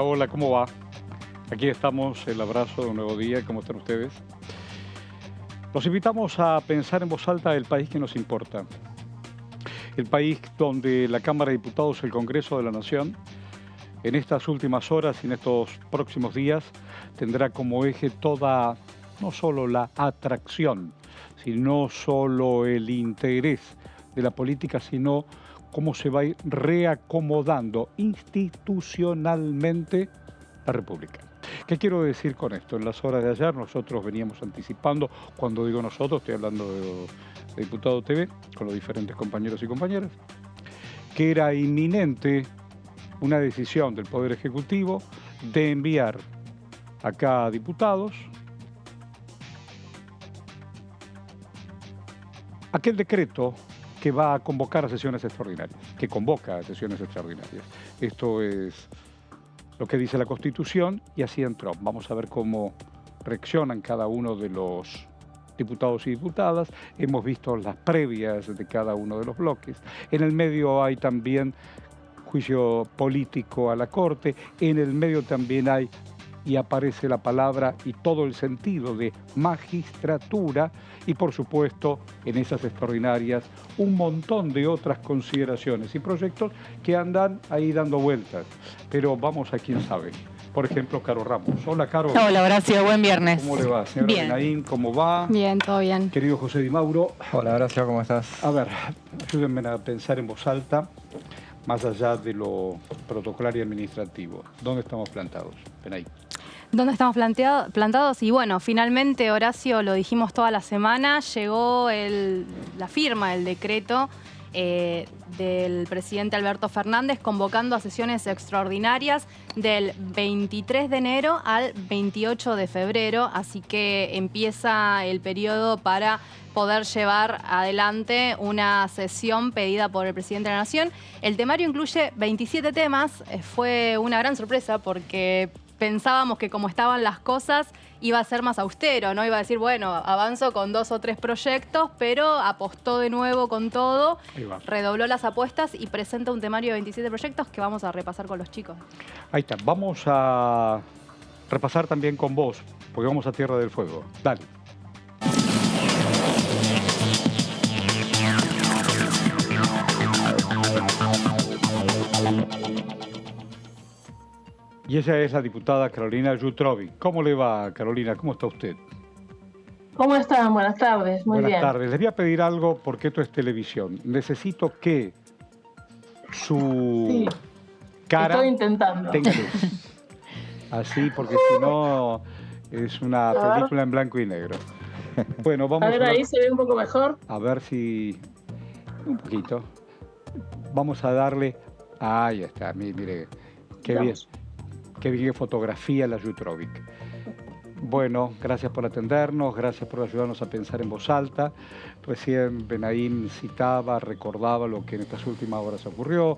Hola, hola, ¿cómo va? Aquí estamos, el abrazo de un nuevo día, ¿cómo están ustedes? Los invitamos a pensar en voz alta el país que nos importa. El país donde la Cámara de Diputados, el Congreso de la Nación, en estas últimas horas y en estos próximos días, tendrá como eje toda, no solo la atracción, sino solo el interés de la política, sino cómo se va a ir reacomodando institucionalmente la República. ¿Qué quiero decir con esto? En las horas de ayer nosotros veníamos anticipando, cuando digo nosotros, estoy hablando de Diputado TV, con los diferentes compañeros y compañeras, que era inminente una decisión del Poder Ejecutivo de enviar acá a diputados aquel decreto que va a convocar a sesiones extraordinarias, que convoca a sesiones extraordinarias. Esto es lo que dice la Constitución y así entró. Vamos a ver cómo reaccionan cada uno de los diputados y diputadas. Hemos visto las previas de cada uno de los bloques. En el medio hay también juicio político a la Corte. En el medio también hay, y aparece la palabra y todo el sentido de magistratura, y por supuesto en esas extraordinarias un montón de otras consideraciones y proyectos que andan ahí dando vueltas, pero vamos a quién sabe. Por ejemplo, Caro Ramos. Hola, Caro. Hola, Horacio, buen viernes. ¿Cómo le va, señora Bien. Benaín? ¿Cómo va? Bien, todo bien. Querido José Di Mauro. Hola, Horacio, ¿cómo estás? A ver, ayúdenme a pensar en voz alta, más allá de lo protocolar y administrativo. ¿Dónde estamos plantados, Benaín? ¿Dónde estamos plantados? Y bueno, finalmente, Horacio, lo dijimos toda la semana, llegó la firma del decreto del presidente Alberto Fernández convocando a sesiones extraordinarias del 23 de enero al 28 de febrero, así que empieza el periodo para poder llevar adelante una sesión pedida por el presidente de la Nación. El temario incluye 27 temas, fue una gran sorpresa porque pensábamos que como estaban las cosas iba a ser más austero, ¿no? Iba a decir, bueno, avanzo con 2 o 3 proyectos, pero apostó de nuevo con todo, redobló las apuestas y presenta un temario de 27 proyectos que vamos a repasar con los chicos. Ahí está, vamos a repasar también con vos, porque vamos a Tierra del Fuego. Dale. Y ella es la diputada Carolina Yutrovic. ¿Cómo le va, Carolina? ¿Cómo está usted? ¿Cómo están? Buenas tardes, muy bien. Buenas tardes. Les voy a pedir algo porque esto es televisión. Necesito que su cara estoy intentando. tenga luz. Así, porque si no es una película en blanco y negro. Bueno, vamos a ver, ahí se ve un poco mejor. A ver si... Un poquito. Vamos a darle... Ahí está, mire, qué bien. Qué bien fotografía la Yutrovic. Bueno, gracias por atendernos, gracias por ayudarnos a pensar en voz alta. Recién Benaín citaba, recordaba lo que en estas últimas horas ocurrió,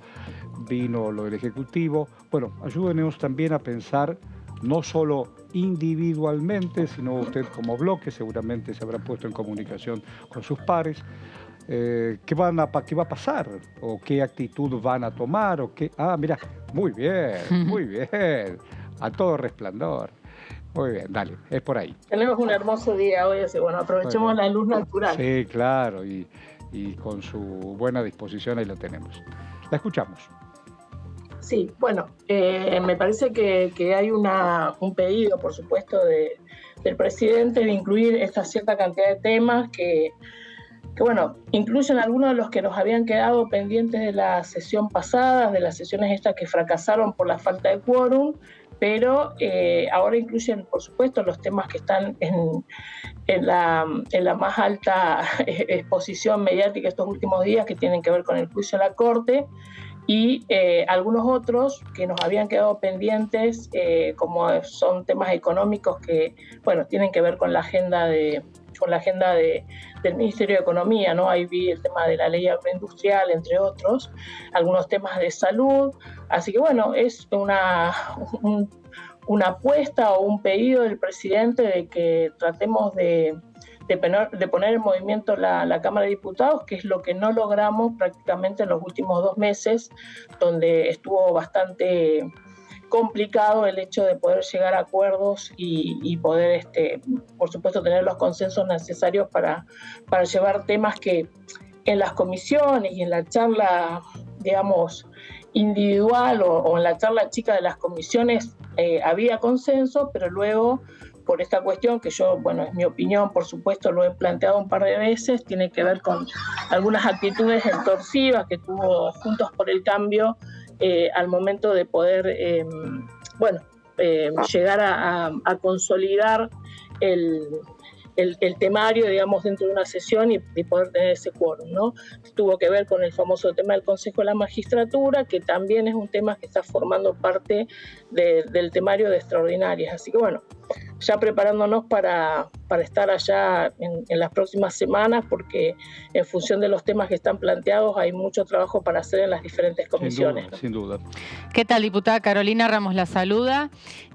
vino lo del Ejecutivo. Bueno, ayúdenos también a pensar no solo individualmente, sino usted como bloque, seguramente se habrá puesto en comunicación con sus pares. ¿Qué va a pasar? ¿O qué actitud van a tomar? ¿O qué? Ah, mira, muy bien, a todo resplandor. Muy bien, dale, es por ahí. Tenemos un hermoso día hoy, así bueno, aprovechemos la luz natural. Sí, claro, y con su buena disposición ahí lo tenemos. La escuchamos. Sí, bueno, me parece que hay un pedido, por supuesto, del presidente de incluir esta cierta cantidad de temas que bueno, incluyen algunos de los que nos habían quedado pendientes de la sesión pasada, de las sesiones estas que fracasaron por la falta de quórum, pero ahora incluyen, por supuesto, los temas que están en la más alta exposición mediática estos últimos días, que tienen que ver con el juicio a la Corte, y algunos otros que nos habían quedado pendientes, como son temas económicos que, bueno, tienen que ver con la agenda del Ministerio de Economía, ¿no? Ahí vi el tema de la ley agroindustrial, entre otros, algunos temas de salud. Así que bueno, es una apuesta o un pedido del presidente de que tratemos de poner en movimiento la Cámara de Diputados, que es lo que no logramos prácticamente en los últimos 2 meses, donde estuvo bastante complicado el hecho de poder llegar a acuerdos y poder, por supuesto, tener los consensos necesarios para llevar temas que en las comisiones y en la charla, digamos, individual o en la charla chica de las comisiones había consenso, pero luego, por esta cuestión que yo, bueno, es mi opinión, por supuesto, lo he planteado un par de veces, tiene que ver con algunas actitudes extorsivas que tuvo Juntos por el Cambio al momento de poder, llegar a consolidar el temario, digamos, dentro de una sesión y poder tener ese quórum, ¿no? Tuvo que ver con el famoso tema del Consejo de la Magistratura, que también es un tema que está formando parte del temario de extraordinarias. Así que bueno, ya preparándonos para estar allá en las próximas semanas, porque en función de los temas que están planteados hay mucho trabajo para hacer en las diferentes comisiones. Sin duda. ¿Qué tal, diputada? Carolina Ramos la saluda.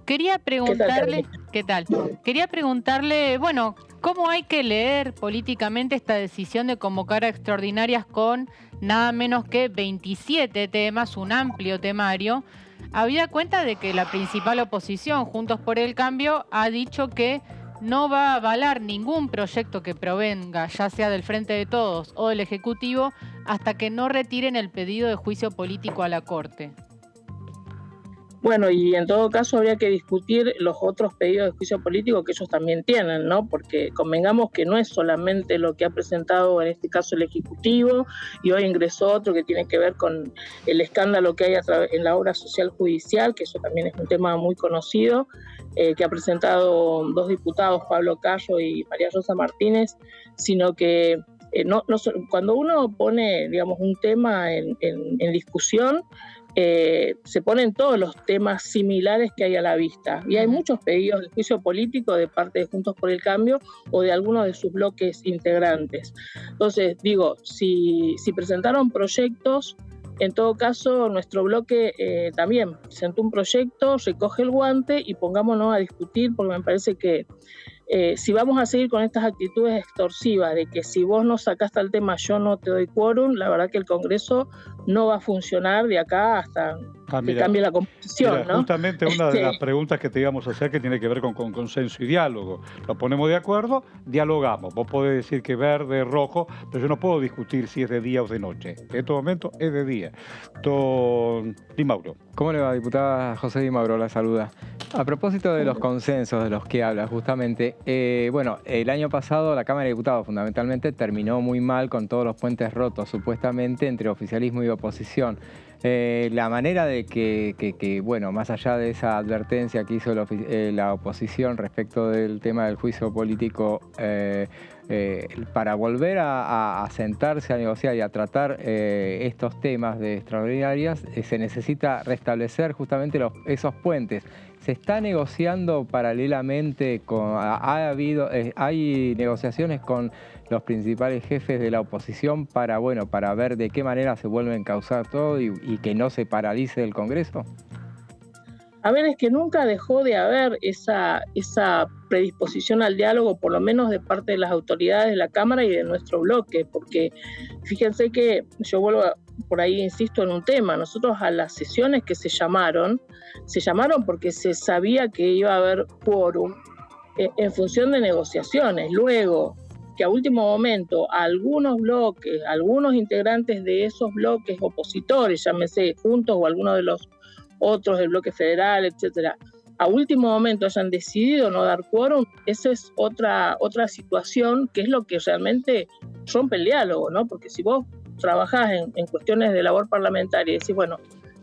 Quería preguntarle, ¿qué tal? Quería preguntarle, bueno, ¿cómo hay que leer políticamente esta decisión de convocar a extraordinarias con nada menos que 27 temas, un amplio temario? Habida cuenta de que la principal oposición, Juntos por el Cambio, ha dicho que no va a avalar ningún proyecto que provenga, ya sea del Frente de Todos o del Ejecutivo, hasta que no retiren el pedido de juicio político a la Corte. Bueno, y en todo caso habría que discutir los otros pedidos de juicio político que ellos también tienen, ¿no? Porque convengamos que no es solamente lo que ha presentado en este caso el Ejecutivo, y hoy ingresó otro que tiene que ver con el escándalo que hay en la obra social judicial, que eso también es un tema muy conocido, que ha presentado dos diputados, Pablo Cayo y María Rosa Martínez, sino que cuando uno pone, digamos, un tema en discusión, se ponen todos los temas similares que hay a la vista. Y hay muchos pedidos de juicio político de parte de Juntos por el Cambio o de algunos de sus bloques integrantes. Entonces, digo, si presentaron proyectos, en todo caso, nuestro bloque también presentó un proyecto, recoge el guante y pongámonos a discutir, porque me parece que si vamos a seguir con estas actitudes extorsivas de que si vos no sacaste el tema yo no te doy quórum, la verdad que el Congreso no va a funcionar de acá hasta que cambie la composición, ¿no? Justamente una de las preguntas que te íbamos a hacer que tiene que ver con consenso y diálogo. Nos ponemos de acuerdo, dialogamos. Vos podés decir que verde, rojo, pero yo no puedo discutir si es de día o de noche. En este momento es de día. Di Mauro. ¿Cómo le va, diputada? José Di Mauro la saluda. A propósito de los consensos de los que habla, justamente, el año pasado la Cámara de Diputados fundamentalmente terminó muy mal con todos los puentes rotos, supuestamente, entre oficialismo y oposición. La manera de que, más allá de esa advertencia que hizo la oposición respecto del tema del juicio político, para volver a sentarse a negociar y a tratar estos temas de extraordinarias, se necesita restablecer justamente esos puentes. ¿Se está negociando paralelamente hay negociaciones con los principales jefes de la oposición para ver de qué manera se vuelve a encauzar todo y que no se paralice el Congreso? A ver, es que nunca dejó de haber esa predisposición al diálogo, por lo menos de parte de las autoridades de la Cámara y de nuestro bloque, porque fíjense que yo por ahí insisto en un tema. Nosotros a las sesiones que se llamaron porque se sabía que iba a haber quórum en función de negociaciones. Luego, que a último momento algunos bloques, algunos integrantes de esos bloques opositores, llámese Juntos o algunos de los otros del bloque federal, etcétera, a último momento hayan decidido no dar quórum, esa es otra situación que es lo que realmente rompe el diálogo, ¿no? Porque si vos trabajás en cuestiones de labor parlamentaria y decís, bueno,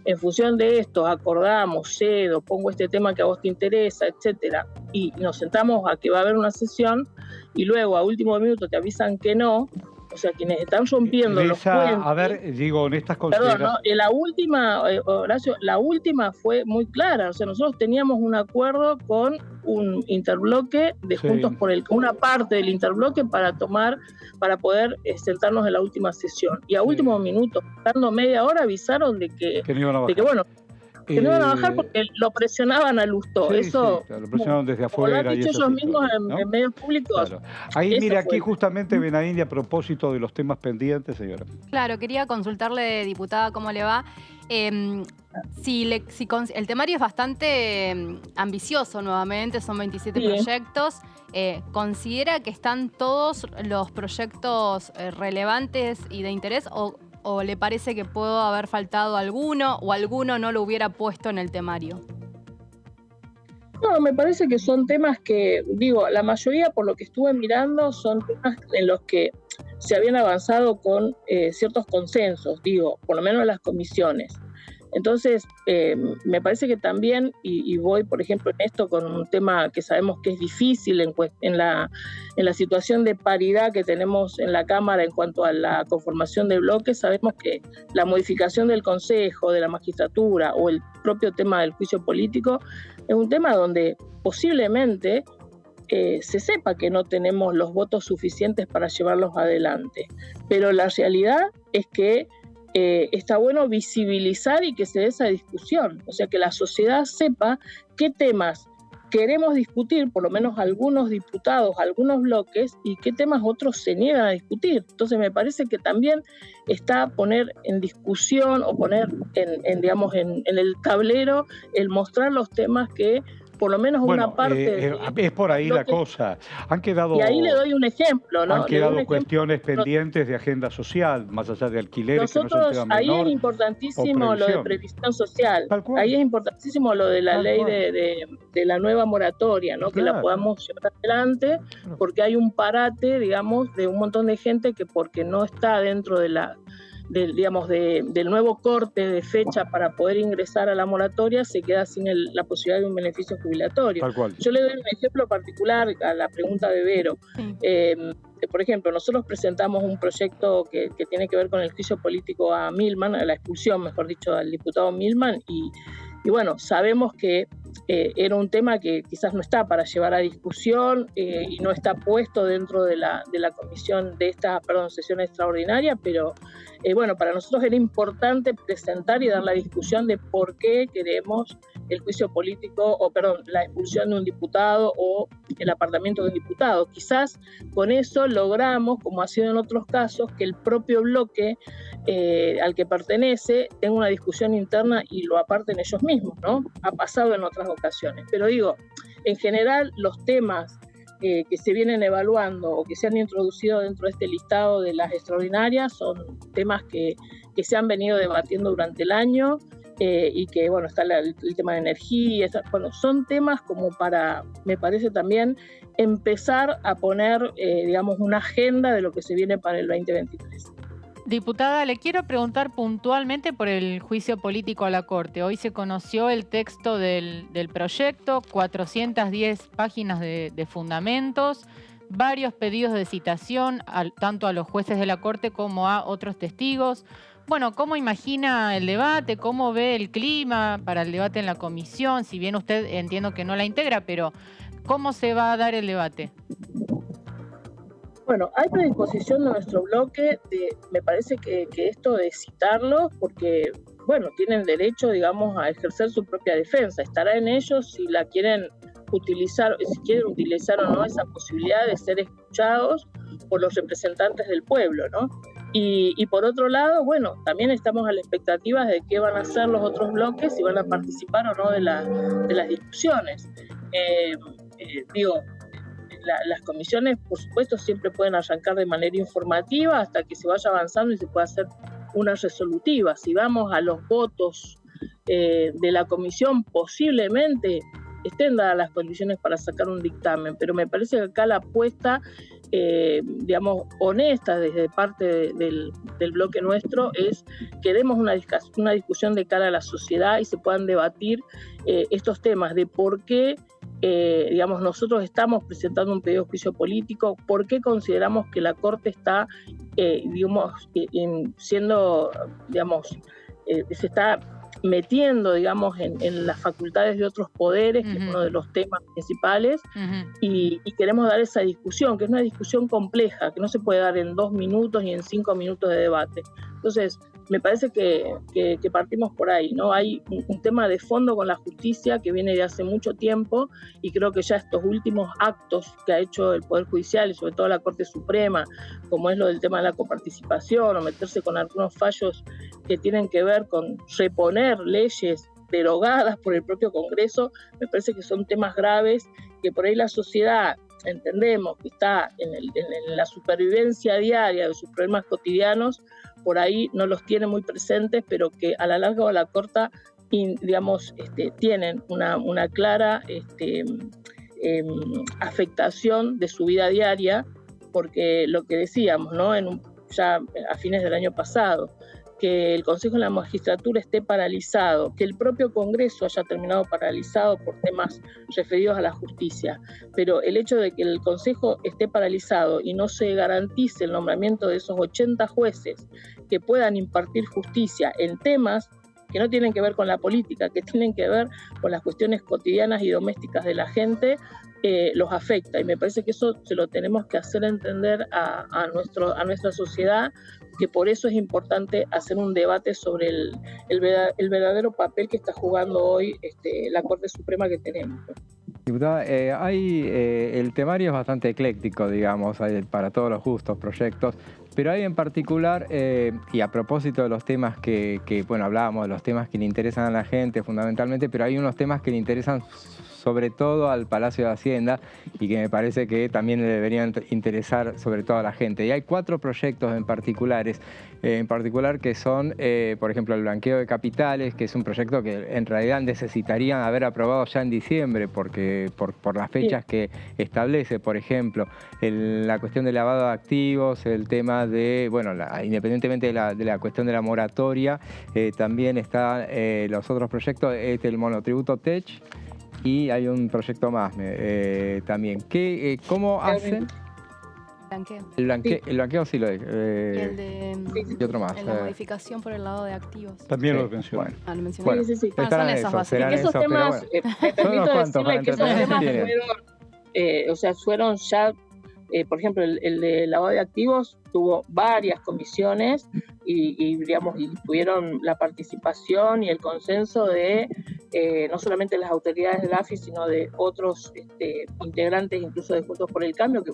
en función de esto acordamos, cedo, pongo este tema que a vos te interesa, etcétera, y nos sentamos a que va a haber una sesión y luego a último minuto te avisan que no. O sea, quienes están rompiendo los puentes... A ver, digo, en estas consideraciones... Perdón, ¿no? La última, Horacio, la última fue muy clara. O sea, nosotros teníamos un acuerdo con un interbloque de Juntos por el... Una parte del interbloque para poder sentarnos en la última sesión. Y a último minuto, dando media hora, avisaron de que bueno... Que no iban a bajar porque lo presionaban a Lustó. Sí, eso, sí, claro, lo presionaron desde afuera. Lo han dicho ellos mismos en medios públicos. Claro. Ahí, mire, aquí justamente Benadini, a propósito de los temas pendientes, señora. Claro, quería consultarle, diputada, cómo le va. El temario es bastante ambicioso nuevamente, son 27 proyectos. ¿Considera que están todos los proyectos relevantes y de interés o le parece que pudo haber faltado alguno o alguno no lo hubiera puesto en el temario? No, me parece que son temas que, la mayoría por lo que estuve mirando son temas en los que se habían avanzado con ciertos consensos, por lo menos en las comisiones. Entonces, me parece que también, y voy, por ejemplo, en esto con un tema que sabemos que es difícil en la situación de paridad que tenemos en la Cámara en cuanto a la conformación de bloques, sabemos que la modificación del Consejo, de la magistratura o el propio tema del juicio político es un tema donde posiblemente se sepa que no tenemos los votos suficientes para llevarlos adelante. Pero la realidad es que está bueno visibilizar y que se dé esa discusión, o sea, que la sociedad sepa qué temas queremos discutir, por lo menos algunos diputados, algunos bloques, y qué temas otros se niegan a discutir. Entonces me parece que también está poner en discusión o poner en el tablero el mostrar los temas que por lo menos una parte... es por ahí la cosa. Han quedado... Y ahí le doy un ejemplo, ¿no? Han quedado cuestiones pendientes de agenda social, más allá de alquileres. Nosotros, que no es un tema ahí menor, es importantísimo lo de previsión social. Ahí es importantísimo lo de la ley de la nueva moratoria, ¿no? Claro. Que la podamos llevar adelante, porque hay un parate, digamos, de un montón de gente que porque no está dentro de del nuevo corte de fecha para poder ingresar a la moratoria, se queda sin la posibilidad de un beneficio jubilatorio. Tal cual. Yo le doy un ejemplo particular a la pregunta de Vero. Por ejemplo, nosotros presentamos un proyecto que tiene que ver con el juicio político a Milman, a la expulsión, mejor dicho, al diputado Milman, y bueno, sabemos que era un tema que quizás no está para llevar a discusión y no está puesto dentro de la comisión de esta sesión extraordinaria, pero bueno, para nosotros era importante presentar y dar la discusión de por qué queremos el juicio político, la expulsión de un diputado o el apartamiento de un diputado. Quizás con eso logramos, como ha sido en otros casos, que el propio bloque al que pertenece tenga una discusión interna y lo aparten ellos mismos, ¿no? Ha pasado en otras ocasiones. Pero en general los temas que se vienen evaluando o que se han introducido dentro de este listado de las extraordinarias son temas que se han venido debatiendo durante el año y que, bueno, está el tema de energía, son temas como para, me parece también, empezar a poner, una agenda de lo que se viene para el 2023. Diputada, le quiero preguntar puntualmente por el juicio político a la Corte. Hoy se conoció el texto del proyecto, 410 páginas de fundamentos, varios pedidos de citación, tanto a los jueces de la Corte como a otros testigos. Bueno, ¿cómo imagina el debate? ¿Cómo ve el clima para el debate en la comisión? Si bien usted entiendo que no la integra, pero ¿cómo se va a dar el debate? Bueno, hay predisposición de nuestro bloque, me parece que esto de citarlos, porque, bueno, tienen derecho, a ejercer su propia defensa. Estará en ellos si la quieren utilizar, si quieren utilizar o no esa posibilidad de ser escuchados por los representantes del pueblo, ¿no? Y por otro lado, bueno, también estamos a la expectativa de qué van a hacer los otros bloques, si van a participar o no de las discusiones. Las comisiones, por supuesto, siempre pueden arrancar de manera informativa hasta que se vaya avanzando y se pueda hacer una resolutiva. Si vamos a los votos de la comisión, posiblemente estén dadas las condiciones para sacar un dictamen, pero me parece que acá la apuesta, honesta desde parte del bloque nuestro, es que demos una discusión de cara a la sociedad y se puedan debatir estos temas de por qué nosotros estamos presentando un pedido de juicio político, por qué consideramos que la Corte está, siendo, se está metiendo, en las facultades de otros poderes, que es uno de los temas principales, y queremos dar esa discusión, que es una discusión compleja, que no se puede dar en 2 minutos ni en 5 minutos de debate. Entonces, me parece que partimos por ahí, ¿no? Hay un tema de fondo con la justicia que viene de hace mucho tiempo y creo que ya estos últimos actos que ha hecho el Poder Judicial y sobre todo la Corte Suprema, como es lo del tema de la coparticipación o meterse con algunos fallos que tienen que ver con reponer leyes derogadas por el propio Congreso, me parece que son temas graves que por ahí la sociedad entendemos que está en la supervivencia diaria de sus problemas cotidianos, por ahí no los tiene muy presentes, pero que a la larga o a la corta, digamos, tienen una clara afectación de su vida diaria, porque lo que decíamos, ¿no? Ya a fines del año pasado, que el Consejo de la Magistratura esté paralizado, que el propio Congreso haya terminado paralizado por temas referidos a la justicia, pero el hecho de que el Consejo esté paralizado y no se garantice el nombramiento de esos 80 jueces que puedan impartir justicia en temas que no tienen que ver con la política, que tienen que ver con las cuestiones cotidianas y domésticas de la gente, los afecta. Y me parece que eso se lo tenemos que hacer entender a nuestra sociedad, que por eso es importante hacer un debate sobre el verdadero papel que está jugando hoy la Corte Suprema que tenemos. Diputada, el temario es bastante ecléctico, digamos, hay para todos los gustos, proyectos, pero hay en particular, y a propósito de los temas que hablábamos de los temas que le interesan a la gente fundamentalmente, pero hay unos temas que le interesan sobre todo al Palacio de Hacienda y que me parece que también le deberían interesar sobre todo a la gente. Y hay 4 proyectos en particular que son, por ejemplo, el blanqueo de capitales, que es un proyecto que en realidad necesitarían haber aprobado ya en diciembre porque por las fechas que establece, por ejemplo, la cuestión del lavado de activos, el tema de, independientemente de la cuestión de la moratoria, también están los otros proyectos, el monotributo TECH, y hay un proyecto más también. ¿Cómo hacen? Blanqueo. El blanqueo sí lo es. Y el de... Y otro más. La modificación por el lado de activos. También lo mencioné. Bueno, lo mencioné. Bueno, sí. Estarán son esos, básicamente. Esos temas, me permito decirle que esos temas fueron ya, por ejemplo, el de lavado de activos tuvo varias comisiones y tuvieron la participación y el consenso de no solamente las autoridades de la AFI, sino de otros integrantes, incluso de Juntos por el Cambio, que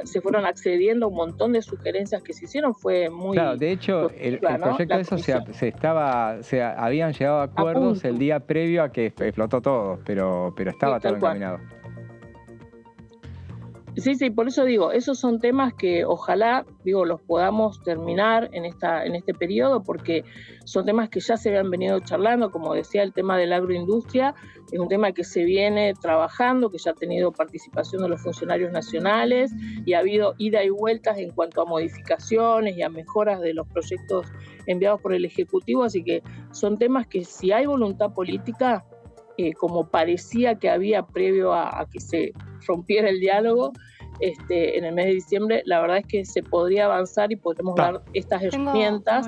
se fueron accediendo a un montón de sugerencias que se hicieron. Fue muy... Claro, de hecho, el proyecto de eso habían llegado a acuerdos el día previo a que explotó todo, pero estaba todo encaminado. Sí, por eso digo, esos son temas que ojalá, los podamos terminar en este periodo, porque son temas que ya se habían venido charlando, como decía, el tema de la agroindustria, es un tema que se viene trabajando, que ya ha tenido participación de los funcionarios nacionales y ha habido ida y vueltas en cuanto a modificaciones y a mejoras de los proyectos enviados por el Ejecutivo, así que son temas que si hay voluntad política, como parecía que había previo a que se rompiera el diálogo en el mes de diciembre, la verdad es que se podría avanzar y podremos dar estas herramientas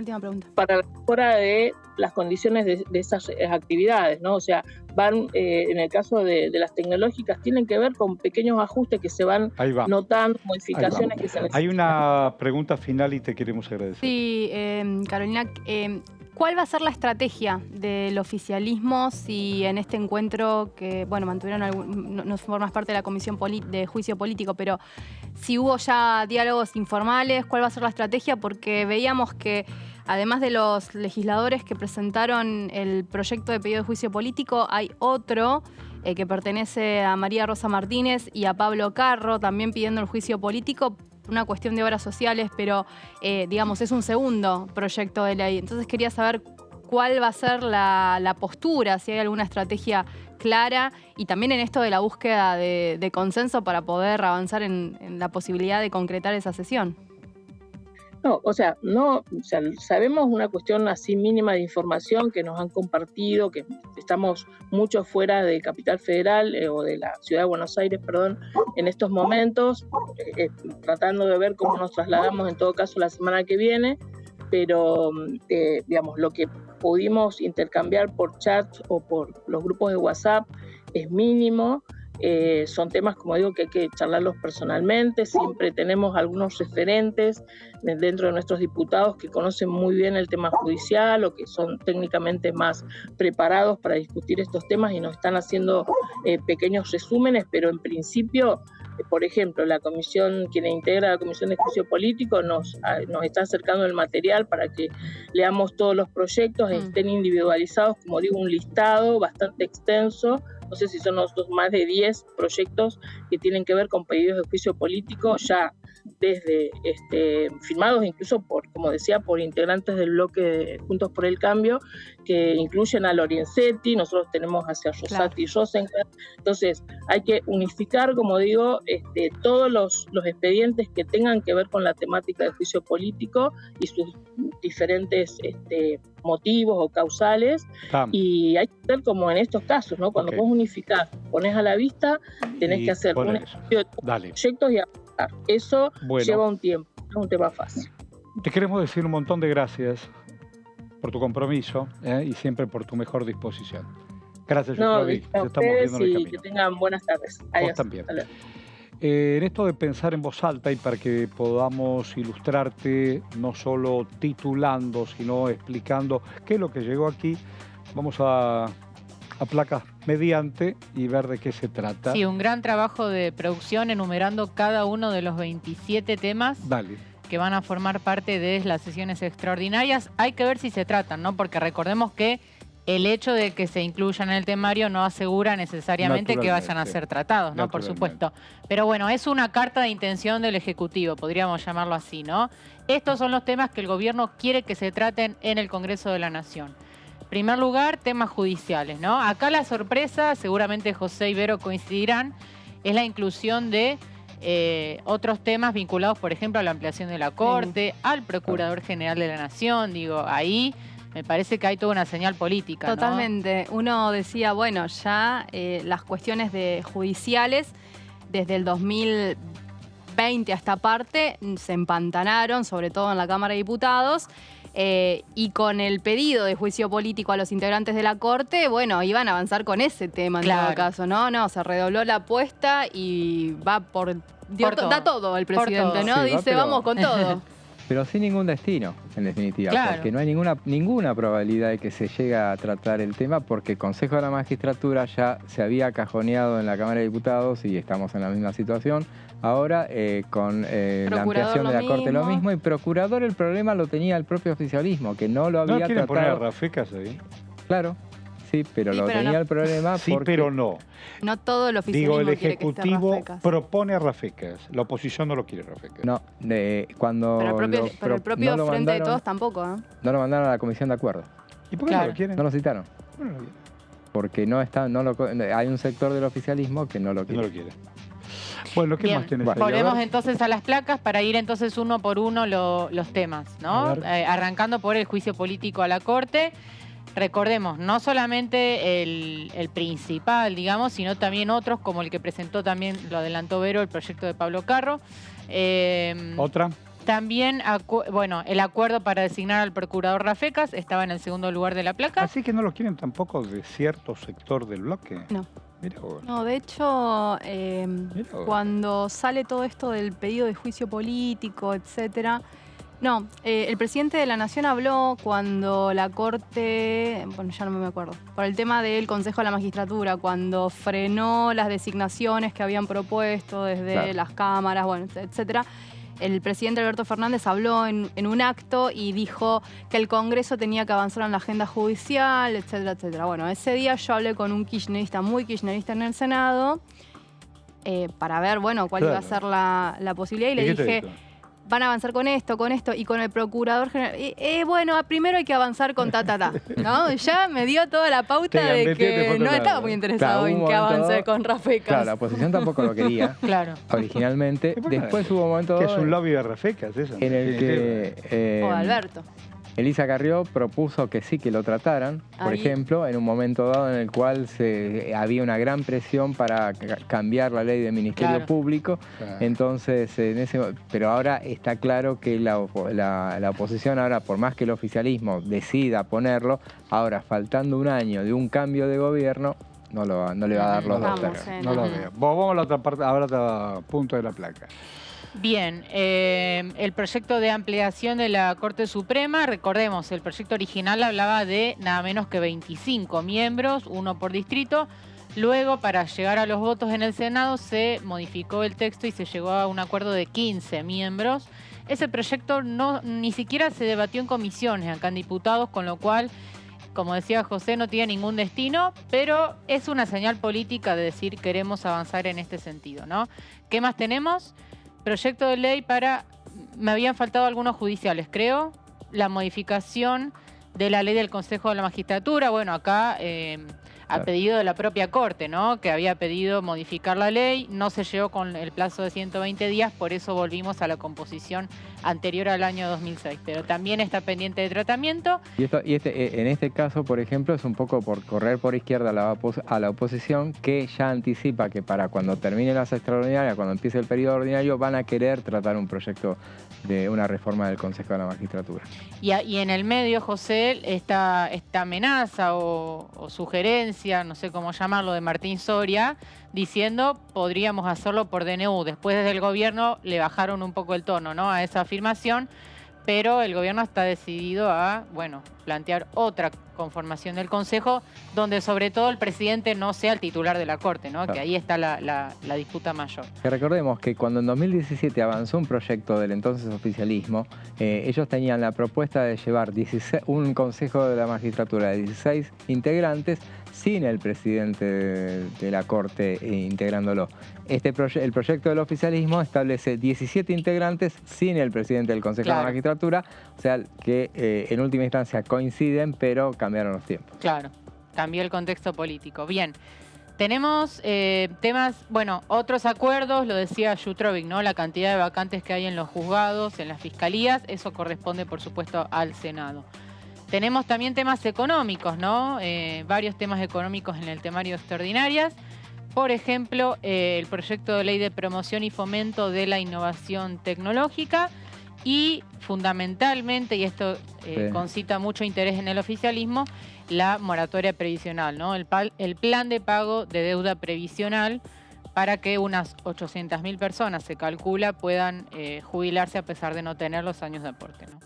para la mejora de las condiciones de esas actividades, ¿no? O sea, van, en el caso de las tecnológicas, tienen que ver con pequeños ajustes que se van notando, modificaciones que se necesitan. Hay una pregunta final y te queremos agradecer. Sí, Carolina, ¿cuál va a ser la estrategia del oficialismo si en este encuentro que, mantuvieron, no formas parte de la Comisión de Juicio Político, pero si hubo ya diálogos informales, cuál va a ser la estrategia? Porque veíamos que además de los legisladores que presentaron el proyecto de pedido de juicio político, hay otro que pertenece a María Rosa Martínez y a Pablo Carro, también pidiendo el juicio político, una cuestión de obras sociales, pero es un segundo proyecto de ley. Entonces quería saber cuál va a ser la postura, si hay alguna estrategia clara, y también en esto de la búsqueda de consenso para poder avanzar en la posibilidad de concretar esa sesión. Sabemos una cuestión así mínima de información que nos han compartido, que estamos mucho fuera de Capital Federal o de la Ciudad de Buenos Aires, en estos momentos, tratando de ver cómo nos trasladamos en todo caso la semana que viene, pero lo que pudimos intercambiar por chat o por los grupos de WhatsApp es mínimo. son temas, como digo, que hay que charlarlos personalmente. Siempre tenemos algunos referentes dentro de nuestros diputados que conocen muy bien el tema judicial o que son técnicamente más preparados para discutir estos temas y nos están haciendo pequeños resúmenes, pero en principio, por ejemplo, la comisión, quien integra la Comisión de Juicio Político, nos está acercando el material para que leamos todos los proyectos, estén individualizados, como digo, un listado bastante extenso. No sé si son nosotros más de 10 proyectos que tienen que ver con pedidos de juicio político, ya desde firmados incluso por, como decía, por integrantes del bloque de Juntos por el Cambio, que incluyen a Lorenzetti, nosotros tenemos hacia Rosati y Rosenkrantz. Entonces hay que unificar, como digo, todos los expedientes que tengan que ver con la temática de juicio político y sus diferentes motivos o causales, y hay que hacer como en estos casos, ¿no? Cuando vos unificás, pones a la vista, tenés que hacer un estudio de proyectos y avanzar. Eso lleva un tiempo, no es un tema fácil. Te queremos decir un montón de gracias por tu compromiso y siempre por tu mejor disposición. Gracias, Yutrovic. Estamos viendo el camino. Que tengan buenas tardes. Adiós. Vos también. En esto de pensar en voz alta y para que podamos ilustrarte no solo titulando, sino explicando qué es lo que llegó aquí, vamos a placas mediante y ver de qué se trata. Sí, un gran trabajo de producción enumerando cada uno de los 27 temas que van a formar parte de las sesiones extraordinarias. Hay que ver si se tratan, ¿no? Porque recordemos que el hecho de que se incluyan en el temario no asegura necesariamente que vayan a ser tratados, ¿no? Por supuesto. Pero bueno, es una carta de intención del Ejecutivo, podríamos llamarlo así, ¿no? Estos son los temas que el gobierno quiere que se traten en el Congreso de la Nación. En primer lugar, temas judiciales, ¿no? Acá la sorpresa, seguramente José y Vero coincidirán, es la inclusión de otros temas vinculados, por ejemplo, a la ampliación de la Corte, al Procurador General de la Nación. Digo, ahí me parece que hay toda una señal política, Totalmente. ¿no? Uno decía, bueno, ya las cuestiones judiciales desde el 2020 a esta parte se empantanaron, sobre todo en la Cámara de Diputados. Y con el pedido de juicio político a los integrantes de la Corte, bueno, iban a avanzar con ese tema en todo caso, ¿no? No, se redobló la apuesta y va da todo el presidente, ¿no? Sí, dice, vamos con todo. Pero sin ningún destino, en definitiva, porque no hay ninguna probabilidad de que se llegue a tratar el tema, porque el Consejo de la Magistratura ya se había cajoneado en la Cámara de Diputados y estamos en la misma situación. Ahora, con la ampliación de la Corte lo mismo, y Procurador el problema lo tenía el propio oficialismo, que no lo había tratado. ¿No quieren poner a Rafecas ahí? Claro. Sí, pero lo tenía el problema porque... Sí, pero no. No todo el oficialismo el quiere que esté Ejecutivo Rafecas. Propone a Rafecas. La oposición no lo quiere Rafecas. No, cuando pero el propio no Frente de Todos tampoco, ¿eh? No lo mandaron a la Comisión de Acuerdo. ¿Y por qué no lo quieren? No lo citaron. Porque hay un sector del oficialismo que no lo quiere. No lo quiere. Bueno, ¿qué más tenés ahí? Volvemos entonces a las placas para ir entonces uno por uno los temas, ¿no? Arrancando por el juicio político a la Corte. Recordemos, no solamente el principal, digamos, sino también otros, como el que presentó también, lo adelantó Vero, el proyecto de Pablo Carro. ¿Otra? También, el acuerdo para designar al procurador Rafecas estaba en el segundo lugar de la placa. Así que no lo quieren tampoco de cierto sector del bloque. No. Mira vos. No, de hecho, cuando sale todo esto del pedido de juicio político, etcétera, el presidente de la Nación habló cuando la Corte, bueno, ya no me acuerdo, por el tema del Consejo de la Magistratura, cuando frenó las designaciones que habían propuesto desde las cámaras, bueno, etcétera. El presidente Alberto Fernández habló en un acto y dijo que el Congreso tenía que avanzar en la agenda judicial, etcétera, etcétera. Bueno, ese día yo hablé con un kirchnerista, muy kirchnerista en el Senado, para ver, bueno, cuál iba a ser la posibilidad, y le dije, van a avanzar con esto, y con el Procurador General. Bueno, primero hay que avanzar con ¿no? Ya me dio toda la pauta de que no estaba muy interesado en que avance con Rafecas. Claro, la oposición tampoco lo quería. Originalmente. Después hubo un momento... Que es un lobby de Rafecas, eso. En el que... o Alberto. Elisa Carrió propuso que sí, que lo trataran, por ejemplo, en un momento dado en el cual había una gran presión para cambiar la ley del Ministerio Público. Entonces, pero ahora está claro que la oposición, ahora, por más que el oficialismo decida ponerlo, ahora, faltando un año de un cambio de gobierno, no le va a dar los dos Vamos, tercios. No lo veo. Vamos a la otra parte, ahora otro punto de la placa. Bien, el proyecto de ampliación de la Corte Suprema, recordemos, el proyecto original hablaba de nada menos que 25 miembros, uno por distrito. Luego, para llegar a los votos en el Senado, se modificó el texto y se llegó a un acuerdo de 15 miembros. Ese proyecto ni siquiera se debatió en comisiones acá en diputados, con lo cual, como decía José, no tiene ningún destino, pero es una señal política de decir queremos avanzar en este sentido, ¿no? ¿Qué más tenemos? Proyecto de ley para, me habían faltado algunos judiciales, creo, la modificación de la ley del Consejo de la Magistratura, bueno, acá a pedido de la propia Corte, ¿no? Que había pedido modificar la ley, no se llegó con el plazo de 120 días, por eso volvimos a la composición anterior al año 2006, pero también está pendiente de tratamiento. En este caso, por ejemplo, es un poco por correr por izquierda a la oposición, que ya anticipa que para cuando terminen las extraordinarias, cuando empiece el periodo ordinario, van a querer tratar un proyecto de una reforma del Consejo de la Magistratura. Y en el medio, José, esta amenaza o sugerencia, no sé cómo llamarlo, de Martín Soria, diciendo podríamos hacerlo por DNU. Después desde el gobierno le bajaron un poco el tono, ¿no?, a esa afirmación, pero el gobierno está decidido a, bueno, plantear otra conformación del Consejo, donde sobre todo el presidente no sea el titular de la Corte, ¿no? Claro. Que ahí está la disputa mayor. Que recordemos que cuando en 2017 avanzó un proyecto del entonces oficialismo, ellos tenían la propuesta de llevar un Consejo de la Magistratura de 16 integrantes sin el presidente de la Corte integrándolo. El proyecto del oficialismo establece 17 integrantes sin el presidente del Consejo de la Magistratura, o sea que en última instancia coinciden, pero cambiaron los tiempos. Claro, cambió el contexto político. Bien, tenemos temas, bueno, otros acuerdos, lo decía Jutrovic, ¿no? La cantidad de vacantes que hay en los juzgados, en las fiscalías, eso corresponde, por supuesto, al Senado. Tenemos también temas económicos, ¿no? Varios temas económicos en el temario extraordinarias. Por ejemplo, el proyecto de ley de promoción y fomento de la innovación tecnológica y fundamentalmente, y esto concita mucho interés en el oficialismo, la moratoria previsional, ¿no? El plan de pago de deuda previsional para que unas 800.000 personas, se calcula, puedan jubilarse a pesar de no tener los años de aporte, ¿no?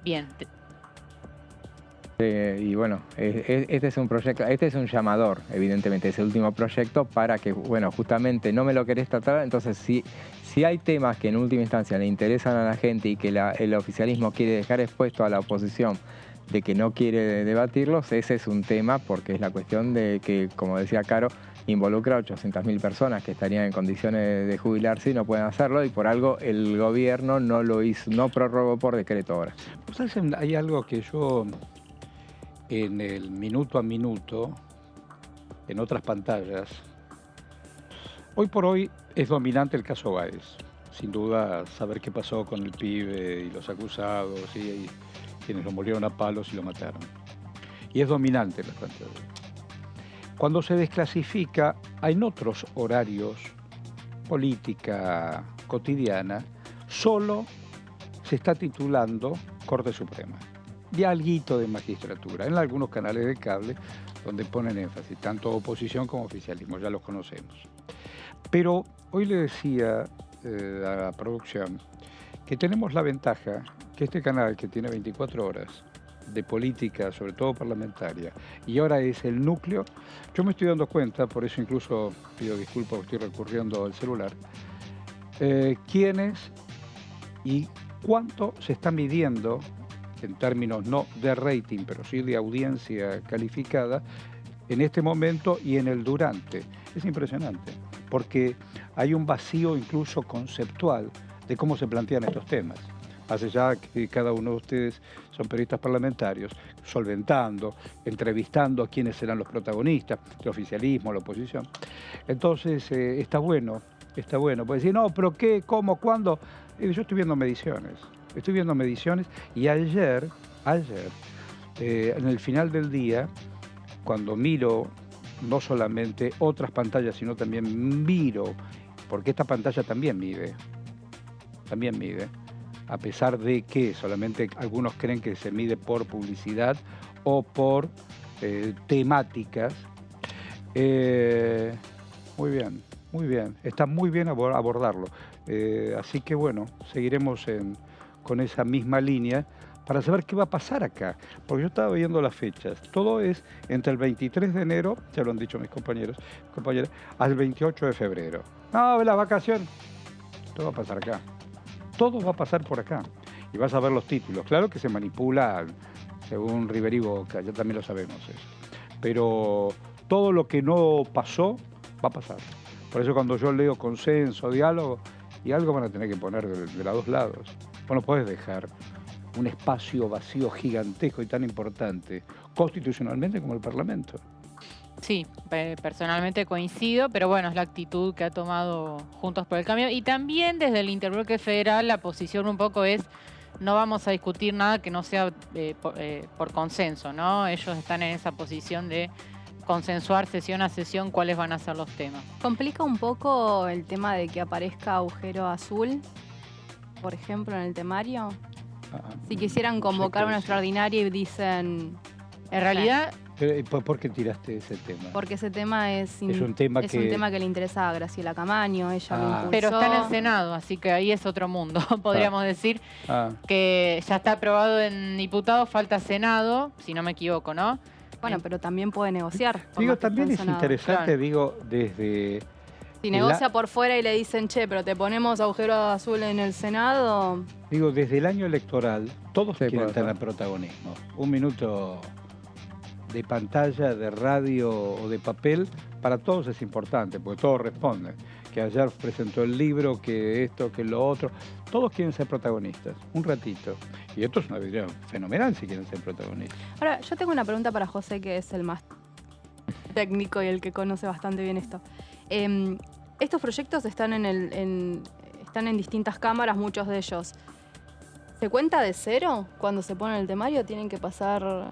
Bien. Y bueno, este es un proyecto, este es un llamador, evidentemente, es el último proyecto para que, bueno, justamente no me lo querés tratar, entonces si hay temas que en última instancia le interesan a la gente y que el oficialismo quiere dejar expuesto a la oposición de que no quiere debatirlos, ese es un tema porque es la cuestión de que, como decía Caro, involucra a 800.000 personas que estarían en condiciones de jubilarse y no pueden hacerlo, y por algo el gobierno no lo hizo, no prorrogó por decreto ahora. Pues hay algo que yo, en el minuto a minuto, en otras pantallas, hoy por hoy es dominante el caso Báez. Sin duda, saber qué pasó con el pibe y los acusados y quienes lo molieron a palos y lo mataron. Y es dominante las pantallas. Cuando se desclasifica, en otros horarios, política cotidiana, solo se está titulando Corte Suprema. De alguito de magistratura, en algunos canales de cable donde ponen énfasis, tanto oposición como oficialismo, ya los conocemos. Pero hoy le decía a la producción que tenemos la ventaja que este canal, que tiene 24 horas de política, sobre todo parlamentaria, y ahora es el núcleo, yo me estoy dando cuenta, por eso incluso pido disculpas, estoy recurriendo al celular, quiénes y cuánto se está midiendo en términos no de rating, pero sí de audiencia calificada, en este momento y en el durante. Es impresionante, porque hay un vacío incluso conceptual de cómo se plantean estos temas. Hace ya que cada uno de ustedes son periodistas parlamentarios, solventando, entrevistando a quienes serán los protagonistas, el oficialismo, la oposición. Entonces, está bueno, puede decir, no, pero ¿qué, cómo, cuándo? Yo estoy viendo mediciones y ayer, en el final del día, cuando miro no solamente otras pantallas, sino también miro, porque esta pantalla también mide, a pesar de que solamente algunos creen que se mide por publicidad o por temáticas, Muy bien, muy bien. Está muy bien abordarlo. Así que bueno, seguiremos con esa misma línea para saber qué va a pasar acá. Porque yo estaba viendo las fechas. Todo es entre el 23 de enero, ya lo han dicho mis compañeras, al 28 de febrero. No, la vacación. Todo va a pasar acá. Todo va a pasar por acá. Y vas a ver los títulos. Claro que se manipula según River y Boca, ya también lo sabemos eso. Pero todo lo que no pasó, va a pasar. Por eso cuando yo leo consenso, diálogo, y algo van a tener que poner de los dos lados. Vos no podés dejar un espacio vacío gigantesco y tan importante constitucionalmente como el Parlamento. Sí, personalmente coincido, pero bueno, es la actitud que ha tomado Juntos por el Cambio. Y también desde el Interbloque Federal la posición un poco es: no vamos a discutir nada que no sea por consenso, ¿no? Ellos están en esa posición de consensuar sesión a sesión cuáles van a ser los temas. ¿Complica un poco el tema de que aparezca agujero azul, por ejemplo, en el temario? Si quisieran convocar una extraordinaria y dicen... En realidad... ¿Por qué tiraste ese tema? Porque ese tema es un tema que le interesa a Graciela Camaño, ella lo impulsó. Pero está en el Senado, así que ahí es otro mundo, podríamos decir. Que ya está aprobado en diputados, falta Senado, si no me equivoco, ¿no? Bueno, pero también puede negociar. Digo, también es interesante, claro. Digo, desde... Si negocia por fuera y le dicen, che, pero te ponemos agujero azul en el Senado... Digo, desde el año electoral, todos quieren tener protagonismo. Un minuto de pantalla, de radio o de papel, para todos es importante, porque todos responden. Que ayer presentó el libro, que esto, que lo otro. Todos quieren ser protagonistas, un ratito. Y esto es una vidriera fenomenal si quieren ser protagonistas. Ahora, yo tengo una pregunta para José, que es el más técnico y el que conoce bastante bien esto. Estos proyectos están están en distintas cámaras, muchos de ellos. ¿Se cuenta de cero cuando se pone el temario? ¿Tienen que pasar...?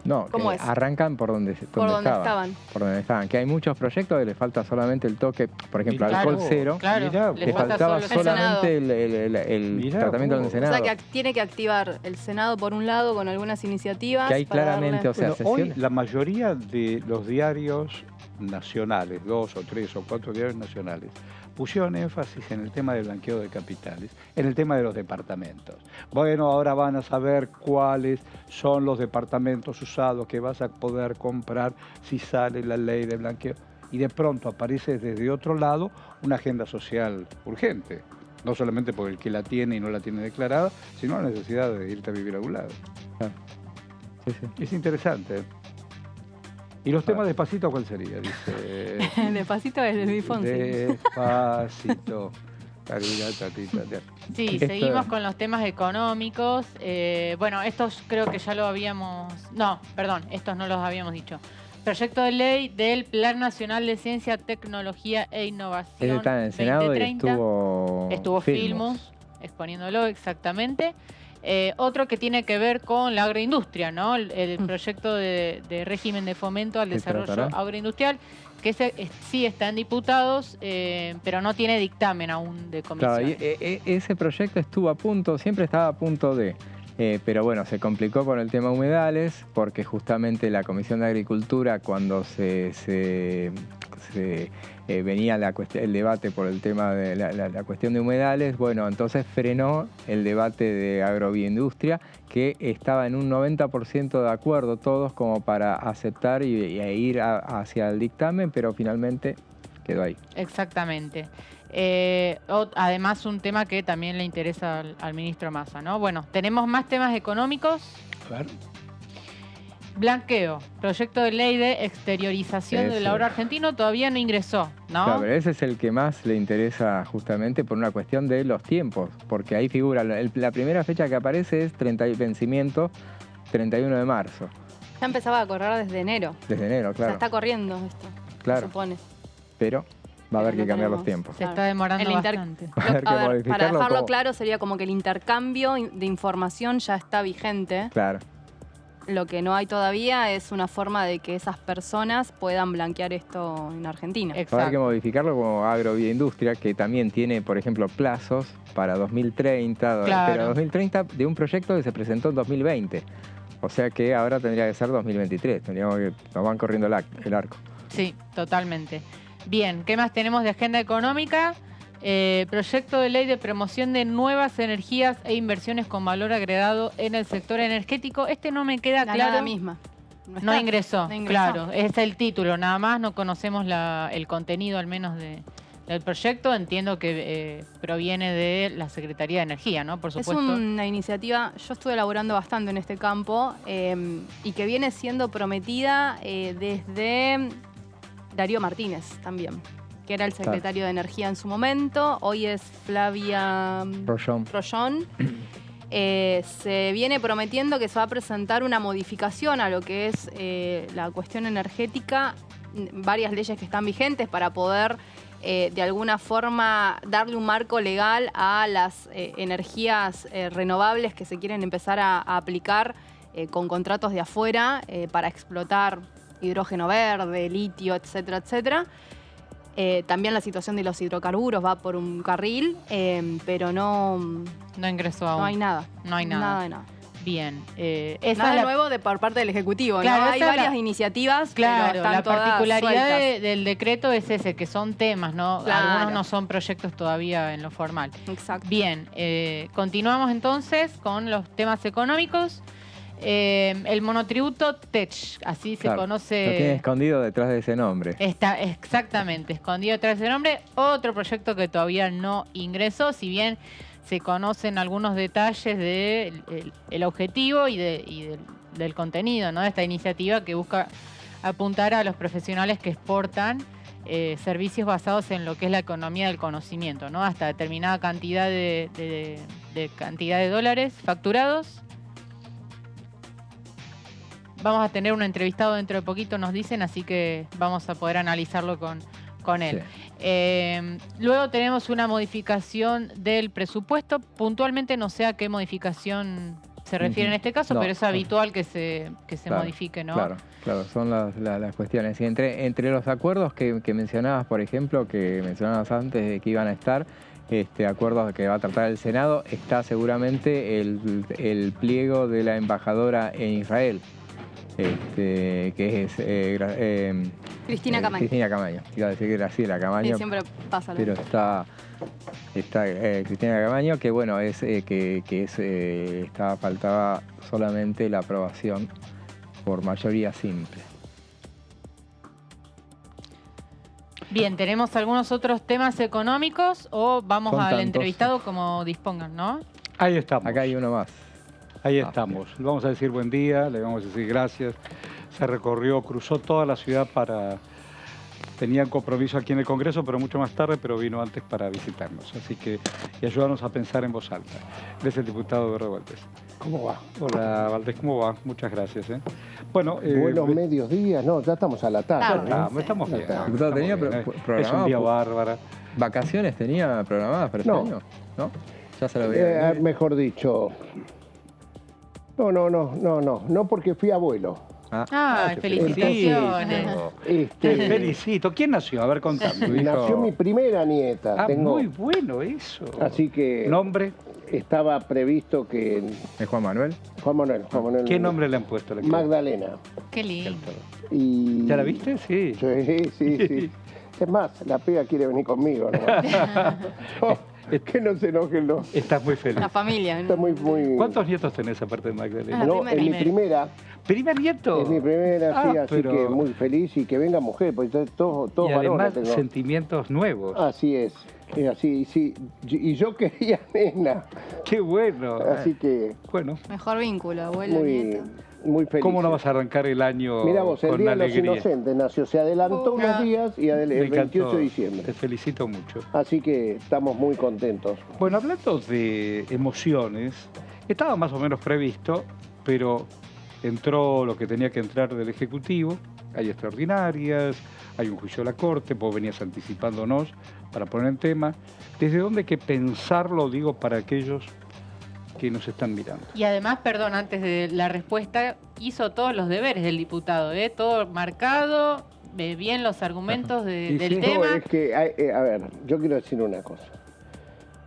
No, ¿cómo es? Arrancan por donde estaban. Por donde estaban. Que hay muchos proyectos que le falta solamente el toque, por ejemplo, alcohol cero. Claro, mirá, le faltaba solamente el tratamiento del Senado. O sea, que tiene que activar el Senado por un lado con algunas iniciativas. Que hay claramente, o sea, hoy la mayoría de los diarios nacionales, 2 o 3 o 4 diarios nacionales, pusieron énfasis en el tema del blanqueo de capitales, en el tema de los departamentos. Bueno, ahora van a saber cuáles son los departamentos usados que vas a poder comprar si sale la ley de blanqueo. Y de pronto aparece desde otro lado una agenda social urgente. No solamente por el que la tiene y no la tiene declarada, sino la necesidad de irte a vivir a algún lado. Sí, sí. Es interesante. ¿Y los temas despacito cuál sería? Dice. Despacito es de Luis Fonsi. Despacito. Sí, seguimos con los temas económicos. Bueno, estos creo que ya lo habíamos... No, perdón, estos no los habíamos dicho. Proyecto de ley del Plan Nacional de Ciencia, Tecnología e Innovación. Ese está en el Senado 2030. Y estuvo Filmus exponiéndolo exactamente. Otro que tiene que ver con la agroindustria, ¿no? El proyecto de régimen de fomento al desarrollo agroindustrial, que sí está en diputados, pero no tiene dictamen aún de comisión. Claro, ese proyecto estuvo a punto, siempre estaba a punto de... pero bueno, se complicó con el tema humedales, porque justamente la Comisión de Agricultura, cuando venía el debate por el tema de la cuestión de humedales, bueno, entonces frenó el debate de agroindustria, que estaba en un 90% de acuerdo todos como para aceptar e ir hacia el dictamen, pero finalmente quedó ahí. Exactamente. Además, un tema que también le interesa al ministro Massa, ¿no? Bueno, tenemos más temas económicos. Claro. Blanqueo, proyecto de ley de exteriorización del ahorro argentino, todavía no ingresó, ¿no? Claro, pero ese es el que más le interesa justamente por una cuestión de los tiempos, porque ahí figura, la primera fecha que aparece es vencimiento 31 de marzo. Ya empezaba a correr desde enero. Desde enero, claro. O sea, está corriendo esto, claro. se supone. Pero va a haber que cambiar los tiempos. Se está demorando bastante. Para dejarlo claro, sería como que el intercambio de información ya está vigente. Claro. Lo que no hay todavía es una forma de que esas personas puedan blanquear esto en Argentina. Exacto. Va a haber que modificarlo como agroindustria, que también tiene, por ejemplo, plazos para 2030, claro. Pero 2030 de un proyecto que se presentó en 2020. O sea que ahora tendría que ser 2023, nos van corriendo el arco. Sí, totalmente. Bien, ¿qué más tenemos de agenda económica? Proyecto de ley de promoción de nuevas energías e inversiones con valor agregado en el sector energético. Este no me queda claro. La misma. No ingresó, No ingresó. claro. Es el título, nada más. No conocemos el contenido, al menos, del proyecto. Entiendo que proviene de la Secretaría de Energía, ¿no? Por supuesto. Es una iniciativa, yo estuve elaborando bastante en este campo y que viene siendo prometida desde Darío Martínez también, que era el secretario de Energía en su momento. Hoy es Flavia Rollón. Se viene prometiendo que se va a presentar una modificación a lo que es la cuestión energética, varias leyes que están vigentes para poder de alguna forma darle un marco legal a las energías renovables que se quieren empezar a aplicar con contratos de afuera para explotar hidrógeno verde, litio, etcétera, etcétera. También la situación de los hidrocarburos va por un carril, pero no ingresó aún. No hay nada. No hay nada. Nada de nada. Bien. Nada de nuevo por parte del Ejecutivo, claro, ¿no? Hay varias iniciativas, claro, pero están la todas particularidad sueltas. del decreto es ese, que son temas, ¿no? Claro. Algunos no son proyectos todavía en lo formal. Exacto. Bien, continuamos entonces con los temas económicos. El monotributo TECH, así se conoce. Lo tiene escondido detrás de ese nombre. Está exactamente escondido detrás de ese nombre. Otro proyecto que todavía no ingresó, si bien se conocen algunos detalles del objetivo y del contenido, ¿no? De esta iniciativa que busca apuntar a los profesionales que exportan servicios basados en lo que es la economía del conocimiento, ¿no? Hasta determinada cantidad de cantidad de dólares facturados. Vamos a tener un entrevistado dentro de poquito, nos dicen, así que vamos a poder analizarlo con él. Sí. Luego tenemos una modificación del presupuesto. Puntualmente no sé a qué modificación se refiere en este caso, pero es habitual que se modifique, ¿no? Claro, son las cuestiones. Y entre los acuerdos que mencionabas, por ejemplo, que mencionabas antes de que iban a estar, acuerdos que va a tratar el Senado, está seguramente el pliego de la embajadora en Israel. Que es Cristina Camaño. Cristina Camaño. Iba a decir Graciela Camaño. Sí, siempre pasa. Pero está Cristina Camaño, que bueno, faltaba solamente la aprobación por mayoría simple. Bien, ¿tenemos algunos otros temas económicos o vamos al entrevistado como dispongan, no? Ahí estamos. Acá hay uno más. Ahí estamos. Le vamos a decir buen día, le vamos a decir gracias. Se recorrió, cruzó toda la ciudad tenía compromiso aquí en el Congreso, pero mucho más tarde, pero vino antes para visitarnos. Así que, y ayudarnos a pensar en voz alta. Él es el diputado Eduardo Valdés. ¿Cómo va? Hola, Valdés, ¿cómo va? Muchas gracias. Bueno, buenos medios días, no, ya estamos a la tarde. Estamos bien. Diputado, ¿tenía programado? Es un día bárbara. ¿Vacaciones tenía programadas para este año? ¿No? Ya se lo veía. Mejor dicho... No, porque fui abuelo. Felicitaciones. Te felicito. ¿Quién nació? A ver, contame. Nació mi primera nieta. Muy bueno eso. Así que... ¿Nombre? Estaba previsto que... ¿Es Juan Manuel? Juan Manuel. ¿Qué nombre le han puesto? Magdalena. Qué lindo. ¿Ya la viste? Sí. Sí. Es más, la pega quiere venir conmigo, ¿no? Que no se enojen los... Estás muy feliz. La familia. Está muy... ¿Cuántos nietos tenés aparte de Magdalena? No, es mi primera. ¿Primer nieto? Es mi primera, sí, así que muy feliz y que venga mujer, porque todos y además tengo. Sentimientos nuevos. Así es así, sí. Y yo quería nena. ¡Qué bueno! Así que... Bueno. Mejor vínculo, abuelo, nieto. Muy feliz. ¿Cómo no vas a arrancar el año Mira vos, el con Día de los alegría? Inocentes nació, se adelantó unos días y el 28 de diciembre. Te felicito mucho. Así que estamos muy contentos. Bueno, hablando de emociones, estaba más o menos previsto, pero entró lo que tenía que entrar del Ejecutivo, hay extraordinarias, hay un juicio de la Corte, vos venías anticipándonos para poner en tema. ¿Desde dónde hay que pensarlo, digo, para aquellos que nos están mirando? Y además, perdón, antes de la respuesta, hizo todos los deberes del diputado, todo marcado, bien los argumentos del tema. No, es que, a ver, yo quiero decir una cosa.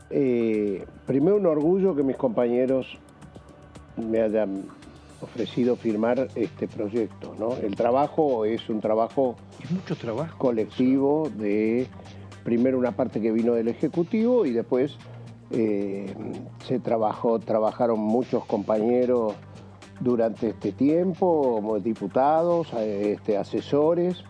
Primero, un orgullo que mis compañeros me hayan ofrecido firmar este proyecto, ¿no? El trabajo es un trabajo mucho trabajo. Colectivo de, primero una parte que vino del Ejecutivo y después trabajaron muchos compañeros durante este tiempo, como diputados, asesores.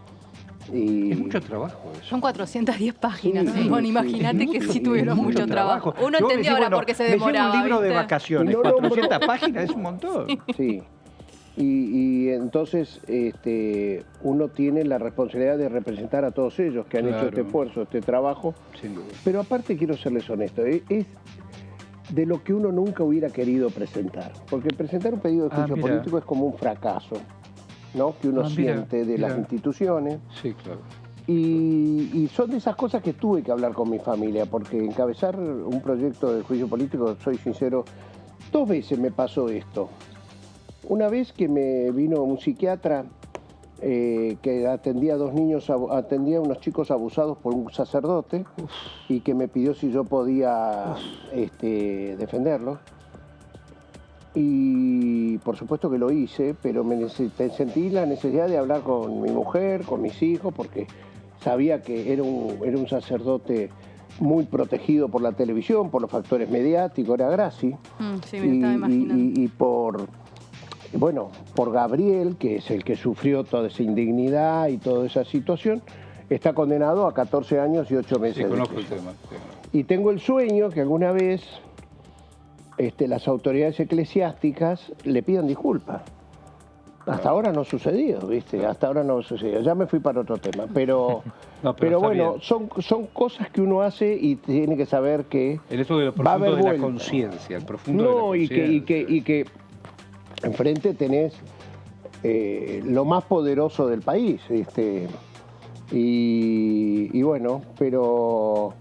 Y es mucho trabajo eso. Son 410 páginas, Sí, Simón. sí, Imagínate sí, que sí, sí tuvieron mucho mucho trabajo. Uno Yo entendía ahora por qué se me llevo demoraba. un libro de ¿viste? vacaciones, No, 400 páginas es un montón. Sí. Y entonces uno tiene la responsabilidad de representar a todos ellos que han hecho este esfuerzo, este trabajo. Sin duda. Pero aparte quiero serles honesto, es de lo que uno nunca hubiera querido presentar. Porque presentar un pedido de juicio político es como un fracaso, ¿no? Que uno siente de las instituciones. Sí, claro. Y son de esas cosas que tuve que hablar con mi familia, porque encabezar un proyecto de juicio político, soy sincero, 2 veces me pasó esto. Una vez que me vino un psiquiatra que atendía a unos chicos abusados por un sacerdote y que me pidió si yo podía defenderlos. Y por supuesto que lo hice, pero sentí la necesidad de hablar con mi mujer, con mis hijos, porque sabía que era un sacerdote muy protegido por la televisión, por los factores mediáticos, era Grassi. Sí, me estaba imaginando. Y por Gabriel, que es el que sufrió toda esa indignidad y toda esa situación, está condenado a 14 años y 8 meses. Sí, de conozco el prisión. tema. Y tengo el sueño que alguna vez las autoridades eclesiásticas le pidan disculpas. Hasta ahora no ha sucedido, ¿viste? Hasta ahora no ha sucedido. Ya me fui para otro tema. Pero bueno, son cosas que uno hace y tiene que saber que en esto de lo va a haber profundo de la vuelta. conciencia, el profundo de la No, conciencia. y que enfrente tenés lo más poderoso del país. Y bueno, pero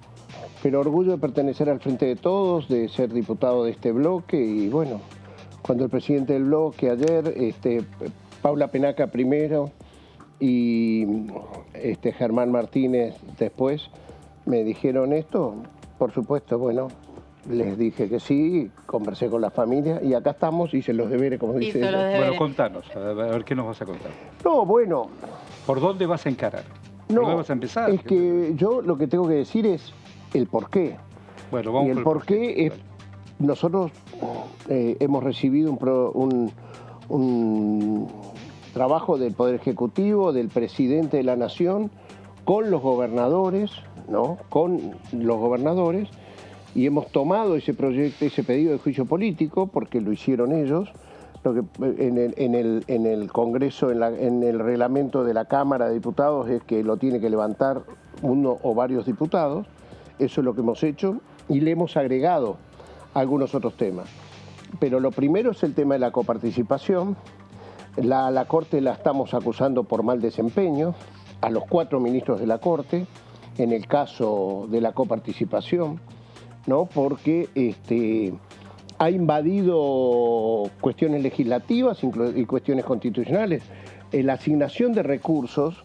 orgullo de pertenecer al Frente de Todos, de ser diputado de este bloque y bueno, cuando el presidente del bloque ayer, Paula Penaca primero y Germán Martínez después, me dijeron esto, por supuesto, bueno, les dije que sí, conversé con la familia y acá estamos, hice los deberes, como dice ella. Bueno, contanos, a ver qué nos vas a contar. No, bueno. ¿Por dónde vas a encarar? ¿Por No, dónde vas a empezar? es que yo lo que tengo que decir es el porqué. Bueno, vamos y el porqué es, nosotros hemos recibido un trabajo del Poder Ejecutivo, del Presidente de la Nación, con los gobernadores, ¿no? Con los gobernadores, y hemos tomado ese proyecto, ese pedido de juicio político, porque lo hicieron ellos, lo que en el Congreso, en el reglamento de la Cámara de Diputados es que lo tiene que levantar uno o varios diputados. Eso es lo que hemos hecho y le hemos agregado algunos otros temas. Pero lo primero es el tema de la coparticipación. La Corte la estamos acusando por mal desempeño, a los 4 ministros de la Corte, en el caso de la coparticipación, ¿no? Porque ha invadido cuestiones legislativas y cuestiones constitucionales. La asignación de recursos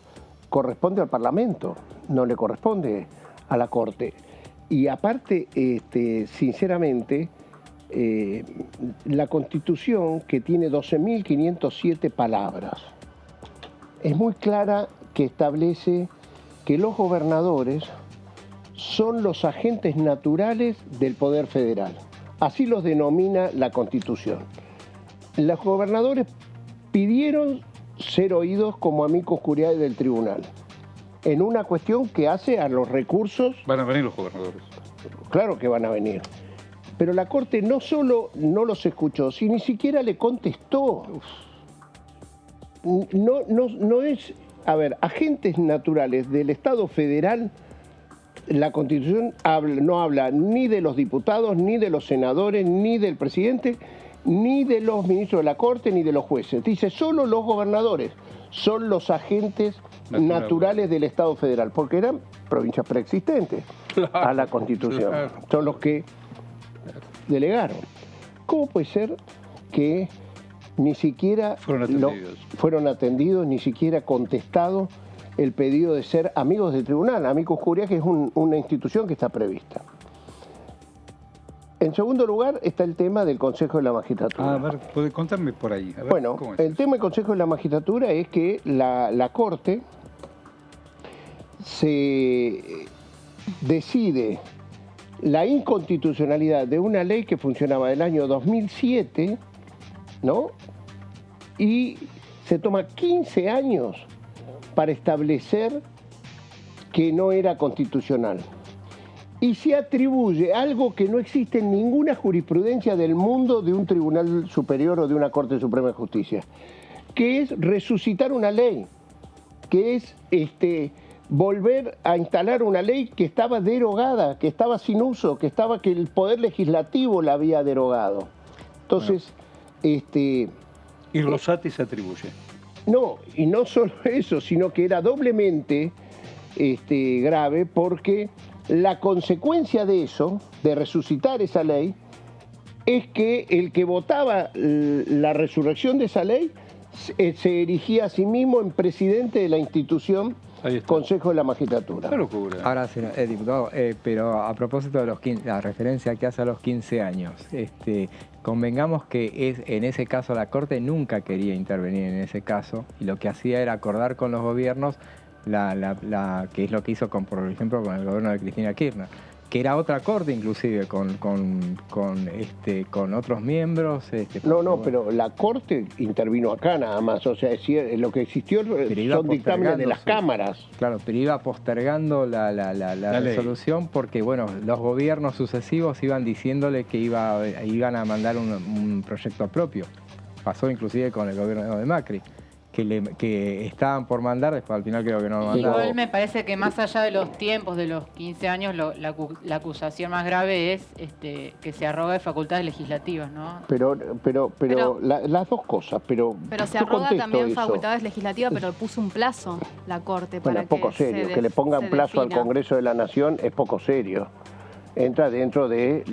corresponde al Parlamento, no le corresponde a la Corte. Y aparte, sinceramente, la Constitución, que tiene 12.507 palabras, es muy clara que establece que los gobernadores son los agentes naturales del Poder Federal. Así los denomina la Constitución. Los gobernadores pidieron ser oídos como amicus curiae del tribunal, en una cuestión que hace a los recursos... Van a venir los gobernadores. Claro que van a venir. Pero la Corte no solo no los escuchó, sino ni siquiera le contestó. No es... A ver, agentes naturales del Estado federal, la Constitución no habla ni de los diputados, ni de los senadores, ni del presidente, ni de los ministros de la Corte, ni de los jueces. Dice, solo los gobernadores son los agentes naturales del Estado federal, porque eran provincias preexistentes a la Constitución. Son los que delegaron. ¿Cómo puede ser que ni siquiera fueron atendidos, ni siquiera contestado el pedido de ser amigos del tribunal? Amicus curiae, que es una institución que está prevista. En segundo lugar está el tema del Consejo de la Magistratura. A ver, puede contarme por ahí. A ver, bueno, el tema del Consejo de la Magistratura es que la Corte se decide la inconstitucionalidad de una ley que funcionaba del año 2007, ¿no? Y se toma 15 años para establecer que no era constitucional. Y se atribuye algo que no existe en ninguna jurisprudencia del mundo de un tribunal superior o de una Corte Suprema de Justicia, que es resucitar una ley, que es volver a instalar una ley que estaba derogada, que estaba sin uso, que el Poder Legislativo la había derogado. Entonces, Y Rosati se atribuye. No, y no solo eso, sino que era doblemente grave porque la consecuencia de eso, de resucitar esa ley, es que el que votaba la resurrección de esa ley se erigía a sí mismo en presidente de la institución Consejo de la Magistratura. Qué locura. Ahora, diputado, pero a propósito de la referencia que hace a los 15 años, convengamos que en ese caso la Corte nunca quería intervenir en ese caso y lo que hacía era acordar con los gobiernos que es lo que hizo por ejemplo con el gobierno de Cristina Kirchner, que era otra corte inclusive con otros miembros. Pero la Corte intervino acá nada más, o sea, lo que existió son dictámenes de las cámaras. Claro, pero iba postergando la resolución porque, bueno, los gobiernos sucesivos iban diciéndole que iban a mandar un proyecto propio. Pasó inclusive con el gobierno de Macri. Que estaban por mandar, después al final creo que no lo mandaron. Igual me parece que más allá de los tiempos de los 15 años, la acusación más grave es que se arroga de facultades legislativas, ¿no? Pero las dos cosas, pero se arroga también facultades legislativas, pero puso un plazo la Corte para es poco serio. Que le pongan plazo al Congreso de la Nación es poco serio. Entra dentro de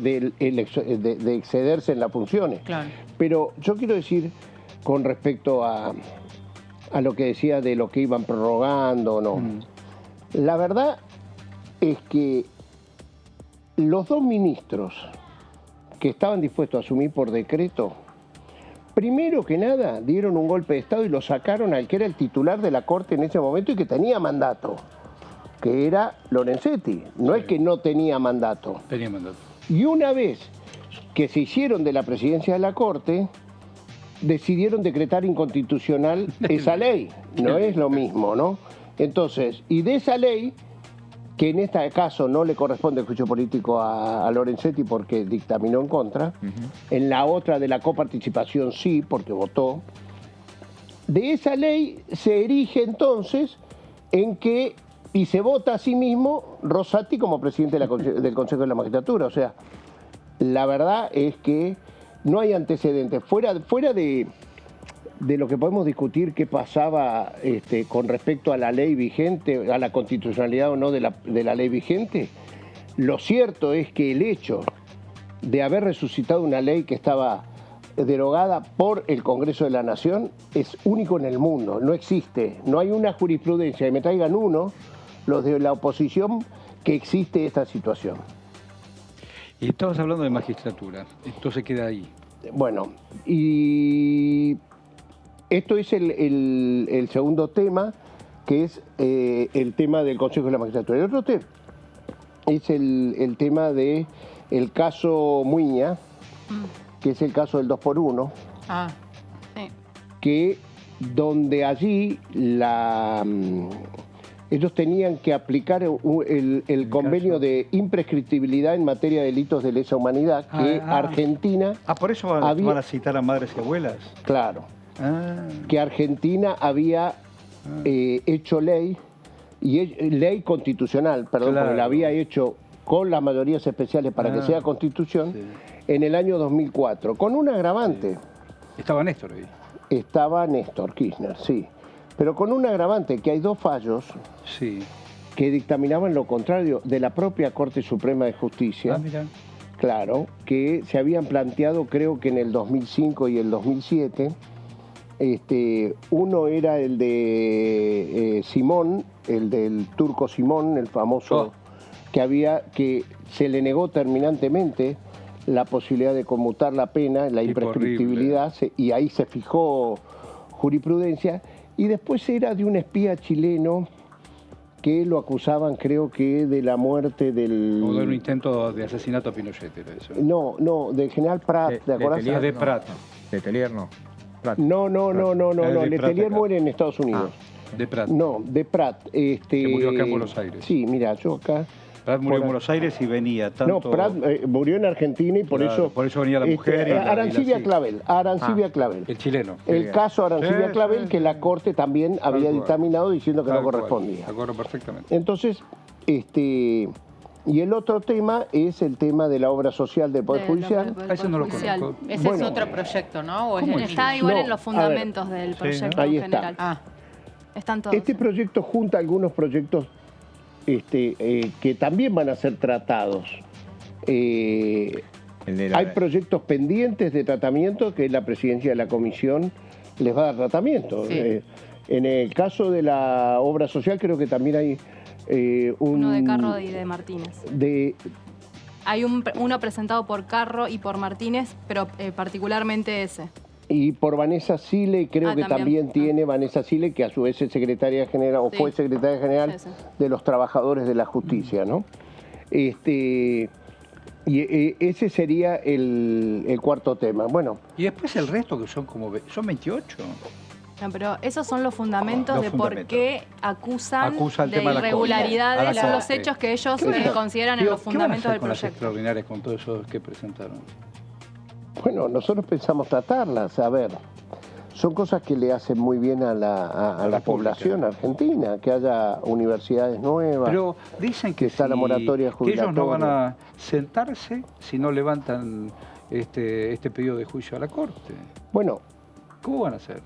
de excederse en las funciones. Claro. Pero yo quiero decir, con respecto a lo que decía de lo que iban prorrogando o no. La verdad es que los dos ministros que estaban dispuestos a asumir por decreto, primero que nada dieron un golpe de Estado y lo sacaron al que era el titular de la Corte en ese momento y que tenía mandato, que era Lorenzetti. No es que no tenía mandato. Tenía mandato. Y una vez que se hicieron de la presidencia de la Corte, decidieron decretar inconstitucional esa ley. No es lo mismo, ¿no? Entonces, y de esa ley, que en este caso no le corresponde el juicio político a Lorenzetti porque dictaminó en contra, en la otra de la coparticipación sí, porque votó, de esa ley se erige entonces en que, y se vota a sí mismo Rosati como presidente del Consejo de la Magistratura. O sea, la verdad es que no hay antecedentes. Fuera de lo que podemos discutir qué pasaba con respecto a la ley vigente, a la constitucionalidad o no de la ley vigente, lo cierto es que el hecho de haber resucitado una ley que estaba derogada por el Congreso de la Nación es único en el mundo, no existe. No hay una jurisprudencia, y me traigan uno, los de la oposición, que existe esta situación. Y estabas hablando de magistratura, entonces queda ahí. Bueno, y esto es el segundo tema, que es el tema del Consejo de la Magistratura. El otro tema es el tema del caso Muiña, que es el caso del 2x1, que donde allí ellos tenían que aplicar el convenio de imprescriptibilidad en materia de delitos de lesa humanidad que Argentina... por eso van a citar a madres y abuelas. Claro. Que Argentina había hecho ley, ley constitucional, perdón, porque la había hecho con las mayorías especiales para que sea constitución, en el año 2004, con un agravante. Estaba Néstor ahí. Estaba Néstor Kirchner, sí. Pero con un agravante, que hay dos fallos que dictaminaban lo contrario de la propia Corte Suprema de Justicia. Mira. Claro, que se habían planteado creo que en el 2005 y el 2007. Uno era el de Simón, el del turco Simón, el famoso, que se le negó terminantemente la posibilidad de conmutar la pena, la imprescriptibilidad, y ahí se fijó jurisprudencia. Y después era de un espía chileno que lo acusaban, creo que de la muerte del... O de un intento de asesinato a Pinochet, era eso. No, del general Prat, ¿te acordás? De Prat. Letelier no. Prat. No, de Letelier Prat muere en Estados Unidos. De Prat. No, de Prat. Que murió acá en Buenos Aires. Sí, mira, yo acá... Prat murió en Buenos Aires y venía tanto... No, Prat murió en Argentina y por eso... Por eso venía la mujer Arancibia Clavel, Clavel. El chileno. El caso Arancibia Clavel, que la Corte también había dictaminado diciendo que no correspondía. De acuerdo, perfectamente. Entonces, y el otro tema es el tema de la obra social del Poder Judicial. Ese no lo conozco. Ese es otro proyecto, ¿no? ¿O es Está igual en los fundamentos del proyecto ahí en general. Están todos. Este proyecto junta algunos proyectos que también van a ser tratados. Hay proyectos pendientes de tratamiento que la presidencia de la comisión les va a dar tratamiento. Sí. En el caso de la obra social creo que también hay uno de Carro y de Martínez. Hay uno presentado por Carro y por Martínez, pero particularmente ese. Y por Vanessa Sile, creo que también tiene Vanessa Sile, que a su vez es secretaria general, o fue secretaria general de los trabajadores de la justicia, ¿no? Y ese sería el cuarto tema. Bueno. Y después el resto, que son 28. No, pero esos son los fundamentos por qué acusan de tema irregularidades, son los hechos que ellos consideran en los fundamentos del con las proyecto. extraordinarias con todo eso que presentaron? Bueno, nosotros pensamos tratarlas, a ver, son cosas que le hacen muy bien a la población argentina, que haya universidades nuevas. Pero dicen que está la moratoria jubilatoria. Que ellos no van a sentarse si no levantan este pedido de juicio a la Corte. Bueno. ¿Cómo van a hacer?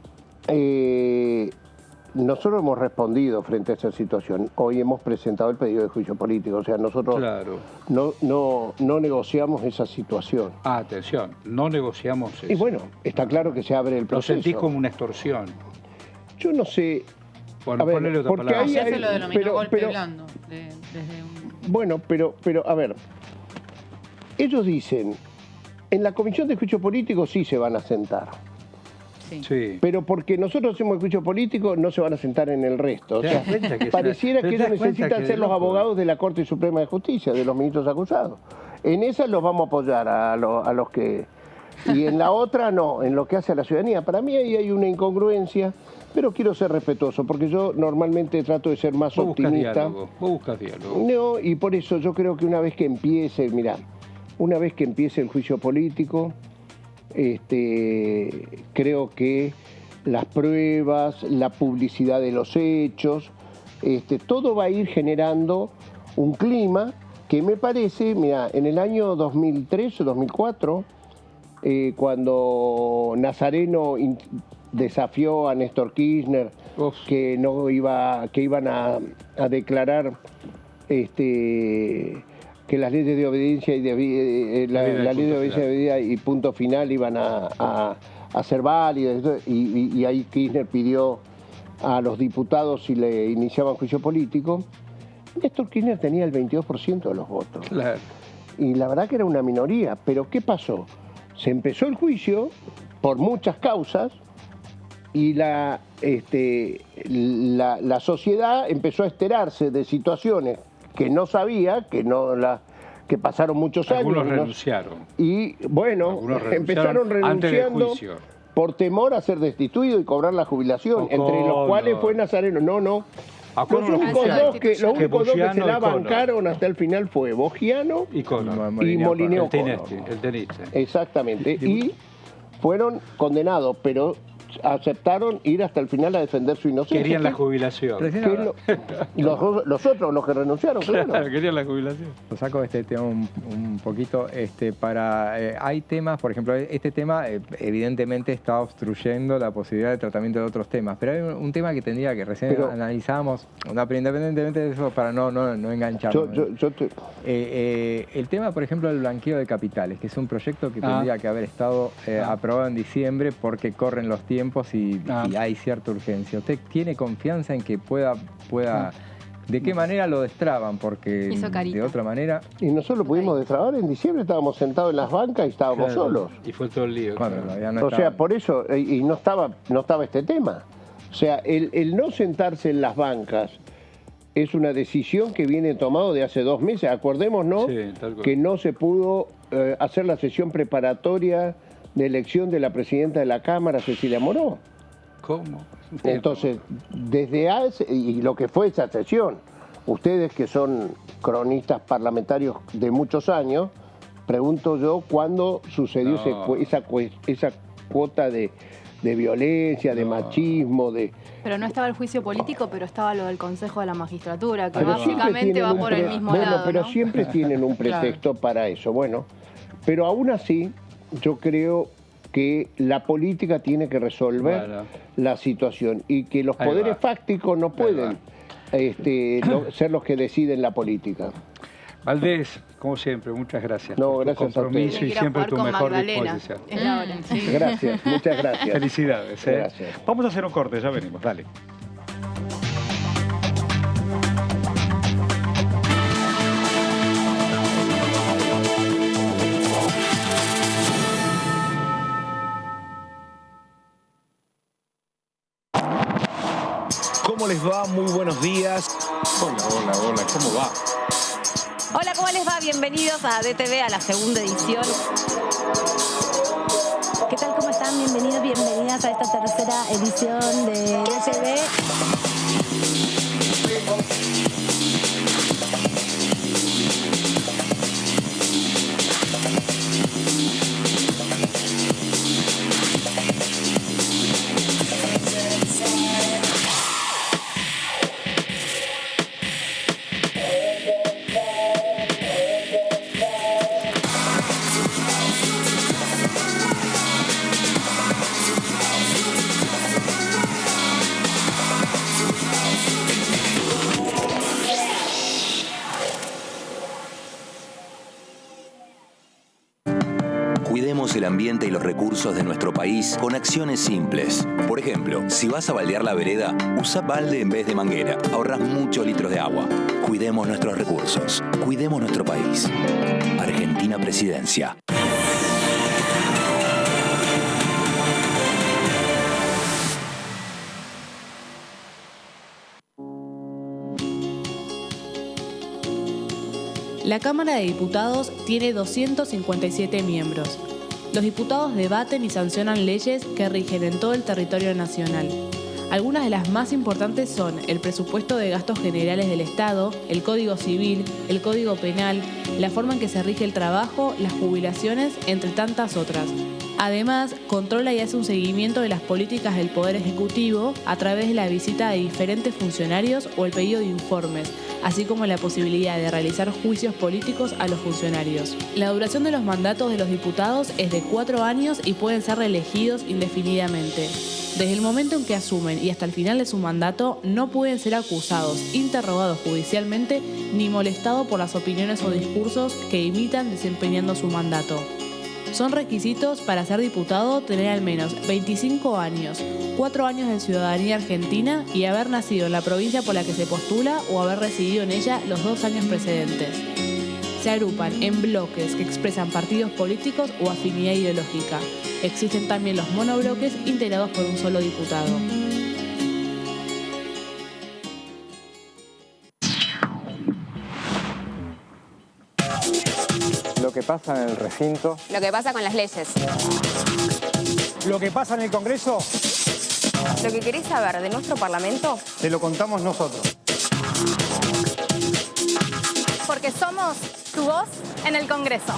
Nosotros hemos respondido frente a esa situación. Hoy hemos presentado el pedido de juicio político. O sea, nosotros no negociamos esa situación. Atención, no negociamos eso. Y bueno, está claro que se abre el proceso. Lo sentís como una extorsión. Yo no sé... Bueno, ponele otra palabra. Ya se lo denominó golpe blando. Bueno, pero, a ver, ellos dicen, en la comisión de juicio político sí se van a sentar. Sí. Pero porque nosotros hacemos el juicio político, no se van a sentar en el resto. O sea, pareciera que ellos necesitan ser los abogados de la Corte Suprema de Justicia, de los ministros acusados. En esa los vamos a apoyar a los que... Y en la otra no, en lo que hace a la ciudadanía. Para mí ahí hay una incongruencia, pero quiero ser respetuoso, porque yo normalmente trato de ser más optimista. Vos buscas diálogo. No, y por eso yo creo que una vez que empiece, una vez que empiece el juicio político... creo que las pruebas, la publicidad de los hechos, todo va a ir generando un clima que me parece, mira, en el año 2003 o 2004, cuando Nazareno desafió a Néstor Kirchner, que iban a declarar que las leyes de obediencia y la ley de obediencia y punto final iban a ser válidas, y ahí Kirchner pidió a los diputados si le iniciaban juicio político. Néstor Kirchner tenía el 22% de los votos. Claro. Y la verdad que era una minoría. Pero ¿qué pasó? Se empezó el juicio por muchas causas y la sociedad empezó a enterarse de situaciones que no sabía, que pasaron muchos años. Algunos renunciaron. Y bueno, empezaron renunciando por temor a ser destituido y cobrar la jubilación, entre los cuales fue Nazareno. No. Los únicos dos que se la bancaron hasta el final fue Bogiano y Molineo Córdoba. El tenista. Exactamente. Y fueron condenados, pero aceptaron ir hasta el final a defender su inocencia. Querían la jubilación. Los otros, los que renunciaron, claro. Querían la jubilación. Lo saco de este tema un poquito. Hay temas, por ejemplo, este tema evidentemente está obstruyendo la posibilidad de tratamiento de otros temas, pero hay un tema que tendría que recién analizábamos, independientemente de eso, para no engancharnos. El tema, por ejemplo, del blanqueo de capitales, que es un proyecto que tendría que haber estado aprobado en diciembre porque corren los tiempos y hay cierta urgencia. ¿Usted tiene confianza en que pueda ¿de qué manera lo destraban? Porque de otra manera... Y nosotros lo pudimos destrabar en diciembre, estábamos sentados en las bancas y estábamos solos. Y fue todo el lío. O sea, por eso, y no estaba este tema. O sea, el no sentarse en las bancas es una decisión que viene tomado de hace 2 meses. Acordémonos que no se pudo hacer la sesión preparatoria de elección de la presidenta de la Cámara, Cecilia Moró. ¿Cómo? Entonces, desde hace, y lo que fue esa sesión, ustedes que son cronistas parlamentarios de muchos años, pregunto yo, ¿cuándo sucedió esa cuota de violencia, de machismo, Pero no estaba el juicio político, pero estaba lo del Consejo de la Magistratura, que pero básicamente va por el mismo lado, pero ¿no? siempre tienen un pretexto para eso. Bueno, pero aún así, yo creo que la política tiene que resolver la situación y que los poderes fácticos no pueden ser los que deciden la política. Valdés, como siempre, muchas gracias No, por tu gracias compromiso a ustedes. y siempre tu mejor Magdalena. disposición. Es la hora, sí. Gracias, muchas gracias. Felicidades. Gracias. Vamos a hacer un corte, ya venimos, dale. ¿Cómo les va? Muy buenos días. Hola, ¿cómo va? Hola, ¿cómo les va? Bienvenidos a DTV, a la segunda edición. ¿Qué tal? ¿Cómo están? Bienvenidos, bienvenidas a esta tercera edición de DTV. Cuidemos el ambiente y los recursos de nuestro país con acciones simples. Por ejemplo, si vas a baldear la vereda, usa balde en vez de manguera. Ahorras muchos litros de agua. Cuidemos nuestros recursos. Cuidemos nuestro país. Argentina Presidencia. La Cámara de Diputados tiene 257 miembros. Los diputados debaten y sancionan leyes que rigen en todo el territorio nacional. Algunas de las más importantes son el presupuesto de gastos generales del Estado, el Código Civil, el Código Penal, la forma en que se rige el trabajo, las jubilaciones, entre tantas otras. Además, controla y hace un seguimiento de las políticas del Poder Ejecutivo a través de la visita de diferentes funcionarios o el pedido de informes, así como la posibilidad de realizar juicios políticos a los funcionarios. La duración de los mandatos de los diputados es de 4 años y pueden ser reelegidos indefinidamente. Desde el momento en que asumen y hasta el final de su mandato, no pueden ser acusados, interrogados judicialmente, ni molestados por las opiniones o discursos que imitan desempeñando su mandato. Son requisitos para ser diputado tener al menos 25 años, 4 años de ciudadanía argentina y haber nacido en la provincia por la que se postula o haber residido en ella los 2 años precedentes. Se agrupan en bloques que expresan partidos políticos o afinidad ideológica. Existen también los monobloques integrados por un solo diputado. Lo que pasa en el recinto. Lo que pasa con las leyes. Lo que pasa en el Congreso, Lo que querés saber de nuestro Parlamento, te lo contamos nosotros. Porque somos tu voz en el Congreso.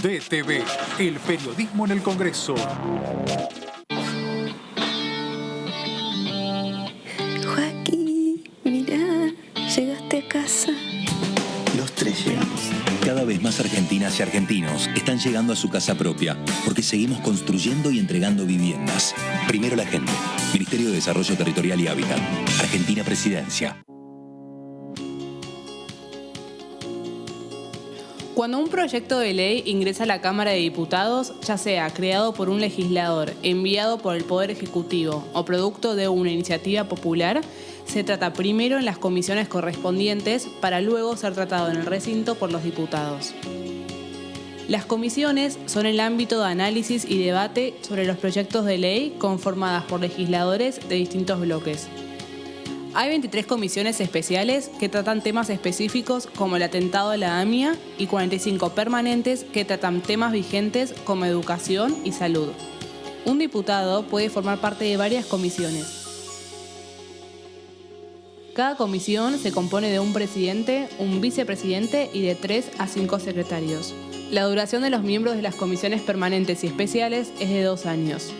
DTV, el periodismo en el Congreso. Joaquín, mirá, llegaste a casa. Los 3 llegamos. Cada vez más argentinas y argentinos están llegando a su casa propia porque seguimos construyendo y entregando viviendas. Primero la gente. Ministerio de Desarrollo Territorial y Hábitat. Argentina Presidencia. Cuando un proyecto de ley ingresa a la Cámara de Diputados, ya sea creado por un legislador, enviado por el Poder Ejecutivo o producto de una iniciativa popular, se trata primero en las comisiones correspondientes para luego ser tratado en el recinto por los diputados. Las comisiones son el ámbito de análisis y debate sobre los proyectos de ley conformadas por legisladores de distintos bloques. Hay 23 comisiones especiales que tratan temas específicos como el atentado de la AMIA y 45 permanentes que tratan temas vigentes como educación y salud. Un diputado puede formar parte de varias comisiones. Cada comisión se compone de un presidente, un vicepresidente y de 3 a 5 secretarios. La duración de los miembros de las comisiones permanentes y especiales es de 2 años.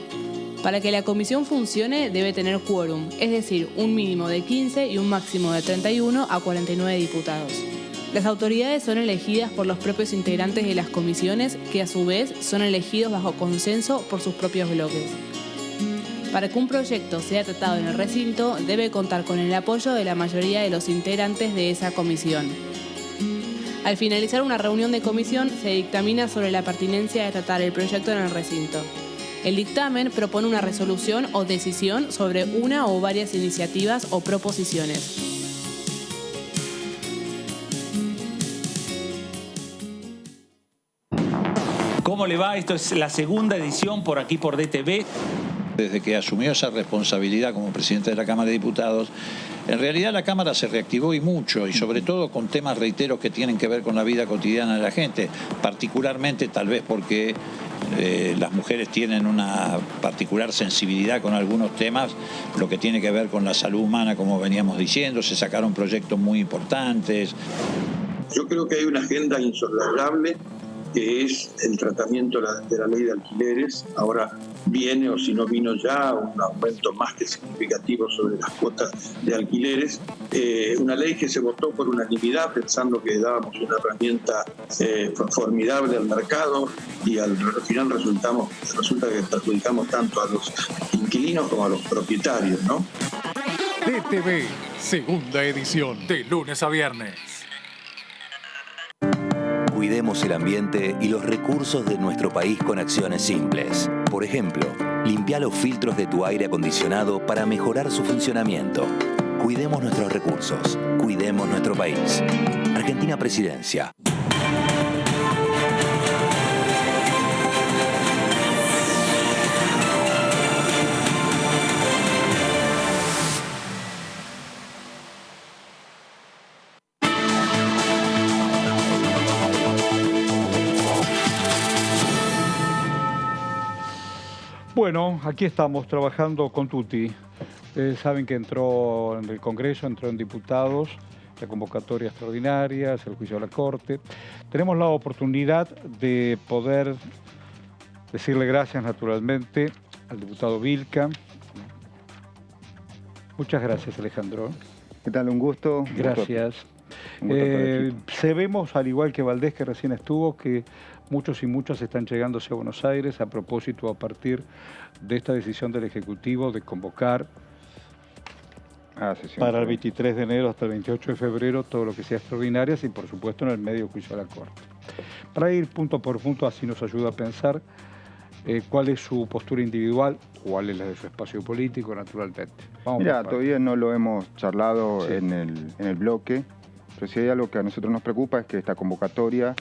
Para que la comisión funcione debe tener quórum, es decir, un mínimo de 15 y un máximo de 31 a 49 diputados. Las autoridades son elegidas por los propios integrantes de las comisiones, que a su vez son elegidos bajo consenso por sus propios bloques. Para que un proyecto sea tratado en el recinto, debe contar con el apoyo de la mayoría de los integrantes de esa comisión. Al finalizar una reunión de comisión, se dictamina sobre la pertinencia de tratar el proyecto en el recinto. El dictamen propone una resolución o decisión sobre una o varias iniciativas o proposiciones. ¿Cómo le va? Esto es la segunda edición por aquí por DTV. Desde que asumió esa responsabilidad como presidente de la Cámara de Diputados, en realidad la Cámara se reactivó y mucho, y sobre todo con temas, reitero, que tienen que ver con la vida cotidiana de la gente, particularmente tal vez porque las mujeres tienen una particular sensibilidad con algunos temas, lo que tiene que ver con la salud humana, como veníamos diciendo, se sacaron proyectos muy importantes. Yo creo que hay una agenda insoslayable, que es el tratamiento de la ley de alquileres. Ahora viene, o si no vino ya, un aumento más que significativo sobre las cuotas de alquileres. Una ley que se votó por unanimidad pensando que dábamos una herramienta formidable al mercado, y al final resulta que perjudicamos tanto a los inquilinos como a los propietarios, ¿no? DTV, segunda edición, de lunes a viernes. Cuidemos el ambiente y los recursos de nuestro país con acciones simples. Por ejemplo, limpia los filtros de tu aire acondicionado para mejorar su funcionamiento. Cuidemos nuestros recursos. Cuidemos nuestro país. Argentina Presidencia. Bueno, aquí estamos trabajando con Tuti. Ustedes saben que entró en el Congreso, entró en diputados, la convocatoria extraordinaria, el juicio de la Corte. Tenemos la oportunidad de poder decirle gracias naturalmente al diputado Vilca. Muchas gracias, Alejandro. ¿Qué tal? Un gusto. Gracias. Sabemos, al igual que Valdés, que recién estuvo, que muchos y muchas están llegando hacia Buenos Aires a propósito, a partir de esta decisión del Ejecutivo de convocar para el 23 de enero hasta el 28 de febrero todo lo que sea extraordinarias y, por supuesto, en el medio juicio a la Corte. Para ir punto por punto, así nos ayuda a pensar cuál es su postura individual, cuál es la de su espacio político, naturalmente. Mira, todavía no lo hemos charlado en el bloque, pero si hay algo que a nosotros nos preocupa es que esta convocatoria,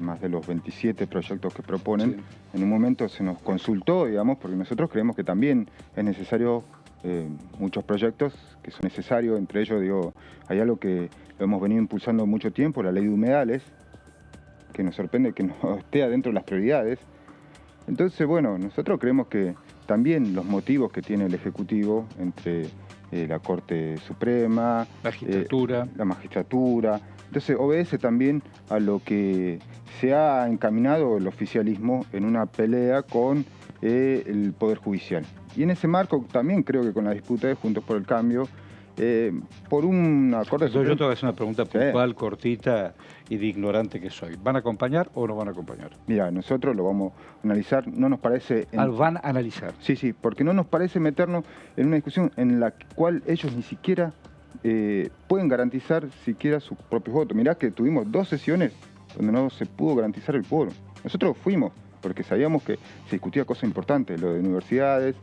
más de los 27 proyectos que proponen, en un momento se nos consultó, digamos, porque nosotros creemos que también es necesario muchos proyectos que son necesarios. Entre ellos, digo, hay algo que lo hemos venido impulsando mucho tiempo, la ley de humedales, que nos sorprende que no esté adentro de las prioridades. Entonces, bueno, nosotros creemos que también los motivos que tiene el Ejecutivo entre la Corte Suprema, la magistratura, entonces obedece también a lo que se ha encaminado el oficialismo en una pelea con el Poder Judicial. Y en ese marco también creo que con la disputa de Juntos por el Cambio, por una Corte Suprema... Yo te voy a hacer una pregunta puntual, cortita y de ignorante que soy. ¿Van a acompañar o no van a acompañar? Mira, nosotros lo vamos a analizar, no nos parece... ¿Van a analizar? Sí, porque no nos parece meternos en una discusión en la cual ellos ni siquiera pueden garantizar siquiera sus propios votos. Mirá que tuvimos 2 sesiones donde no se pudo garantizar el quórum. Nosotros fuimos porque sabíamos que se discutía cosas importantes, lo de universidades,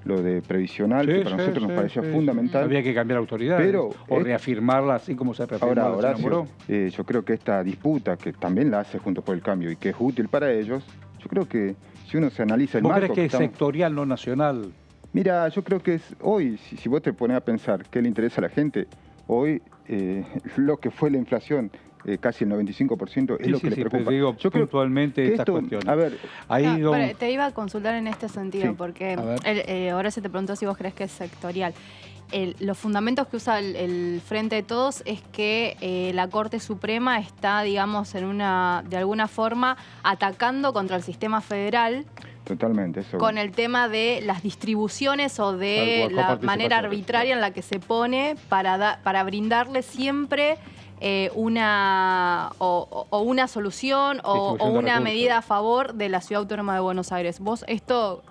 lo de previsional, que para nosotros nos parecía fundamental. Había que cambiar autoridades, o reafirmarla así como se reafirmó. Ahora, Horacio, yo creo que esta disputa, que también la hace Juntos por el Cambio y que es útil para ellos, yo creo que si uno se analiza el marco... ¿Vos crees que es sectorial, no nacional? Mira, yo creo que hoy, si vos te pones a pensar qué le interesa a la gente, hoy lo que fue la inflación, casi el 95%, es lo que le preocupa. Pero digo, yo puntualmente creo que estas cuestiones. A ver, ahí pero te iba a consultar en este sentido, porque ahora se te preguntó si vos crees que es sectorial. Los fundamentos que usa el Frente de Todos es que la Corte Suprema está, digamos, de alguna forma atacando contra el sistema federal. Totalmente, eso. Con el tema de las distribuciones o de la manera arbitraria en la que se pone para brindarle siempre una solución o una medida a favor de la Ciudad Autónoma de Buenos Aires. ¿Vos esto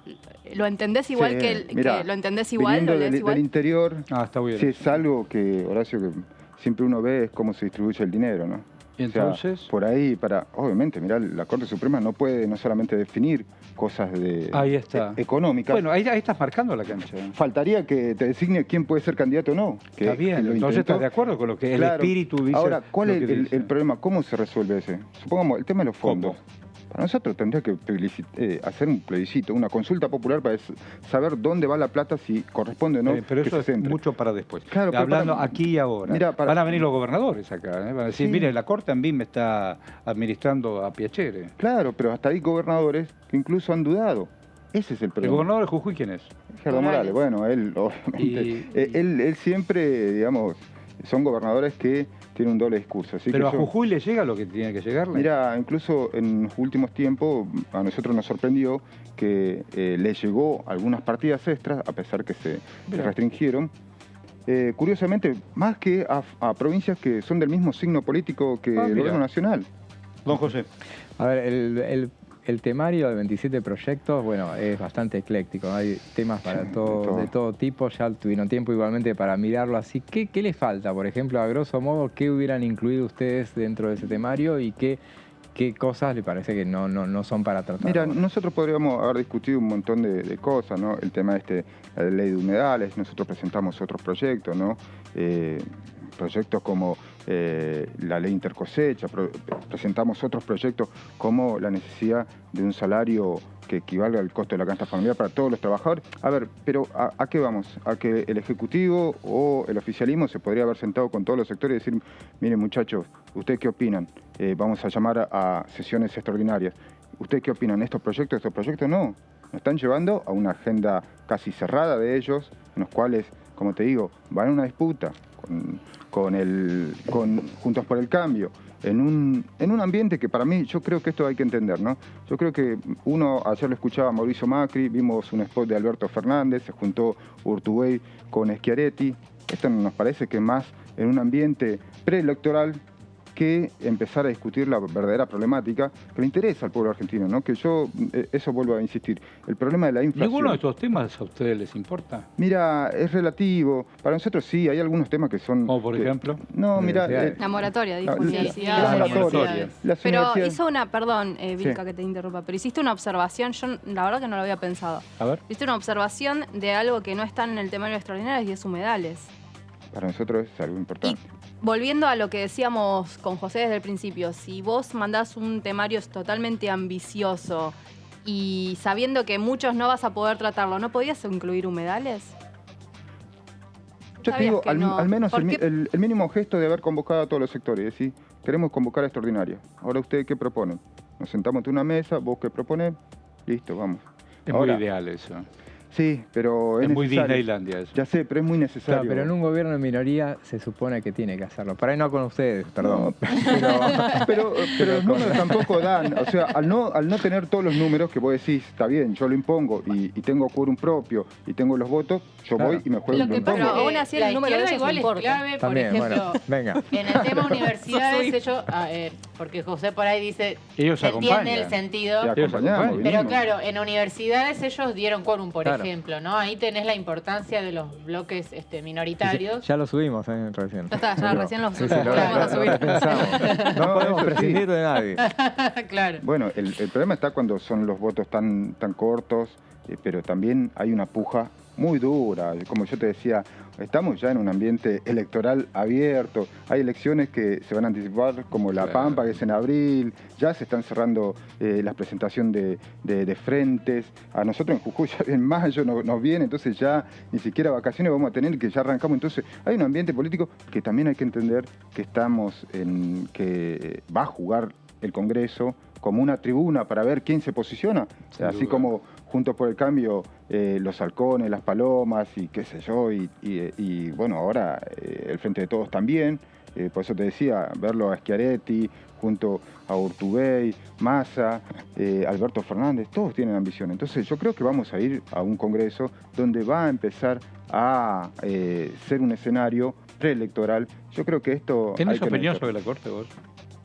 lo entendés igual que lo entendés igual? ¿Lo lees igual? Del interior, está bien. Sí, es algo que, Horacio, que siempre uno ve es cómo se distribuye el dinero, ¿no? ¿Y entonces? O sea, por ahí, obviamente, mirá, la Corte Suprema no puede no solamente definir cosas económicas. Bueno, ahí estás marcando la cancha. Faltaría que te designe quién puede ser candidato o no. Está bien, entonces estás de acuerdo con lo que el espíritu dice. Ahora, ¿cuál es el problema? ¿Cómo se resuelve ese? Supongamos, el tema de los fondos. Para nosotros tendría que hacer un plebiscito, una consulta popular para saber dónde va la plata, si corresponde o no. Pero eso es mucho para después. Claro, hablando aquí y ahora. Van a venir los gobernadores acá. Van a decir, mire, la Corte también me está administrando a Piacere. Claro, pero hasta hay gobernadores que incluso han dudado. Ese es el problema. ¿El gobernador de Jujuy quién es? Gerardo Morales. Bueno, él obviamente. Él siempre, digamos, son gobernadores que tienen un doble discurso. Así ¿Pero que a Jujuy le llega lo que tiene que llegarle? Mira, incluso en los últimos tiempos a nosotros nos sorprendió que le llegó algunas partidas extras, a pesar que se restringieron. Curiosamente, más que a provincias que son del mismo signo político que el gobierno nacional. Don José. A ver, el temario de 27 proyectos, bueno, es bastante ecléctico. Hay temas para de todo tipo. Ya tuvieron tiempo igualmente para mirarlo así. ¿Qué les falta? Por ejemplo, a grosso modo, ¿qué hubieran incluido ustedes dentro de ese temario y qué cosas les parece que no son para tratar? Mira, nosotros podríamos haber discutido un montón de cosas, ¿no? El tema la ley de humedales, nosotros presentamos otros proyectos, ¿no? Proyectos como la ley intercosecha, presentamos otros proyectos como la necesidad de un salario que equivalga al costo de la canasta familiar para todos los trabajadores. A ver, pero ¿a qué vamos? A que el Ejecutivo o el oficialismo se podría haber sentado con todos los sectores y decir, miren muchachos, ¿ustedes qué opinan? Vamos a llamar a sesiones extraordinarias. ¿Ustedes qué opinan? ¿Estos proyectos no? Nos están llevando a una agenda casi cerrada de ellos, en los cuales, como te digo, van a una disputa con Juntos por el Cambio, en un ambiente que para mí, yo creo que esto hay que entender, ¿no? Yo creo que ayer lo escuchaba a Mauricio Macri, vimos un spot de Alberto Fernández, se juntó Urtubey con Schiaretti. Esto nos parece que más en un ambiente preelectoral que empezar a discutir la verdadera problemática que le interesa al pueblo argentino, ¿no? Que eso vuelvo a insistir, el problema de la inflación. ¿Ninguno de estos temas a ustedes les importa? Mira, es relativo. Para nosotros sí, hay algunos temas que son... ¿Como por ejemplo? No, mira... la moratoria, dijo. La moratoria. Pero hizo perdón, Vilca, que te interrumpa, pero hiciste una observación, yo la verdad que no lo había pensado. A ver. Hiciste una observación de algo que no está en el temario extraordinario y es humedales. Para nosotros es algo importante. Volviendo a lo que decíamos con José desde el principio, si vos mandás un temario totalmente ambicioso y sabiendo que muchos no vas a poder tratarlo, ¿no podías incluir humedales? Yo te digo, al menos el mínimo gesto de haber convocado a todos los sectores, es decir, queremos convocar a extraordinaria. Ahora, ¿ustedes qué proponen? Nos sentamos en una mesa, vos qué proponés, listo, vamos. Es muy ideal eso. Sí, pero es muy Disneylandia eso. Ya sé, pero es muy necesario. Claro, pero en un gobierno de minoría se supone que tiene que hacerlo. Para ahí no con ustedes, perdón. Pero los números tampoco dan. O sea, al no tener todos los números que vos decís, está bien, yo lo impongo y tengo quórum propio y tengo los votos, yo voy y me juego y lo impongo. Pero aún así el número de ellos igual importa. Es clave, también, por ejemplo, venga. En el tema universidades, ellos, porque José por ahí dice, ellos se entiende el sentido. Pero claro, en universidades ellos dieron quórum, por ejemplo, ¿no? Ahí tenés la importancia de los bloques minoritarios. Ya lo subimos recién. Ya recién lo subimos. No podemos prescindir de nadie. Claro. Bueno, el problema está cuando son los votos tan cortos, pero también hay una puja muy dura. Como yo te decía, estamos ya en un ambiente electoral abierto. Hay elecciones que se van a anticipar, como La Pampa, que es en abril. Ya se están cerrando la presentación de frentes. A nosotros en Jujuy ya en mayo nos viene, entonces ya ni siquiera vacaciones vamos a tener, que ya arrancamos. Entonces hay un ambiente político que también hay que entender que estamos en que va a jugar el Congreso como una tribuna para ver quién se posiciona. Así como Juntos por el Cambio, los halcones, las palomas y qué sé yo, y bueno, ahora el Frente de Todos también. Por eso te decía, verlo a Schiaretti junto a Urtubey, Massa, Alberto Fernández, todos tienen ambición. Entonces yo creo que vamos a ir a un Congreso donde va a empezar a ser un escenario preelectoral. Yo creo que esto... ¿Tienes opinión sobre la Corte vos?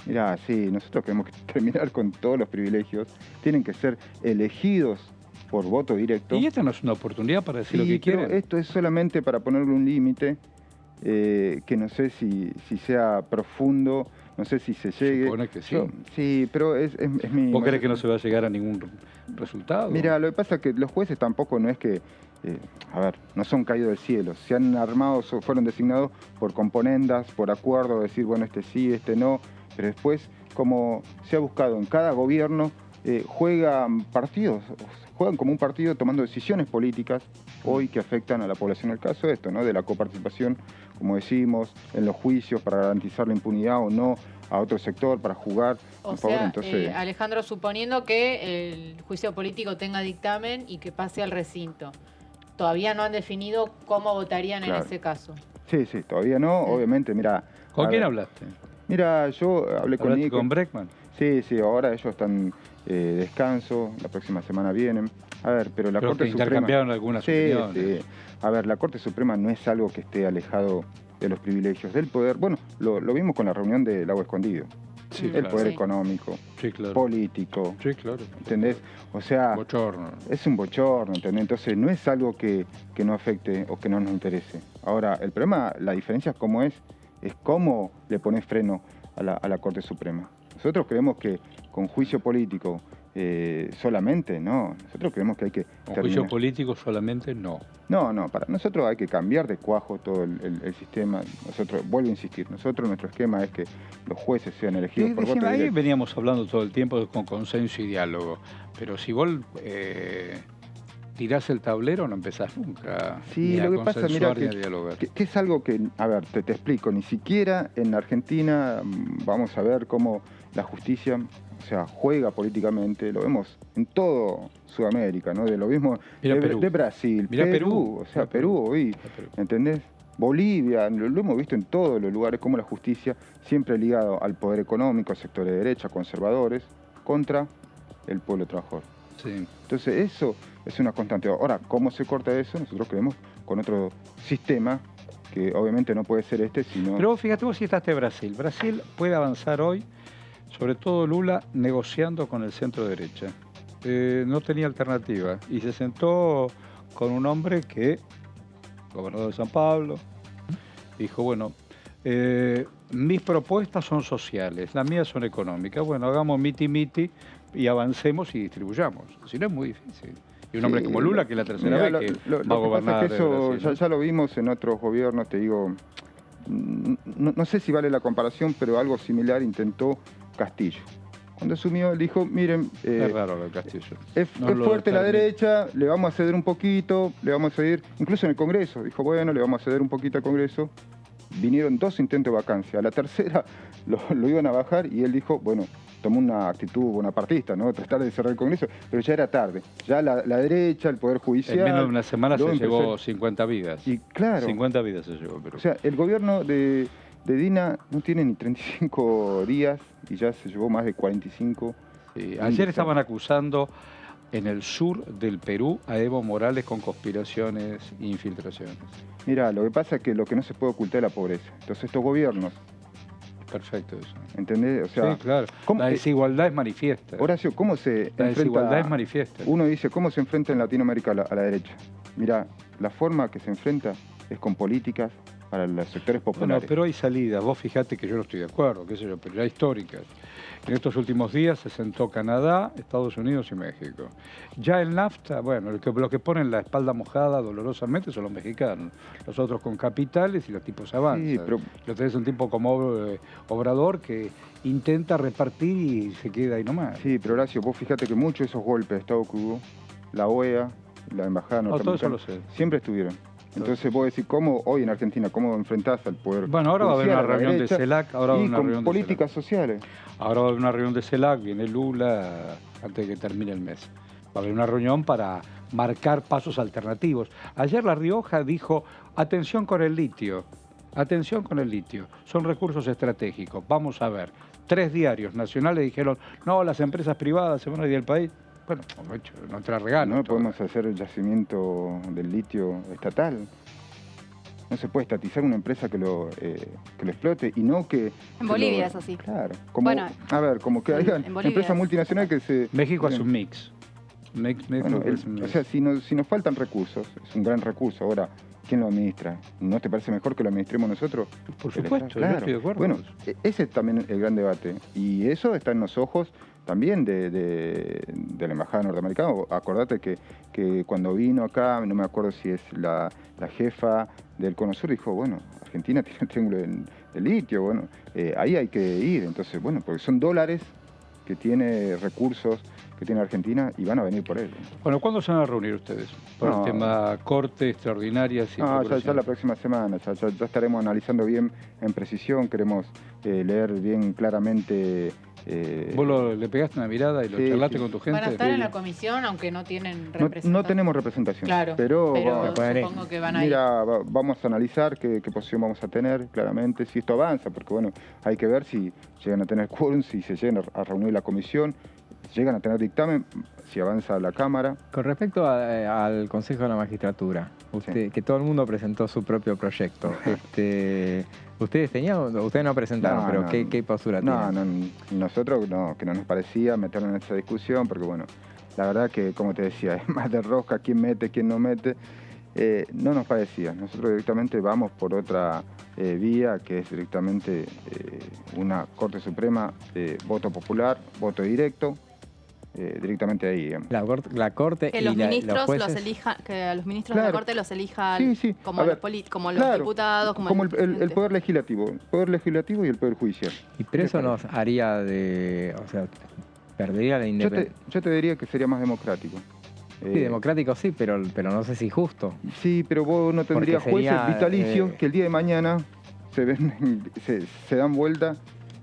Mirá, sí, nosotros queremos terminar con todos los privilegios. Tienen que ser elegidos por voto directo. Y esta no es una oportunidad para decir lo que quieren. Pero esto es solamente para ponerle un límite que no sé si sea profundo, no sé si se llegue. Supone que sí. Sí, pero es mi... ¿Vos crees que no se va a llegar a ningún resultado? Mira, lo que pasa es que los jueces tampoco no es que... a ver, no son caídos del cielo. Se han armado, fueron designados por componendas, por acuerdo, decir, bueno, este sí, este no. Pero después, como se ha buscado en cada gobierno, juegan como un partido tomando decisiones políticas hoy que afectan a la población. El caso de esto, ¿no? De la coparticipación, como decimos, en los juicios para garantizar la impunidad o no a otro sector para jugar en favor. Entonces, Alejandro, suponiendo que el juicio político tenga dictamen y que pase al recinto, todavía no han definido cómo votarían en ese caso. Sí, todavía no, obviamente, mira... ¿Con quién hablaste? Mira, yo hablé con Nico. ¿Con Breckman? Sí, ahora ellos están descanso, la próxima semana vienen. A ver, pero la Corte Suprema... intercambiaron algunas opiniones. Sí. A ver, la Corte Suprema no es algo que esté alejado de los privilegios del poder. Bueno, lo vimos con la reunión del Lago Escondido. Sí, el poder económico, político. Sí, claro. ¿Entendés? O sea, bochorno. Es un bochorno, ¿entendés? Entonces no es algo que no afecte o que no nos interese. Ahora, el problema, la diferencia es cómo le pones freno a la Corte Suprema. Nosotros creemos que con juicio político solamente, no. Nosotros creemos que hay que ¿Con juicio político solamente? No. No, para nosotros hay que cambiar de cuajo todo el sistema. Nosotros, vuelvo a insistir, nuestro esquema es que los jueces sean elegidos por voto directo. Ahí veníamos hablando todo el tiempo con consenso y diálogo, pero si vos tirás el tablero no empezás nunca. Sí, lo que pasa, mira, que es algo que, a ver, te explico, ni siquiera en Argentina vamos a ver cómo la justicia, o sea, juega políticamente, lo vemos en todo Sudamérica, ¿no? De lo mismo de Brasil, Perú, o sea, Perú hoy, ¿entendés? Bolivia, lo hemos visto en todos los lugares, como la justicia siempre ligado al poder económico, al sector de derecha, conservadores, contra el pueblo trabajador. Sí. Entonces eso es una constante. Ahora, ¿cómo se corta eso? Nosotros creemos con otro sistema que obviamente no puede ser sino... Pero fíjate, vos citaste Brasil. Brasil puede avanzar hoy, sobre todo Lula, negociando con el centro derecha. No tenía alternativa y se sentó con un hombre que, gobernador de San Pablo, dijo, bueno, mis propuestas son sociales, las mías son económicas. Bueno, hagamos miti-miti y avancemos y distribuyamos. Si no es muy difícil. Y un hombre como Lula, que es la tercera vez que va a gobernar. Es que eso ya lo vimos en otros gobiernos, te digo, no sé si vale la comparación, pero algo similar intentó Castillo. Cuando asumió, él dijo, miren... es raro lo de Castillo. Es fuerte la derecha, le vamos a ceder un poquito, le vamos a ceder, incluso en el Congreso, dijo, bueno, le vamos a ceder un poquito al Congreso. Vinieron 2 intentos de vacancia, a la tercera lo iban a bajar y él dijo, bueno, tomó una actitud bonapartista, ¿no? Tratar de cerrar el Congreso, pero ya era tarde. Ya la derecha, el Poder Judicial... En menos de una semana se llevó 50 vidas. Y claro... 50 vidas se llevó. Pero... O sea, el gobierno de Dina no tiene ni 35 días y ya se llevó más de 45. Sí, ayer estaban acusando en el sur del Perú a Evo Morales con conspiraciones e infiltraciones. Mira, lo que pasa es que lo que no se puede ocultar es la pobreza. Entonces estos gobiernos... Perfecto eso. ¿Entendés? O sea, sí, claro. La desigualdad es manifiesta. Horacio, ¿cómo se enfrenta? La desigualdad es manifiesta. Uno dice, ¿cómo se enfrenta en Latinoamérica a la derecha? Mira, la forma que se enfrenta es con políticas para los sectores populares. Bueno, pero hay salidas. Vos fijate que yo no estoy de acuerdo, qué sé yo, pero ya históricas. En estos últimos días se sentó Canadá, Estados Unidos y México. Ya el NAFTA, bueno, los que ponen la espalda mojada dolorosamente son los mexicanos. Los otros con capitales y los tipos avanzan. Sí, pero... Lo tenés un tipo como Obrador que intenta repartir y se queda ahí nomás. Sí, pero Horacio, vos fíjate que muchos de esos golpes de Estado que hubo, la OEA, la embajada norteamericana, todo eso lo sé. Siempre estuvieron. Entonces vos decís, ¿cómo hoy en Argentina, cómo enfrentás al poder? Bueno, ahora va a haber una reunión de CELAC. Ahora va a haber una reunión de políticas sociales. Ahora va a haber una reunión de CELAC, viene Lula antes de que termine el mes. Va a haber una reunión para marcar pasos alternativos. Ayer La Rioja dijo, atención con el litio, atención con el litio. Son recursos estratégicos, vamos a ver. 3 diarios nacionales dijeron, no, las empresas privadas se van a ir del país. Bueno, no te la regalo. No podemos hacer el yacimiento del litio estatal. No se puede estatizar una empresa que lo explote y no que... En Bolivia es así. Claro. Como, bueno, a ver, como que haya empresas multinacionales que se... México hace un mix. O sea, si nos faltan recursos, es un gran recurso. Ahora, ¿quién lo administra? ¿No te parece mejor que lo administremos nosotros? Por supuesto, claro. Yo estoy de acuerdo. Bueno, ese es también el gran debate. Y eso está en los ojos también de la embajada norteamericana. Acordate que cuando vino acá, no me acuerdo si es la jefa del Cono Sur, dijo, bueno, Argentina tiene el triángulo de litio, bueno, ahí hay que ir. Entonces, bueno, porque son dólares que tiene recursos que tiene Argentina y van a venir por él. Bueno, ¿cuándo se van a reunir ustedes? Por el tema corte, extraordinarias y... No, ya la próxima semana, ya estaremos analizando bien en precisión, queremos leer bien claramente... ¿Vos le pegaste una mirada y lo charlaste con tu gente? Van a estar en la comisión, aunque no tienen representación. No tenemos representación. Claro, pero supongo que van a ir. Mira, vamos a analizar qué posición vamos a tener, claramente, si esto avanza, porque bueno, hay que ver si llegan a tener quórum, si se llegan a reunir la comisión, llegan a tener dictamen, si avanza la Cámara. Con respecto al Consejo de la Magistratura, que todo el mundo presentó su propio proyecto. ¿Ustedes no presentaron, pero ¿qué postura tienen? No, nosotros que no nos parecía meternos en esa discusión, porque bueno, la verdad que, como te decía, es más de rosca, quién mete, quién no mete. No nos parecía. Nosotros directamente vamos por otra vía, que es directamente una Corte Suprema, voto popular, voto directo. Directamente ahí, digamos. La Corte que los ministros los jueces... que a los ministros de la Corte los elijan como los diputados, como el Poder Legislativo, y el Poder Judicial. ¿Y pero eso nos haría perdería la independencia? Yo te diría que sería más democrático. Sí, democrático sí, pero no sé si justo. Sí, pero vos no tendrías jueces vitalicios que el día de mañana se dan vuelta,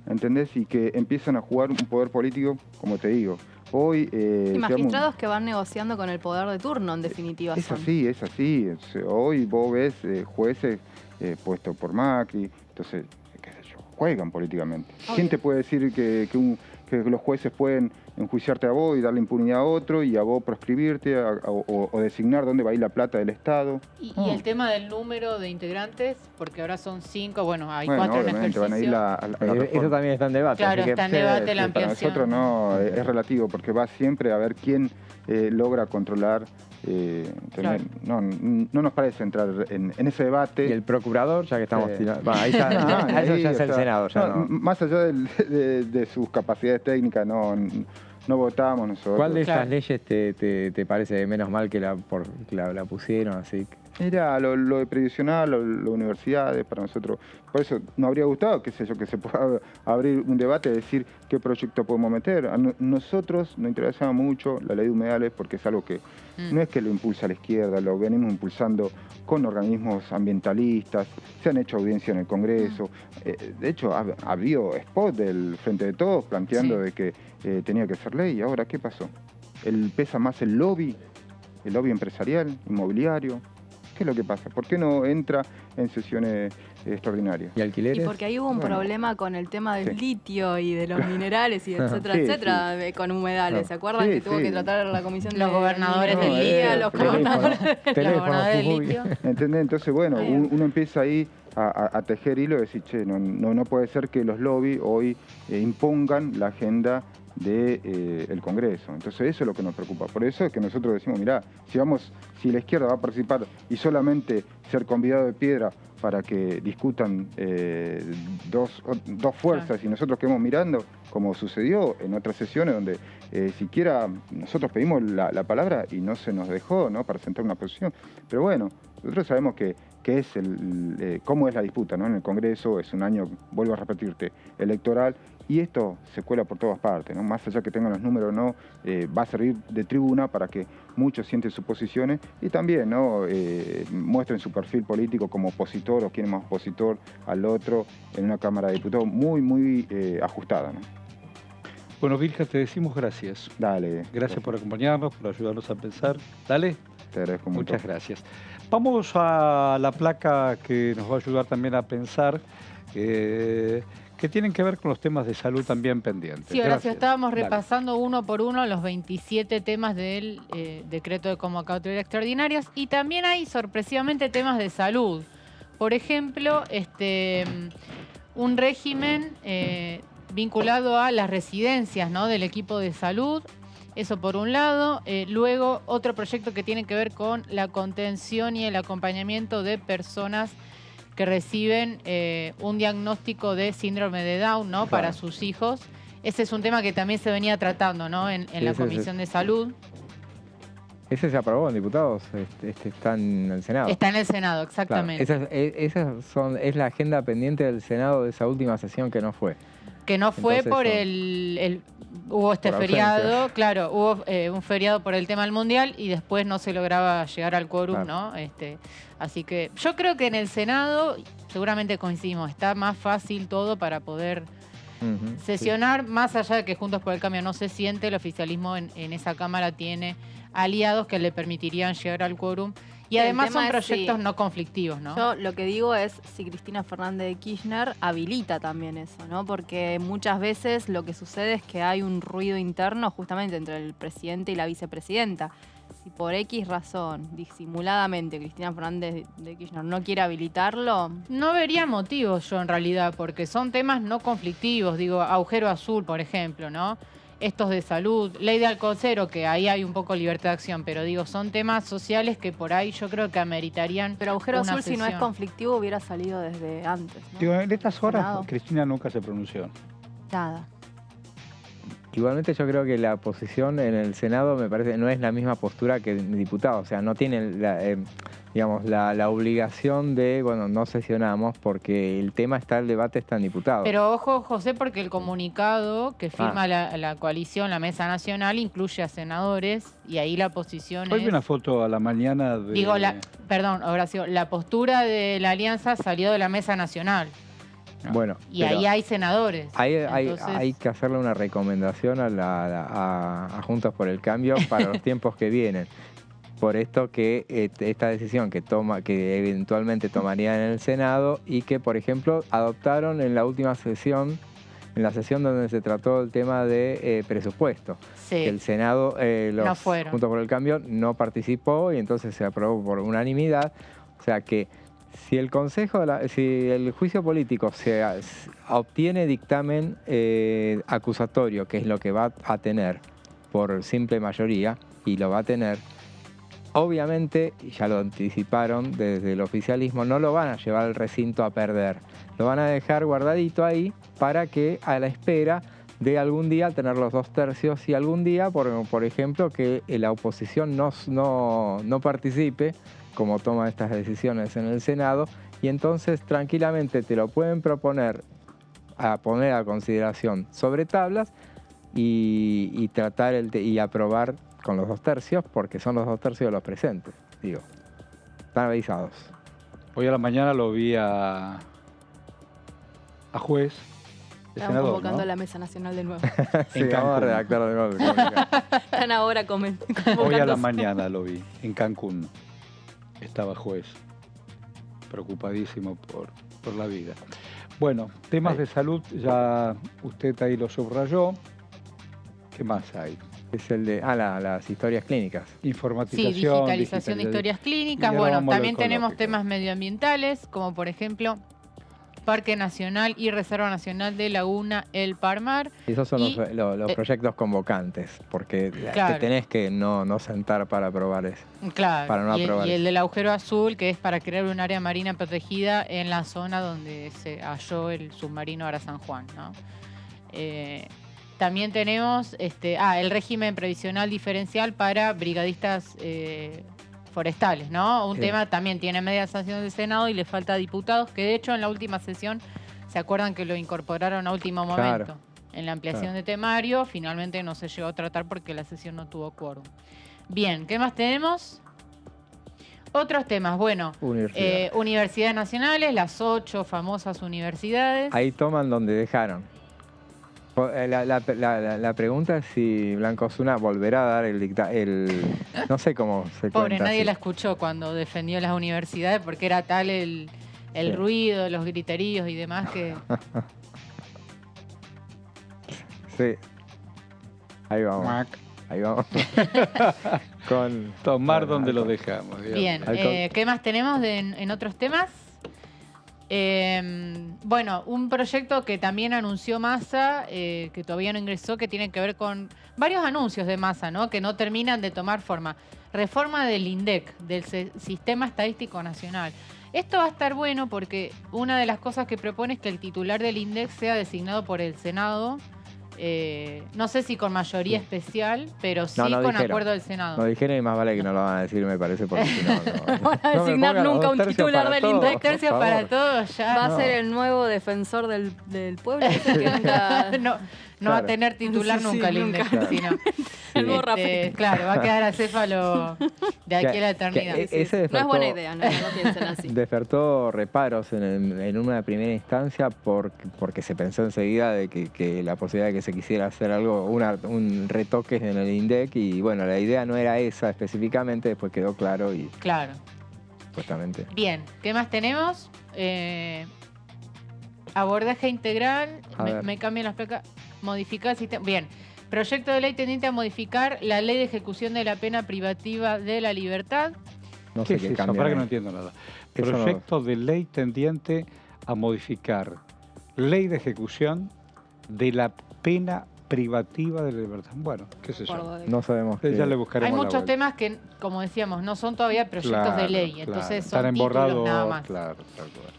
¿entendés? Y que empiezan a jugar un poder político, como te digo. Hoy, y magistrados que van negociando con el poder de turno, en definitiva. Es así. Hoy vos ves jueces puestos por Macri, entonces, qué sé yo, juegan políticamente. Obvio. ¿Quién te puede decir que los jueces pueden enjuiciarte a vos y darle impunidad a otro y a vos proscribirte o designar dónde va a ir la plata del Estado? ¿Y el tema del número de integrantes? Porque ahora son 5, hay 4 en ejercicio. Van a ir eso también está en debate. Claro, está en debate la ampliación. Para nosotros no, es relativo, porque va siempre a ver quién logra controlar. No nos parece entrar en ese debate. ¿Y el procurador, ya que estamos tirando? Ahí está, eso ya es el Senado. Más allá de sus capacidades técnicas, no votamos nosotros. ¿Cuál de estas leyes te parece menos mal que la pusieron así? Mira, lo de previsional, lo universidades, para nosotros, por eso nos habría gustado, qué sé yo, que se pueda abrir un debate, decir qué proyecto podemos meter. A nosotros nos interesaba mucho la ley de humedales, porque es algo que no es que lo impulsa la izquierda, lo venimos impulsando con organismos ambientalistas, se han hecho audiencias en el Congreso, de hecho ha habido spot del Frente de Todos planteando de que tenía que ser ley. Ahora, ¿qué pasó? Pesa más el lobby empresarial, inmobiliario. ¿Qué es lo que pasa? ¿Por qué no entra en sesiones extraordinarias? ¿Y alquileres? Y porque ahí hubo un problema con el tema del litio y de los minerales y etcétera, con humedales. ¿Se acuerdan que tuvo que tratar la comisión de los gobernadores del litio? Los gobernadores del litio. ¿Entendés? Entonces, bueno, uno empieza ahí a tejer hilo y decir, che, no puede ser que los lobbies hoy impongan la agenda del Congreso. Entonces eso es lo que nos preocupa. Por eso es que nosotros decimos, mirá, si la izquierda va a participar y solamente ser convidado de piedra para que discutan dos fuerzas y nosotros quedemos mirando, como sucedió en otras sesiones donde siquiera nosotros pedimos la palabra y no se nos dejó, ¿no?, para sentar una posición. Pero bueno, nosotros sabemos que es cómo es la disputa, ¿no?, en el Congreso. Es un año, vuelvo a repetirte, electoral, y esto se cuela por todas partes, ¿no? Más allá que tengan los números o no, va a servir de tribuna para que muchos sienten sus posiciones y también, ¿no?, muestren su perfil político como opositor o quién es más opositor al otro en una Cámara de Diputados muy ajustada, ¿no? Bueno, Vilca, te decimos gracias. Dale. Gracias por acompañarnos, por ayudarnos a pensar. Dale. Te agradezco mucho. Muchas gracias. Vamos a la placa que nos va a ayudar también a pensar, que tienen que ver con los temas de salud también pendientes. Sí, Horacio, estábamos repasando uno por uno los 27 temas del decreto de convocatoria extraordinarias y también hay sorpresivamente temas de salud. Por ejemplo, un régimen vinculado a las residencias, ¿no?, del equipo de salud. Eso por un lado. Luego, otro proyecto que tiene que ver con la contención y el acompañamiento de personas que reciben un diagnóstico de síndrome de Down, ¿no?, para sus hijos. Ese es un tema que también se venía tratando, ¿no?, en la Comisión de Salud. Ese se aprobó en diputados, está en el Senado. Está en el Senado, exactamente. Claro, es la agenda pendiente del Senado de esa última sesión que no fue. Que no fue. Entonces, hubo este feriado, claro, hubo un feriado por el tema del Mundial y después no se lograba llegar al quórum, claro, ¿no? Así que yo creo que en el Senado, seguramente coincidimos, está más fácil todo para poder sesionar, sí, más allá de que Juntos por el Cambio no se siente, el oficialismo en esa Cámara tiene aliados que le permitirían llegar al quórum. Y además son proyectos no conflictivos, ¿no? Yo lo que digo es si Cristina Fernández de Kirchner habilita también eso, ¿no? Porque muchas veces lo que sucede es que hay un ruido interno justamente entre el presidente y la vicepresidenta. Si por X razón, disimuladamente, Cristina Fernández de Kirchner no quiere habilitarlo... No vería motivos yo en realidad, porque son temas no conflictivos. Digo, agujero azul, por ejemplo, ¿no? Estos de salud, ley de alcoholcero, que ahí hay un poco libertad de acción, pero digo, son temas sociales que por ahí yo creo que ameritarían. Pero agujero azul, sesión. Si no es conflictivo, hubiera salido desde antes, ¿no? Digo, en estas horas Senado. Cristina nunca se pronunció. Nada. Igualmente yo creo que la posición en el Senado me parece no es la misma postura que en diputados. O sea, no tienen la obligación de, bueno, no sesionamos porque el tema está, el debate está en diputados. Pero ojo, José, porque el comunicado que firma la coalición, la Mesa Nacional, incluye a senadores y ahí la posición Hoy vi una foto a la mañana de... Digo, perdón, Horacio, la postura de la Alianza salió de la Mesa Nacional. Bueno, y ahí hay senadores. Hay que hacerle una recomendación a Juntos por el Cambio para los tiempos que vienen. Por esto que esta decisión que eventualmente tomarían en el Senado y que, por ejemplo, adoptaron en la última sesión, en la sesión donde se trató el tema de presupuesto. Sí. Que el Senado, Juntos por el Cambio, no participó y entonces se aprobó por unanimidad. O sea que si el si el juicio político se obtiene dictamen acusatorio, que es lo que va a tener por simple mayoría, y lo va a tener, obviamente, ya lo anticiparon desde el oficialismo, no lo van a llevar al recinto a perder. Lo van a dejar guardadito ahí para que a la espera de algún día tener los 2/3 y algún día, por ejemplo, que la oposición no participe, como toma estas decisiones en el Senado, y entonces tranquilamente te lo pueden poner a consideración sobre tablas y tratar y aprobar con los 2/3, porque son los 2/3 de los presentes, digo. Están avisados. Hoy a la mañana lo vi a juez. Estaban convocando a la Mesa Nacional de nuevo. Sí, vamos a redactar de nuevo. Están ahora convocando. Hoy a la mañana lo vi, en Cancún. Estaba juez, preocupadísimo por la vida. Bueno, temas de salud, ya usted ahí lo subrayó. ¿Qué más hay? Es el de las historias clínicas. Informatización. Sí, digitalización de historias clínicas. Bueno, también tenemos temas medioambientales, como por ejemplo Parque Nacional y Reserva Nacional de Laguna El Parmar. Esos son los proyectos convocantes, porque Claro. te tenés que no sentar para aprobar eso. Claro, Para no aprobar y el eso. del agujero azul, que es para crear un área marina protegida en la zona donde se halló el submarino Ara San Juan, ¿no? También tenemos el régimen previsional diferencial para brigadistas forestales, ¿no? Un Sí. tema también tiene media sanción del Senado y le falta diputados, que de hecho en la última sesión, ¿se acuerdan que lo incorporaron a último momento? Claro. En la ampliación Claro. de temario, finalmente no se llegó a tratar porque la sesión no tuvo quórum. Bien, ¿qué más tenemos? Otros temas, bueno, Universidades. universidades nacionales, las 8 famosas universidades. Ahí toman donde dejaron. La pregunta es si Blanco Osuna volverá a dar no sé cómo se Pobre, cuenta. nadie así. la escuchó cuando defendió las universidades porque era tal el Sí. ruido, los griteríos y demás que... Sí. Ahí vamos. Mac. Ahí vamos. Con Tomar bueno, donde al- lo dejamos. digamos. Bien, ¿qué más tenemos en otros temas? Bueno, un proyecto que también anunció Massa, que todavía no ingresó, que tiene que ver con varios anuncios de Massa, ¿no? Que no terminan de tomar forma. Reforma del INDEC, del Sistema Estadístico Nacional. Esto va a estar bueno porque una de las cosas que propone es que el titular del INDEC sea designado por el Senado. No sé si con mayoría especial, pero sí No con dijeron. acuerdo del Senado. No dijeron y más vale que no lo van a decir, me parece, porque si no, no. Van a No me designar pongan los nunca 2 un tercios titular para del todo, INDEC. por Tercio favor. para todos ya. Va a No. ser el nuevo defensor del pueblo. ese que nunca... No va a Claro. tener titular Sí, nunca el nunca. INDEC, sino, El borra claro, va a quedar acéfalo de aquí a la Que eternidad. ese No es buena despertó- idea, no piensen así. Despertó reparos en una primera instancia porque se pensó enseguida de que la posibilidad de que se quisiera hacer algo, un retoque en el INDEC, y bueno, la idea no era esa específicamente, después quedó claro y Claro. supuestamente. Bien, ¿qué más tenemos? Abordaje integral, A ver. me cambian las placas, modificar el sistema. Bien, proyecto de ley tendiente a modificar la ley de ejecución de la pena privativa de la libertad. No ¿Qué sé es qué eso? cambia. Para que no entiendo nada. Eso no- Proyecto de ley tendiente a modificar ley de ejecución de la pena privativa de la libertad. Bueno, qué sé yo. No sabemos. Ya qué- le Hay buscaremos la muchos vuelta. temas que, como decíamos, no son todavía proyectos de Claro, ley, claro. entonces Están son en títulos borrador, nada más. Claro, tal cual.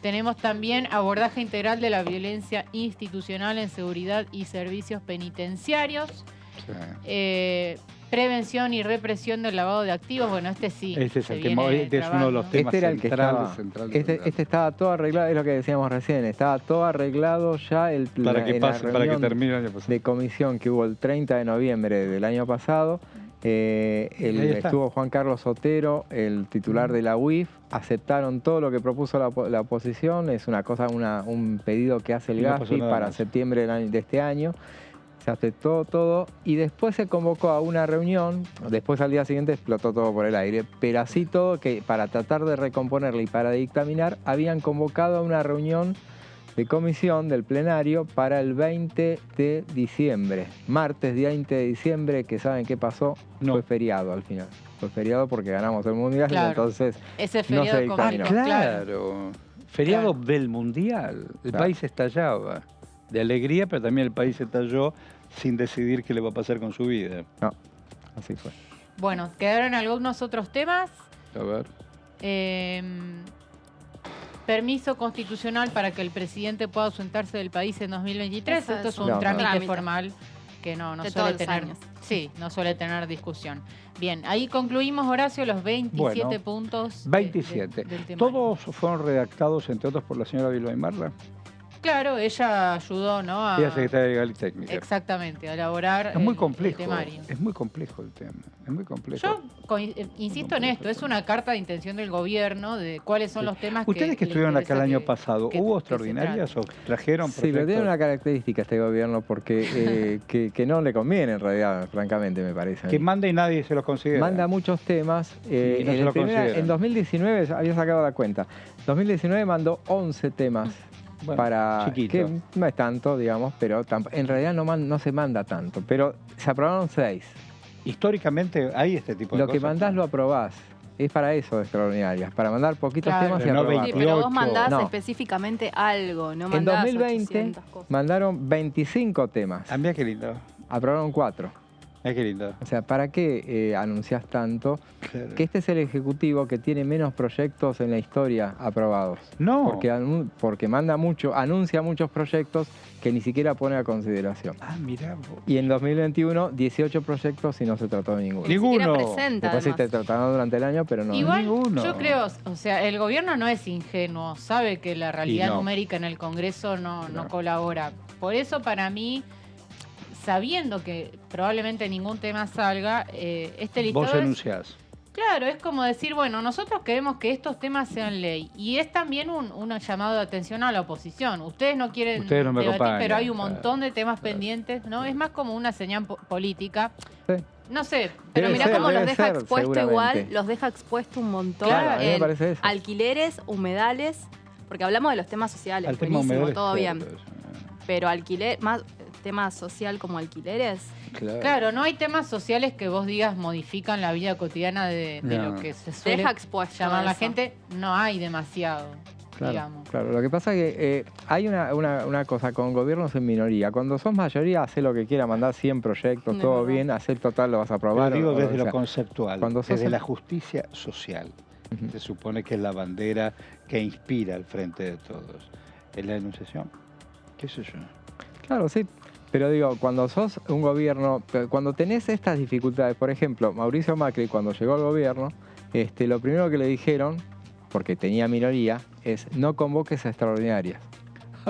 Tenemos también abordaje integral de la violencia institucional en seguridad y servicios penitenciarios. Sí. Prevención y represión del lavado de activos. Bueno, este sí. Ese es se el tema, viene este es uno de los trabajando. temas Este era el que centrales, estaba. Este estaba todo arreglado, es lo que decíamos recién, estaba todo arreglado ya Para que en la pase, para que reunión termine el año pasado. de comisión que hubo el 30 de noviembre del año pasado. Ahí está. Estuvo Juan Carlos Otero, el titular de la UIF, aceptaron todo lo que propuso la oposición, es una cosa, un pedido que hace el Y no pasó GAFI nada para más. septiembre de este año. Se aceptó todo y después se convocó a una reunión, después al día siguiente explotó todo por el aire, pero así todo que para tratar de recomponerla y para dictaminar habían convocado a una reunión de comisión del plenario para el 20 de diciembre, martes 20 de diciembre, que ¿saben qué pasó? No. Fue feriado al final. Fue feriado porque ganamos el Mundial, Claro. entonces Ese no feriado se dictaminó. económico, Claro. Feriado del Mundial. El Claro. país estallaba. De alegría, pero también el país estalló sin decidir qué le va a pasar con su vida. No, así fue. Bueno, quedaron algunos otros temas. A ver. Permiso constitucional para que el presidente pueda ausentarse del país en 2023. Eso Esto es es un un trámite trámite. formal que no De suele todos los tener. años. Sí, no suele tener discusión. Bien, ahí concluimos, Horacio, los 27 Bueno, puntos. 27. Del temario. Todos fueron redactados, entre otros, por la señora Vilma Marla. Claro, ella ayudó, ¿no? A, Ella es secretaria legal y técnica. exactamente, a elaborar Es muy el complejo. temario. Es muy complejo el tema. Es muy complejo. Yo insisto en esto, es una carta de intención del gobierno de cuáles son los temas Ustedes que le estuvieron acá el interesa año pasado, que ¿hubo se extraordinarias o trajeron Sí, pero tiene proyectos? una característica este gobierno porque que no le conviene en realidad, francamente, me parece. a mí. Que manda y nadie se los considera. Manda muchos temas. Y no se lo consideran. En 2019, había sacado la cuenta, 2019 mandó 11 temas. Bueno, Para chiquito. que no es tanto, digamos, pero en realidad no se manda tanto. Pero se aprobaron 6. Históricamente hay este tipo de Lo cosas. que mandás lo aprobás. es para eso extraordinarias, para mandar poquitos Claro. temas y Pero no aprobarlos. Sí, pero vos 28. mandás No. específicamente algo, no En mandás 2020 800 cosas. mandaron 25 temas, Ah, mira qué lindo. aprobaron 4. Mira qué lindo. O sea, ¿para qué anunciás tanto? Claro. Que este es el Ejecutivo que tiene menos proyectos en la historia aprobados. No. Porque manda mucho, anuncia muchos proyectos que ni siquiera pone a consideración. Ah, mirá vos. Y en 2021, 18 proyectos y no se trató de ninguno. Ni siquiera Ninguno. presenta, Después sí además. te trataron durante el año, pero no. Igual, ninguno. yo creo, o sea, el gobierno no es ingenuo, sabe que la realidad no. numérica en el Congreso no Claro. colabora. Por eso, para mí, sabiendo que probablemente ningún tema salga, este listado Vos es, enunciás. claro, es como decir, bueno, nosotros queremos que estos temas sean ley. Y es también un llamado de atención a la oposición. Ustedes no quieren Ustedes no me debatir, acompañan, pero hay un claro, montón de temas pendientes, ¿no? Es más como una señal política. Sí. No sé, Pero Debe mirá ser, cómo los debe deja ser, expuesto seguramente. igual, los deja expuesto un montón Claro, a mí me en parece eso. alquileres, humedales, porque hablamos de los temas sociales, Al tema buenísimo, humedales, todo bien. claro, Pero alquiler, más tema social como alquileres, Claro, no hay temas sociales que vos digas modifican la vida cotidiana de No. lo que se suele deja expuesto llamar la eso. gente. No hay demasiado, Claro, digamos. claro. Lo que pasa es que hay una cosa con gobiernos en minoría. Cuando sos mayoría, hace lo que quiera, mandar 100 proyectos, Es todo verdad. bien, hacer total, lo vas a Pero aprobar. digo o desde sea, lo conceptual, cuando sos desde en- la justicia social. Se supone que es la bandera que inspira al frente de todos. Es la enunciación. ¿Qué sé yo? Claro, sí. Pero digo, cuando sos un gobierno, cuando tenés estas dificultades, por ejemplo, Mauricio Macri cuando llegó al gobierno, lo primero que le dijeron, porque tenía minoría, es no convoques a extraordinarias.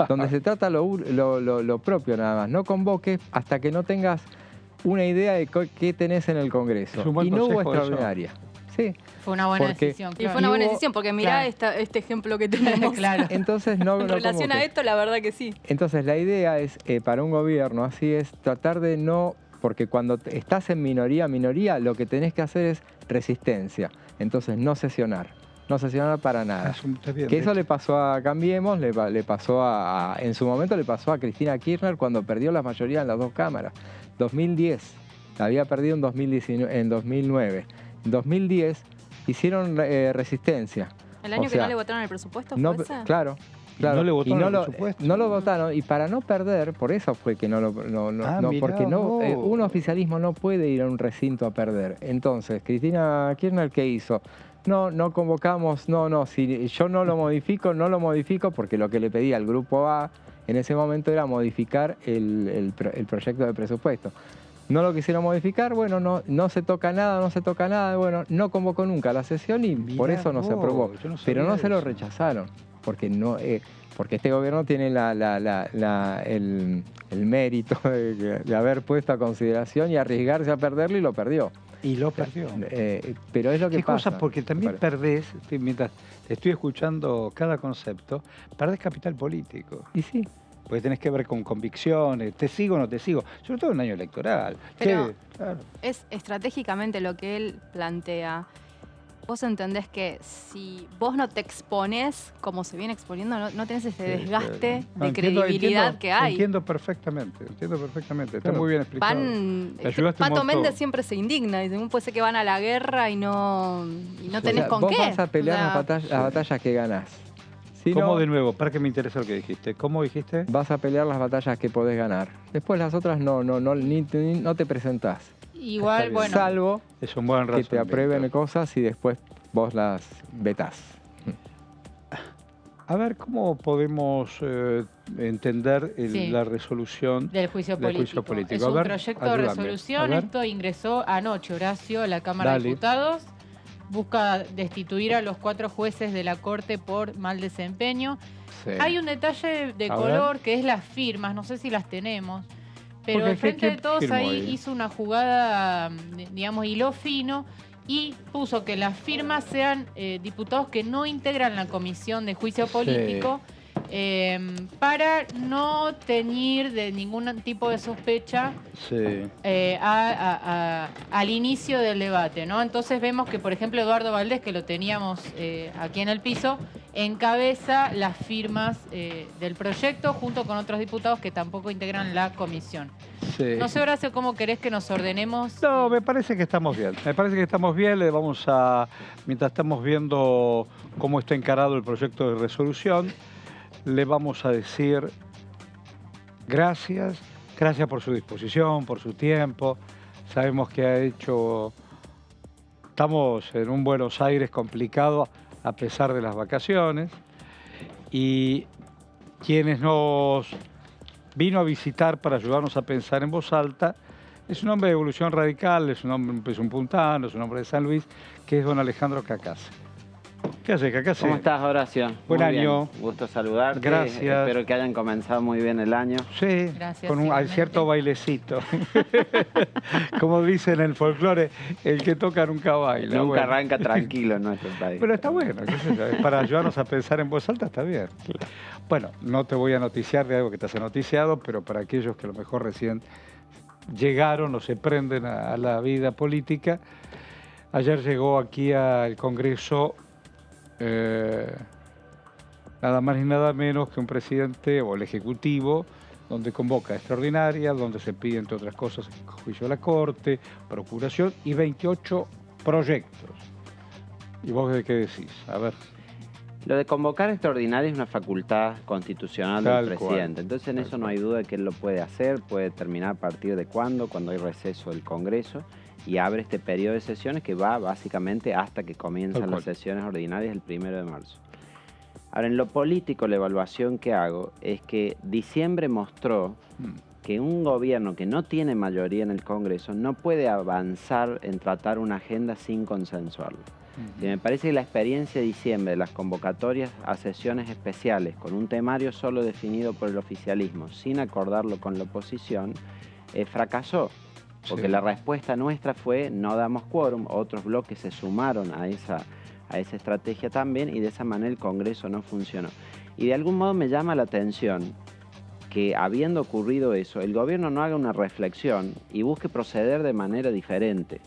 Donde se trata lo propio nada más, no convoques hasta que no tengas una idea de qué tenés en el Congreso. Es un buen Y no hubo consejo eso. extraordinaria. Sí. Fue una buena Porque- decisión. y claro. fue una buena hubo- decisión, porque mirá claro. este ejemplo que tenemos. Claro. Entonces no, En no relación a convoques. esto, la verdad que sí. Entonces la idea es, para un gobierno así es tratar de no, porque cuando estás en minoría, lo que tenés que hacer es resistencia. Entonces no sesionar para nada. Está bien, Que de eso hecho. le pasó a Cambiemos, le pasó en su momento le pasó a Cristina Kirchner cuando perdió la mayoría en las dos cámaras. 2010, la había perdido en 2009. En 2010 hicieron resistencia. El año O que sea, no le votaron el presupuesto no, fue ese. claro. Y no le votaron el lo, presupuesto. no lo votaron, y para no perder, por eso fue que no lo. Ah, mirá porque no, vos. un oficialismo no puede ir a un recinto a perder. Entonces, Cristina Kirchner, ¿qué hizo? No convocamos, si yo no lo modifico, porque lo que le pedía al grupo A en ese momento era modificar el proyecto de presupuesto. No lo quisieron modificar, bueno, no se toca nada, bueno, no convocó nunca la sesión y por Mirá eso no se vos, aprobó. yo no Pero sabía no se lo eso. rechazaron, porque porque este gobierno tiene el mérito de haber puesto a consideración y arriesgarse a perderlo y lo perdió. Y lo perdió. Pero es lo que ¿Qué pasa. cosa? Porque también me parece. perdés, mientras te estoy escuchando cada concepto, perdés capital político. Y sí. Porque tenés que ver con convicciones, te sigo o no te sigo, sobre todo en un año electoral. Pero- Che, claro. Es estratégicamente lo que él plantea. Vos entendés que si vos no te expones como se viene exponiendo, no tenés ese desgaste No, de credibilidad que hay. Entiendo perfectamente, Está Claro. muy bien explicado. Me ayudaste un Pato montón. Méndez siempre se indigna, dice, puede ser que van a la guerra y no tenés O sea, con vos qué. vas a pelear O sea, las batallas que ganás. Si ¿Cómo no, de nuevo? Para que me interesa lo que dijiste. ¿Cómo dijiste? vas a pelear las batallas que podés ganar. Después las otras no te presentás. Igual, bien. bueno, Salvo Es un buen que te razonamiento. aprueben cosas y después vos las vetás. A ver, ¿cómo podemos entender Sí. la resolución del juicio del juicio político. político? Es A un ver, proyecto de ayúdame. A resolución. ver. Esto ingresó anoche, Horacio, a la Cámara Dale. de Diputados. Busca destituir a los 4 jueces de la Corte por mal desempeño. Sí. Hay un detalle de A color que es las firmas, no sé si las tenemos, pero Porque el Frente de ¿quién Todos firmó ahí ahí? hizo una jugada, digamos, hiló fino y puso que las firmas sean diputados que no integran la comisión de juicio político. para no teñir de ningún tipo de sospecha al inicio del debate, ¿no? Entonces vemos que, por ejemplo, Eduardo Valdés, que lo teníamos aquí en el piso, encabeza las firmas del proyecto junto con otros diputados que tampoco integran la comisión. Sí. No sé, Horacio, ¿cómo querés que nos ordenemos? No, me parece que estamos bien. Me parece que estamos bien. Le vamos a, mientras estamos viendo cómo está encarado el proyecto de resolución, le vamos a decir gracias. Gracias por su disposición, por su tiempo. Sabemos que ha hecho... Estamos en un Buenos Aires complicado a pesar de las vacaciones. Y quienes nos vino a visitar para ayudarnos a pensar en voz alta es un hombre de Evolución Radical, es un hombre, es un puntano, es un hombre de San Luis, que es don Alejandro Cacase. ¿Qué hace, Cacase? ¿Cómo estás, Horacio? Buen año. Bien. Gusto saludarte. Gracias. Espero que hayan comenzado muy bien el año. Sí, gracias, con un cierto bailecito. Como dicen en el folclore, el que toca nunca baila. Nunca arranca tranquilo en nuestro país. Pero está bueno, qué sé yo, para ayudarnos a pensar en voz alta está bien. Bueno, no te voy a noticiar de algo que te has noticiado, pero para aquellos que a lo mejor recién llegaron o se prenden a la vida política, ayer llegó aquí al Congreso nada más ni nada menos que un presidente o el Ejecutivo, donde convoca extraordinaria, donde se pide, entre otras cosas, juicio a la Corte, procuración y 28 proyectos. ¿Y vos de qué decís? A ver. Lo de convocar extraordinaria es una facultad constitucional del presidente. Entonces en eso no hay duda de que él lo puede hacer, puede terminar a partir de cuando hay receso del Congreso y abre este periodo de sesiones que va básicamente hasta que comienzan las sesiones ordinarias el 1 de marzo. Ahora, en lo político, la evaluación que hago es que diciembre mostró que un gobierno que no tiene mayoría en el Congreso no puede avanzar en tratar una agenda sin consensuarlo. Y me parece que la experiencia de diciembre de las convocatorias a sesiones especiales con un temario solo definido por el oficialismo sin acordarlo con la oposición fracasó. Porque la respuesta nuestra fue no damos quórum, otros bloques se sumaron a esa estrategia también y de esa manera el Congreso no funcionó. Y de algún modo me llama la atención que habiendo ocurrido eso, el gobierno no haga una reflexión y busque proceder de manera diferente.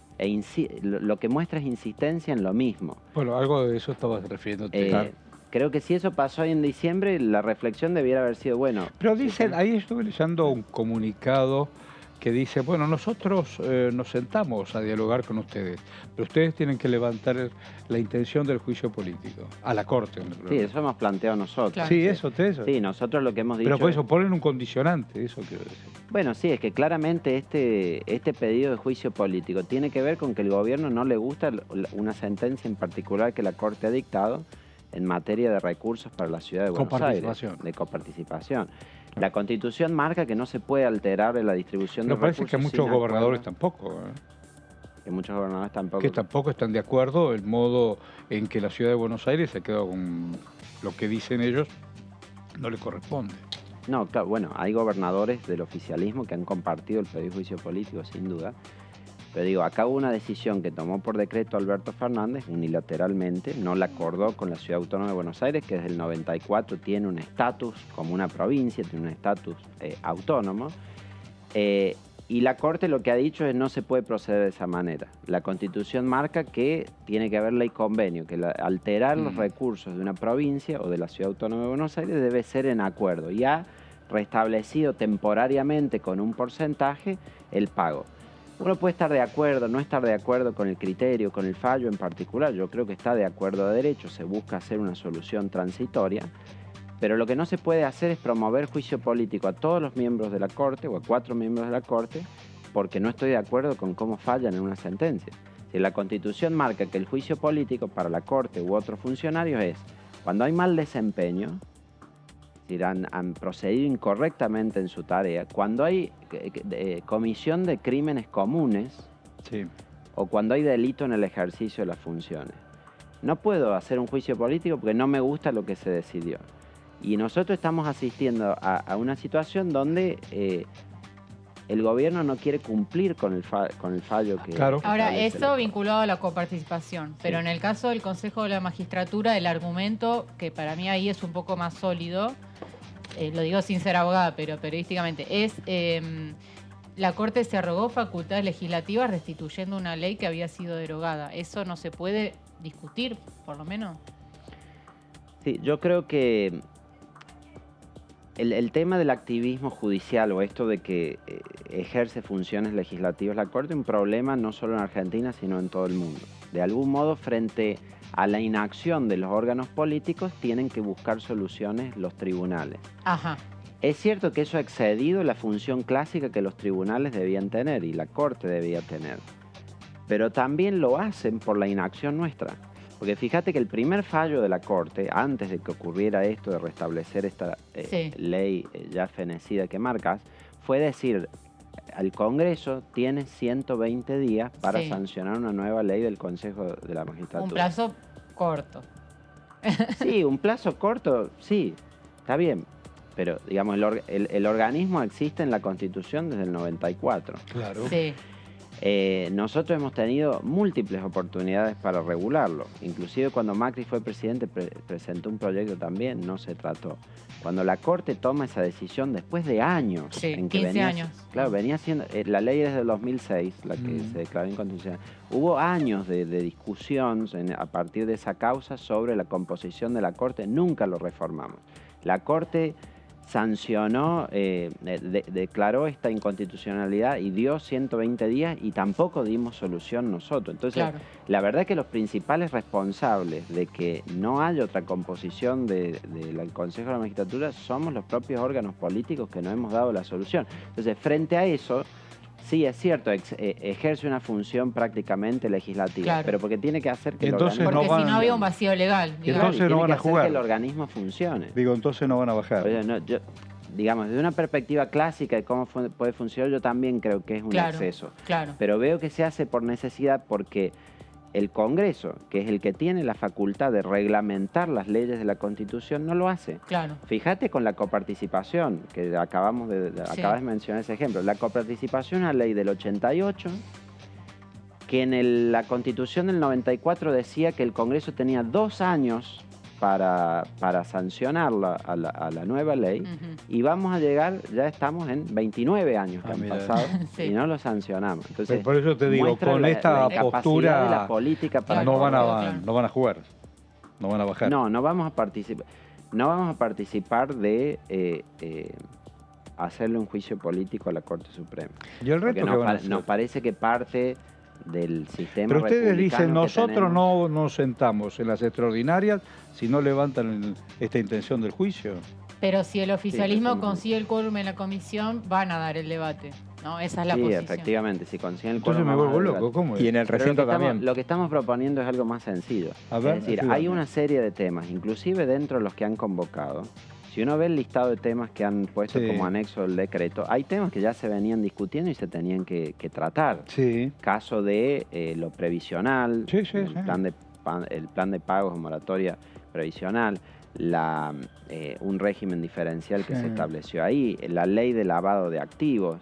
Lo que muestra es insistencia en lo mismo. Bueno, algo de eso estabas refiriéndote. Creo que si eso pasó ahí en diciembre, la reflexión debiera haber sido, bueno... Pero dicen, ahí estuve leyendo un comunicado que dice, bueno, nosotros nos sentamos a dialogar con ustedes, pero ustedes tienen que levantar la intención del juicio político a la Corte. Sí, eso hemos planteado nosotros. Claro. Sí, eso. Sí, nosotros lo que hemos dicho... Pero por eso ponen un condicionante, eso quiero decir. Bueno, sí, es que claramente este pedido de juicio político tiene que ver con que el gobierno no le gusta una sentencia en particular que la Corte ha dictado en materia de recursos para la ciudad de Buenos Aires, de coparticipación. La Constitución marca que no se puede alterar la distribución de recursos. Me parece que muchos gobernadores tampoco. Que muchos gobernadores tampoco. Que tampoco están de acuerdo el modo en que la ciudad de Buenos Aires se ha quedado con lo que dicen ellos, no le corresponde. No, claro, bueno, hay gobernadores del oficialismo que han compartido el pedido de juicio político, sin duda. Pero digo, acá hubo una decisión que tomó por decreto Alberto Fernández, unilateralmente, no la acordó con la Ciudad Autónoma de Buenos Aires, que desde el 94 tiene un estatus como una provincia, tiene un estatus autónomo, y la Corte lo que ha dicho es no se puede proceder de esa manera. La Constitución marca que tiene que haber ley convenio, que alterar los recursos de una provincia o de la Ciudad Autónoma de Buenos Aires debe ser en acuerdo, y ha restablecido temporariamente con un porcentaje el pago. Uno puede estar de acuerdo, no estar de acuerdo con el criterio, con el fallo en particular. Yo creo que está de acuerdo de derecho, se busca hacer una solución transitoria, pero lo que no se puede hacer es promover juicio político a todos los miembros de la Corte o a 4 miembros de la Corte porque no estoy de acuerdo con cómo fallan en una sentencia. Si la Constitución marca que el juicio político para la Corte u otros funcionarios es cuando hay mal desempeño, es decir, han procedido incorrectamente en su tarea, cuando hay comisión de crímenes comunes o cuando hay delito en el ejercicio de las funciones. No puedo hacer un juicio político porque no me gusta lo que se decidió. Y nosotros estamos asistiendo a una situación donde el gobierno no quiere cumplir con el fallo que... Claro. Ahora, eso vinculado a la coparticipación, pero en el caso del Consejo de la Magistratura, el argumento, que para mí ahí es un poco más sólido, lo digo sin ser abogada, pero periodísticamente, es la Corte se arrogó facultades legislativas restituyendo una ley que había sido derogada. ¿Eso no se puede discutir, por lo menos? Sí, yo creo que el tema del activismo judicial o esto de que ejerce funciones legislativas la Corte es un problema no solo en Argentina, sino en todo el mundo. De algún modo, frente a la inacción de los órganos políticos, tienen que buscar soluciones los tribunales. Ajá. Es cierto que eso ha excedido la función clásica que los tribunales debían tener y la Corte debía tener. Pero también lo hacen por la inacción nuestra. Porque fíjate que el primer fallo de la Corte, antes de que ocurriera esto de restablecer esta ley ya fenecida que marcas, fue decir, al Congreso tiene 120 días para sancionar una nueva ley del Consejo de la Magistratura. Un plazo corto. Sí, un plazo corto, sí, está bien. Pero, digamos, el organismo existe en la Constitución desde el 94. Claro. Sí. Nosotros hemos tenido múltiples oportunidades para regularlo. Inclusive cuando Macri fue presidente presentó un proyecto también, no se trató. Cuando la Corte toma esa decisión después de años. Sí, 15 años. Claro, venía siendo... la ley es del 2006, la que se declaró inconstitucional. Hubo años de discusión a partir de esa causa sobre la composición de la Corte. Nunca lo reformamos. La Corte sancionó, declaró esta inconstitucionalidad y dio 120 días y tampoco dimos solución nosotros. Entonces, la verdad es que los principales responsables de que no haya otra composición del Consejo de la Magistratura somos los propios órganos políticos que no hemos dado la solución. Entonces, frente a eso, sí, es cierto, ejerce una función prácticamente legislativa, pero porque tiene que hacer que porque si no había un vacío legal. Entonces no van a jugar. Que el organismo funcione. Digo, entonces no van a bajar. Digamos, desde una perspectiva clásica de cómo puede funcionar, yo también creo que es un exceso. Pero veo que se hace por necesidad porque el Congreso, que es el que tiene la facultad de reglamentar las leyes de la Constitución, no lo hace. Fíjate con la coparticipación, que acabas de mencionar ese ejemplo. La coparticipación es una ley del 88, que en la Constitución del 94 decía que el Congreso tenía 2 años para sancionarla a la nueva ley, y vamos a llegar, ya estamos en 29 años que han pasado y no lo sancionamos. Entonces, por eso te digo, con esta postura de la política para no van a jugar, no van a bajar. No vamos a participar. No vamos a participar de hacerle un juicio político a la Corte Suprema. ¿Y el resto qué van a hacer? Nos parece que parte del sistema Pero ustedes dicen, nosotros no nos sentamos en las extraordinarias si no levantan esta intención del juicio. Pero si el oficialismo consigue el quórum en la comisión, van a dar el debate, ¿no? Esa es la posición. Sí, efectivamente, si consiguen el quórum. Entonces me vuelvo loco, ¿cómo es? Y en el recinto también. Lo que estamos proponiendo es algo más sencillo. A ver, es decir, hay una serie de temas, inclusive dentro de los que han convocado. Si uno ve el listado de temas que han puesto como anexo del decreto, hay temas que ya se venían discutiendo y se tenían que tratar. Caso de lo previsional, el plan de pagos o moratoria previsional, un régimen diferencial que se estableció ahí, la ley de lavado de activos.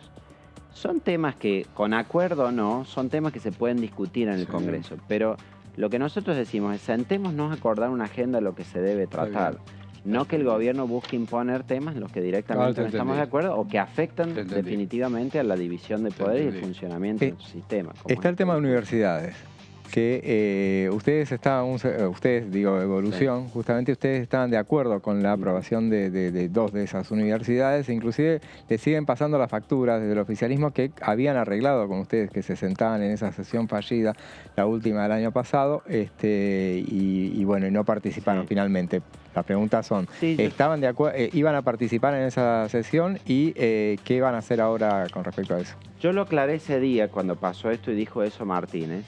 Son temas que, con acuerdo o no, son temas que se pueden discutir en el Congreso. Pero lo que nosotros decimos es, sentémonos a acordar una agenda de lo que se debe tratar. No que el gobierno busque imponer temas en los que directamente no estamos de acuerdo o que afectan definitivamente a la división de poder y el funcionamiento del sistema. Está el tema de universidades, que Evolución, justamente ustedes estaban de acuerdo con la aprobación de 2 de esas universidades, inclusive le siguen pasando las facturas desde el oficialismo que habían arreglado con ustedes, que se sentaban en esa sesión fallida, la última del año pasado, y no participaron finalmente. Las preguntas son, ¿estaban de acuerdo, iban a participar en esa sesión y qué van a hacer ahora con respecto a eso? Yo lo aclaré ese día cuando pasó esto y dijo eso Martínez.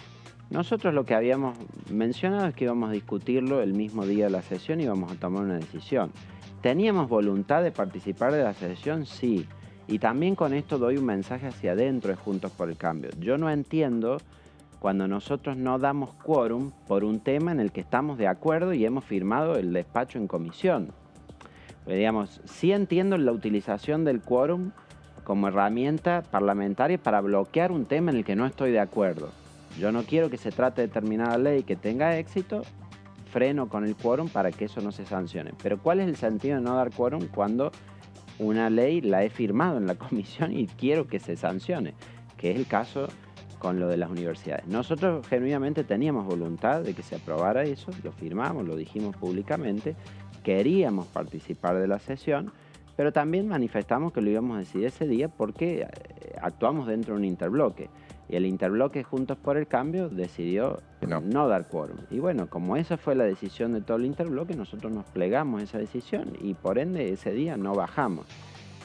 Nosotros lo que habíamos mencionado es que íbamos a discutirlo el mismo día de la sesión y íbamos a tomar una decisión. ¿Teníamos voluntad de participar de la sesión? Sí. Y también con esto doy un mensaje hacia adentro de Juntos por el Cambio. Yo no entiendo cuando nosotros no damos quórum por un tema en el que estamos de acuerdo y hemos firmado el despacho en comisión. Pues digamos, sí entiendo la utilización del quórum como herramienta parlamentaria para bloquear un tema en el que no estoy de acuerdo. Yo no quiero que se trate de determinada ley que tenga éxito, freno con el quórum para que eso no se sancione. Pero ¿cuál es el sentido de no dar quórum cuando una ley la he firmado en la comisión y quiero que se sancione? Que es el caso con lo de las universidades. Nosotros genuinamente teníamos voluntad de que se aprobara eso, lo firmamos, lo dijimos públicamente, queríamos participar de la sesión, pero también manifestamos que lo íbamos a decidir ese día porque actuamos dentro de un interbloque. Y el interbloque Juntos por el Cambio decidió no dar quórum. Y bueno, como esa fue la decisión de todo el interbloque, nosotros nos plegamos a esa decisión y por ende ese día no bajamos.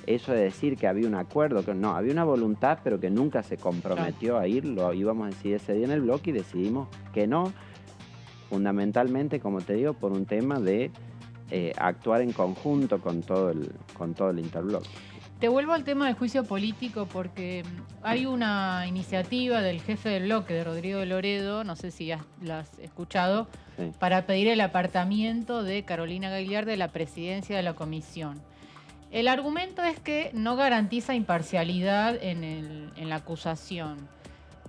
Eso de decir que había un acuerdo, que no, había una voluntad, pero que nunca se comprometió a ir, lo íbamos a decidir ese día en el bloque y decidimos que no, fundamentalmente, como te digo, por un tema de actuar en conjunto con todo el interbloque. Te vuelvo al tema del juicio político porque hay una iniciativa del jefe del bloque, de Rodrigo de Loredo, no sé si la has escuchado, sí, para pedir el apartamiento de Carolina Gagliardi de la presidencia de la comisión. El argumento es que no garantiza imparcialidad en la acusación,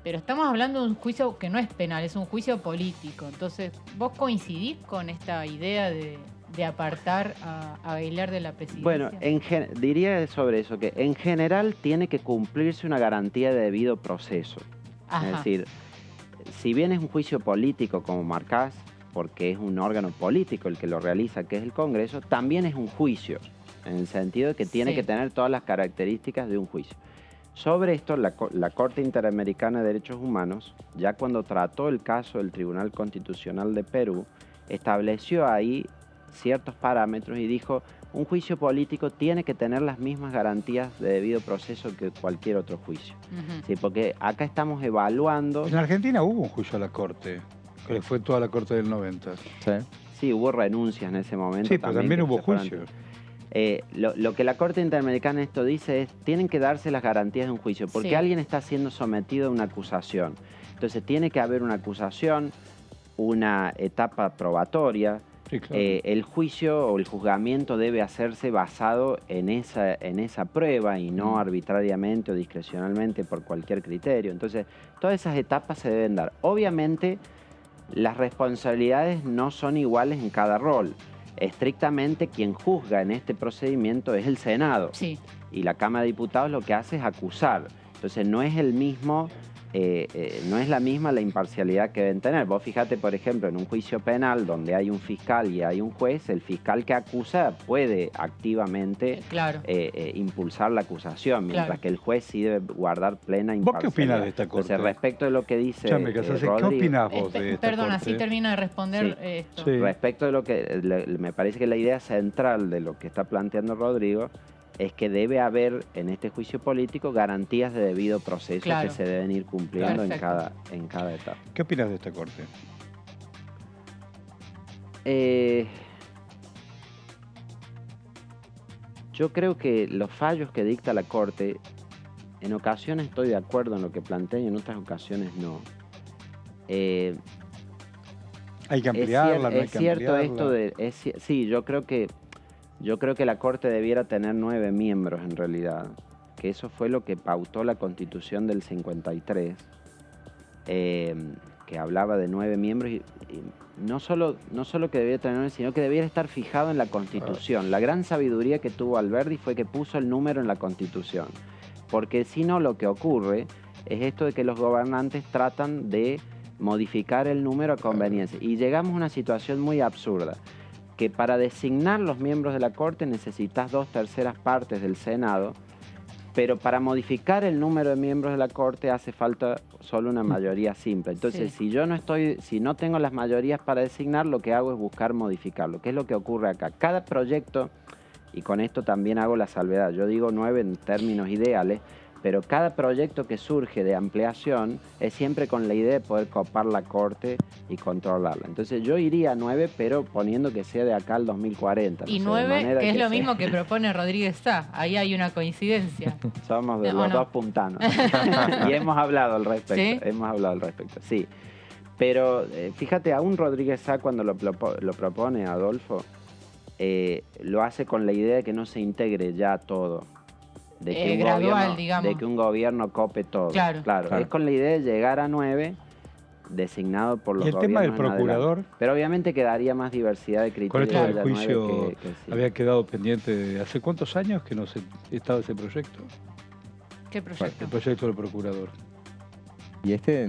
pero estamos hablando de un juicio que no es penal, es un juicio político. Entonces, ¿vos coincidís con esta idea de apartar a Gagliardi de la presidencia? Bueno, diría sobre eso que en general tiene que cumplirse una garantía de debido proceso. Ajá. Es decir, si bien es un juicio político como marcás, porque es un órgano político el que lo realiza, que es el Congreso, también es un juicio, en el sentido de que tiene que tener todas las características de un juicio. Sobre esto, la Corte Interamericana de Derechos Humanos, ya cuando trató el caso del Tribunal Constitucional de Perú, estableció ahí ciertos parámetros y dijo, un juicio político tiene que tener las mismas garantías de debido proceso que cualquier otro juicio. Sí, porque acá estamos evaluando... En Argentina hubo un juicio a la Corte, que le fue toda la Corte del 90. Sí, hubo renuncias en ese momento. Sí, pero también hubo juicios. Lo que la Corte Interamericana esto dice es, tienen que darse las garantías de un juicio, porque alguien está siendo sometido a una acusación. Entonces tiene que haber una acusación, una etapa probatoria. Sí, claro. El juicio o el juzgamiento debe hacerse basado en esa prueba y no arbitrariamente o discrecionalmente por cualquier criterio. Entonces, todas esas etapas se deben dar. Obviamente, las responsabilidades no son iguales en cada rol. Estrictamente, quien juzga en este procedimiento es el Senado. Sí. Y la Cámara de Diputados lo que hace es acusar. Entonces, no es el mismo... no es la misma la imparcialidad que deben tener. Vos fíjate, por ejemplo, en un juicio penal donde hay un fiscal y hay un juez, el fiscal que acusa puede activamente impulsar la acusación, mientras que el juez sí debe guardar plena imparcialidad. ¿Vos qué opinás de esta Corte? Entonces, respecto de lo que dice Rodrigo, ¿qué opinás vos de esta Perdona, Corte? así termina de responder esto. Sí. Respecto de lo que me parece que la idea central de lo que está planteando Rodrigo es que debe haber en este juicio político garantías de debido proceso que se deben ir cumpliendo en cada etapa. ¿Qué opinas de esta Corte? Yo creo que los fallos que dicta la Corte, en ocasiones estoy de acuerdo en lo que plantea y en otras ocasiones no. ¿Hay que ampliarla? Es cierto esto de... Sí, yo creo que la Corte debiera tener 9 miembros en realidad, que eso fue lo que pautó la Constitución del 53, que hablaba de 9 miembros y no solo que debiera tener 9, sino que debiera estar fijado en la Constitución. La gran sabiduría que tuvo Alberdi fue que puso el número en la Constitución, porque si no lo que ocurre es esto de que los gobernantes tratan de modificar el número a conveniencia y llegamos a una situación muy absurda, que para designar los miembros de la Corte necesitas 2/3 partes del Senado, pero para modificar el número de miembros de la Corte hace falta solo una mayoría simple. Entonces, si no tengo las mayorías para designar, lo que hago es buscar modificarlo. ¿Qué es lo que ocurre acá? Cada proyecto, y con esto también hago la salvedad, yo digo 9 en términos ideales, pero cada proyecto que surge de ampliación es siempre con la idea de poder copar la Corte y controlarla. Entonces yo iría a 9, pero poniendo que sea de acá al 2040. Y 9, que es lo mismo que propone Rodríguez Sá. Ahí hay una coincidencia. Somos de los dos puntanos. Y hemos hablado al respecto. ¿Sí? Hemos hablado al respecto, sí. Pero fíjate, aún Rodríguez Sá cuando lo propone, Adolfo, lo hace con la idea de que no se integre ya todo. de que, gradual, digamos. de que un gobierno cope todo. Claro. Es con la idea de llegar a 9 designado por los gobiernos. ¿Y el tema del procurador? Adelante. Pero obviamente quedaría más diversidad de criterios. Con esto del juicio sí. había quedado pendiente de ¿hace cuántos años que no se estaba ese proyecto? ¿Qué proyecto? El proyecto del procurador. Y este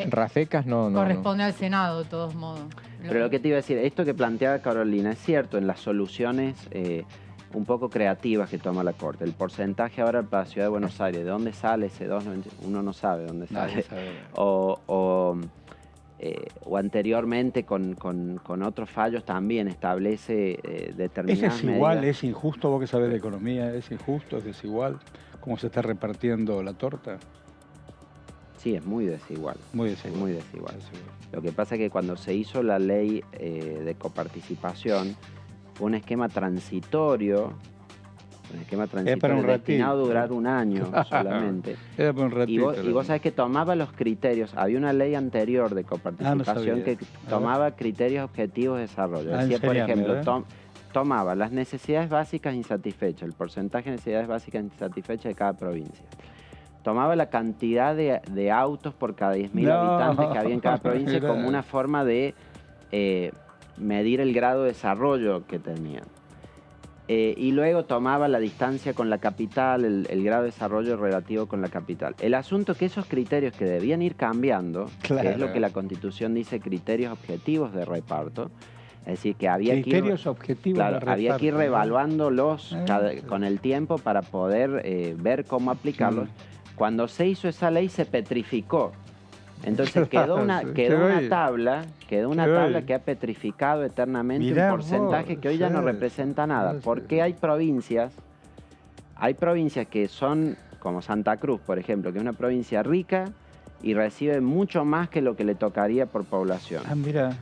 Rafecas no. Corresponde al Senado, de todos modos. Pero lo que te iba a decir, esto que planteaba Carolina es cierto en las soluciones un poco creativas que toma la Corte. El porcentaje ahora para la Ciudad de Buenos Aires, ¿de dónde sale ese 2,90? Uno no sabe dónde sale. O anteriormente con otros fallos también establece determinadas ¿Ese es igual? medidas. ¿Es injusto? Vos que sabés de economía, ¿es injusto? ¿Es desigual? ¿Cómo se está repartiendo la torta? Sí, es muy desigual. Muy desigual. Muy desigual. Lo que pasa es que cuando se hizo la ley de coparticipación, fue un esquema transitorio. Destinado a durar un año solamente. Era por un ratito. Y vos sabés que tomaba los criterios. Había una ley anterior de coparticipación que tomaba criterios objetivos de desarrollo. Decía, por ejemplo, tomaba las necesidades básicas insatisfechas, el porcentaje de necesidades básicas insatisfechas de cada provincia. Tomaba la cantidad de autos por cada 10.000 habitantes que había en cada provincia como una forma de medir el grado de desarrollo que tenían. Y luego tomaba la distancia con la capital, el grado de desarrollo relativo con la capital. El asunto es que esos criterios que debían ir cambiando, que es lo que la Constitución dice, criterios objetivos de reparto, es decir, que había objetivos de reparto, había que ir revaluándolos con el tiempo para poder ver cómo aplicarlos. Cuando se hizo esa ley se petrificó. Entonces quedó una tabla que ha petrificado eternamente un porcentaje que hoy ya no representa nada. Porque hay provincias que son como Santa Cruz, por ejemplo, que es una provincia rica y recibe mucho más que lo que le tocaría por población.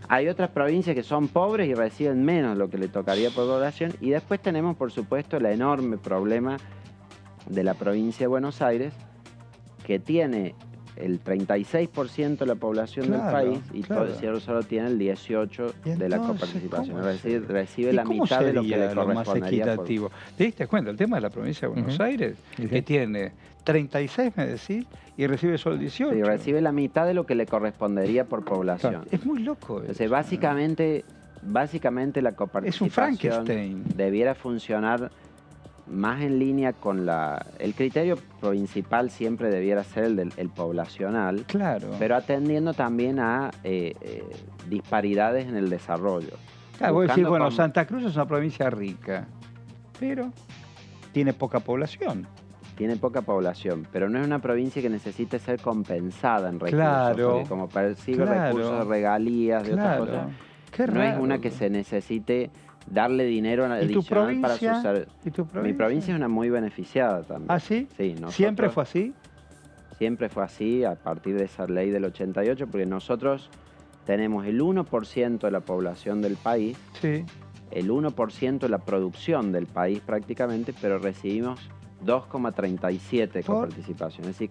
Hay otras provincias que son pobres y reciben menos de lo que le tocaría por población. Y después tenemos, por supuesto, el enorme problema de la provincia de Buenos Aires, que tiene el 36% de la población del país y solo tiene el 18% de la coparticipación. Es decir, recibe la mitad de lo que le correspondería. Más equitativo. ¿Te diste cuenta? El tema de la provincia de Buenos Aires, que tiene 36, me decís, y recibe solo el 18. Sí, recibe la mitad de lo que le correspondería por población. Es muy loco. Entonces, básicamente la coparticipación debiera funcionar más en línea con el criterio principal siempre debiera ser el poblacional, pero atendiendo también a disparidades en el desarrollo. Claro, voy a decir, bueno, Santa Cruz es una provincia rica, pero tiene poca población. Tiene poca población, pero no es una provincia que necesite ser compensada en recursos, porque como percibe recursos de regalías, de otras cosas, no es una que se necesite darle dinero adicional para sus servicios. Mi provincia es una muy beneficiada también. ¿Ah, sí? Sí. ¿Siempre fue así? Siempre fue así a partir de esa ley del 88, porque nosotros tenemos el 1% de la población del país, el 1% de la producción del país prácticamente, pero recibimos 2,37 de coparticipación, es decir,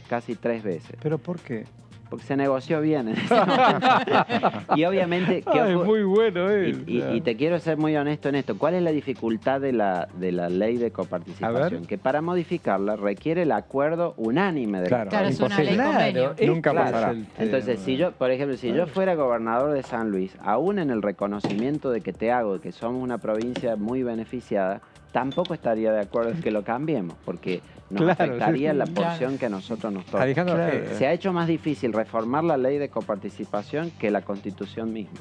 casi 3 veces. ¿Pero por qué? Porque se negoció bien en ese momento. Y obviamente... es muy bueno y te quiero ser muy honesto en esto. ¿Cuál es la dificultad de la ley de coparticipación? Que para modificarla requiere el acuerdo unánime de la es una ley convenio. Nunca pasará. Entonces, por ejemplo, si yo fuera gobernador de San Luis, aún en el reconocimiento de que te hago, de que somos una provincia muy beneficiada, tampoco estaría de acuerdo en que lo cambiemos, porque nos afectaría la porción que a nosotros nos toca. Alejandro, se ha hecho más difícil reformar la ley de coparticipación que la Constitución misma.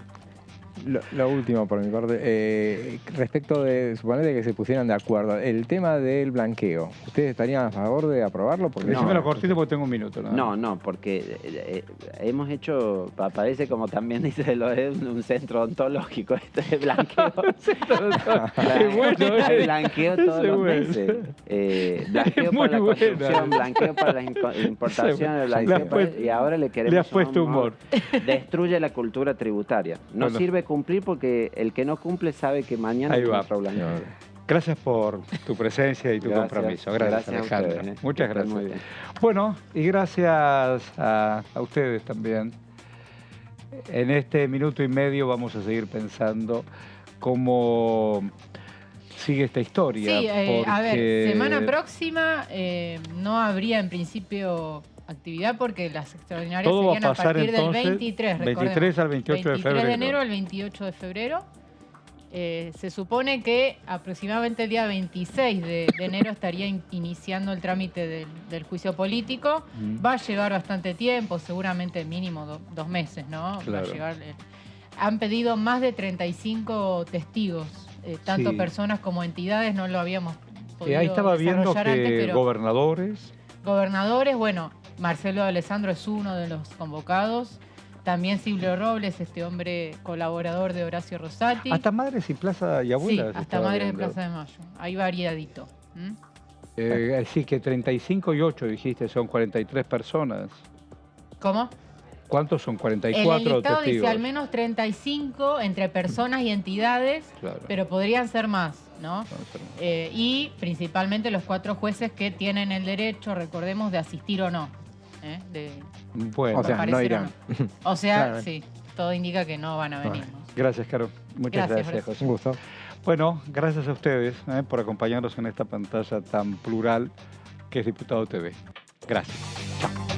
Lo último por mi parte, respecto de, suponete que se pusieran de acuerdo, el tema del blanqueo, ¿ustedes estarían a favor de aprobarlo? Decímelo cortito porque tengo un minuto. No, porque hemos hecho, parece como también dice un centro odontológico este blanqueo. Hay blanqueo todos los meses. Blanqueo por la construcción, blanqueo para la importación, y ahora le queremos... Le has puesto humor. Destruye la cultura tributaria. No sirve cumplir porque el que no cumple sabe que mañana hay otro blanqueo. Gracias por tu presencia y tu compromiso. Gracias Alejandro. Ustedes, Muchas gracias. Bueno, y gracias a ustedes también. En este minuto y medio vamos a seguir pensando cómo sigue esta historia. Sí, a ver, porque- semana próxima no habría en principio actividad porque las extraordinarias Todo va a serían a pasar partir entonces, del 23, 23 al 28 de 23 de febrero. enero al 28 de febrero. Se supone que aproximadamente el día 26 de enero estaría iniciando el trámite del juicio político. Va a llevar bastante tiempo, seguramente mínimo 2 meses, ¿no? Claro. Va a llegar, han pedido más de 35 testigos, tanto Sí. personas como entidades, no lo habíamos podido Ahí estaba viendo desarrollar que antes, pero gobernadores, gobernadores, bueno, Marcelo Alessandro es uno de los convocados. También Silvio Robles, este hombre colaborador de Horacio Rosati. hasta madres y plaza y Sí, abuelas. hasta estaba Madres de viendo. Plaza de Mayo. Ahí variadito. Sí, que 35 y 8 dijiste, son 43 personas. ¿Cómo? ¿Cuántos son? En 44 el listado testigos. dice al menos 35 entre personas y entidades, Claro. pero podrían ser más, ¿no? Pueden ser más. Y principalmente los 4 jueces que tienen el derecho, recordemos, de asistir o no. Bueno, O sea, no comparecer irán. no. O sea, Claro. sí, todo indica que no van a venir. ¿no? Gracias, Caro. Muchas Gracias, gracias, Horacio. José. Un gusto. Bueno, gracias a ustedes por acompañarnos en esta pantalla tan plural que es Diputado TV. Gracias. Chao.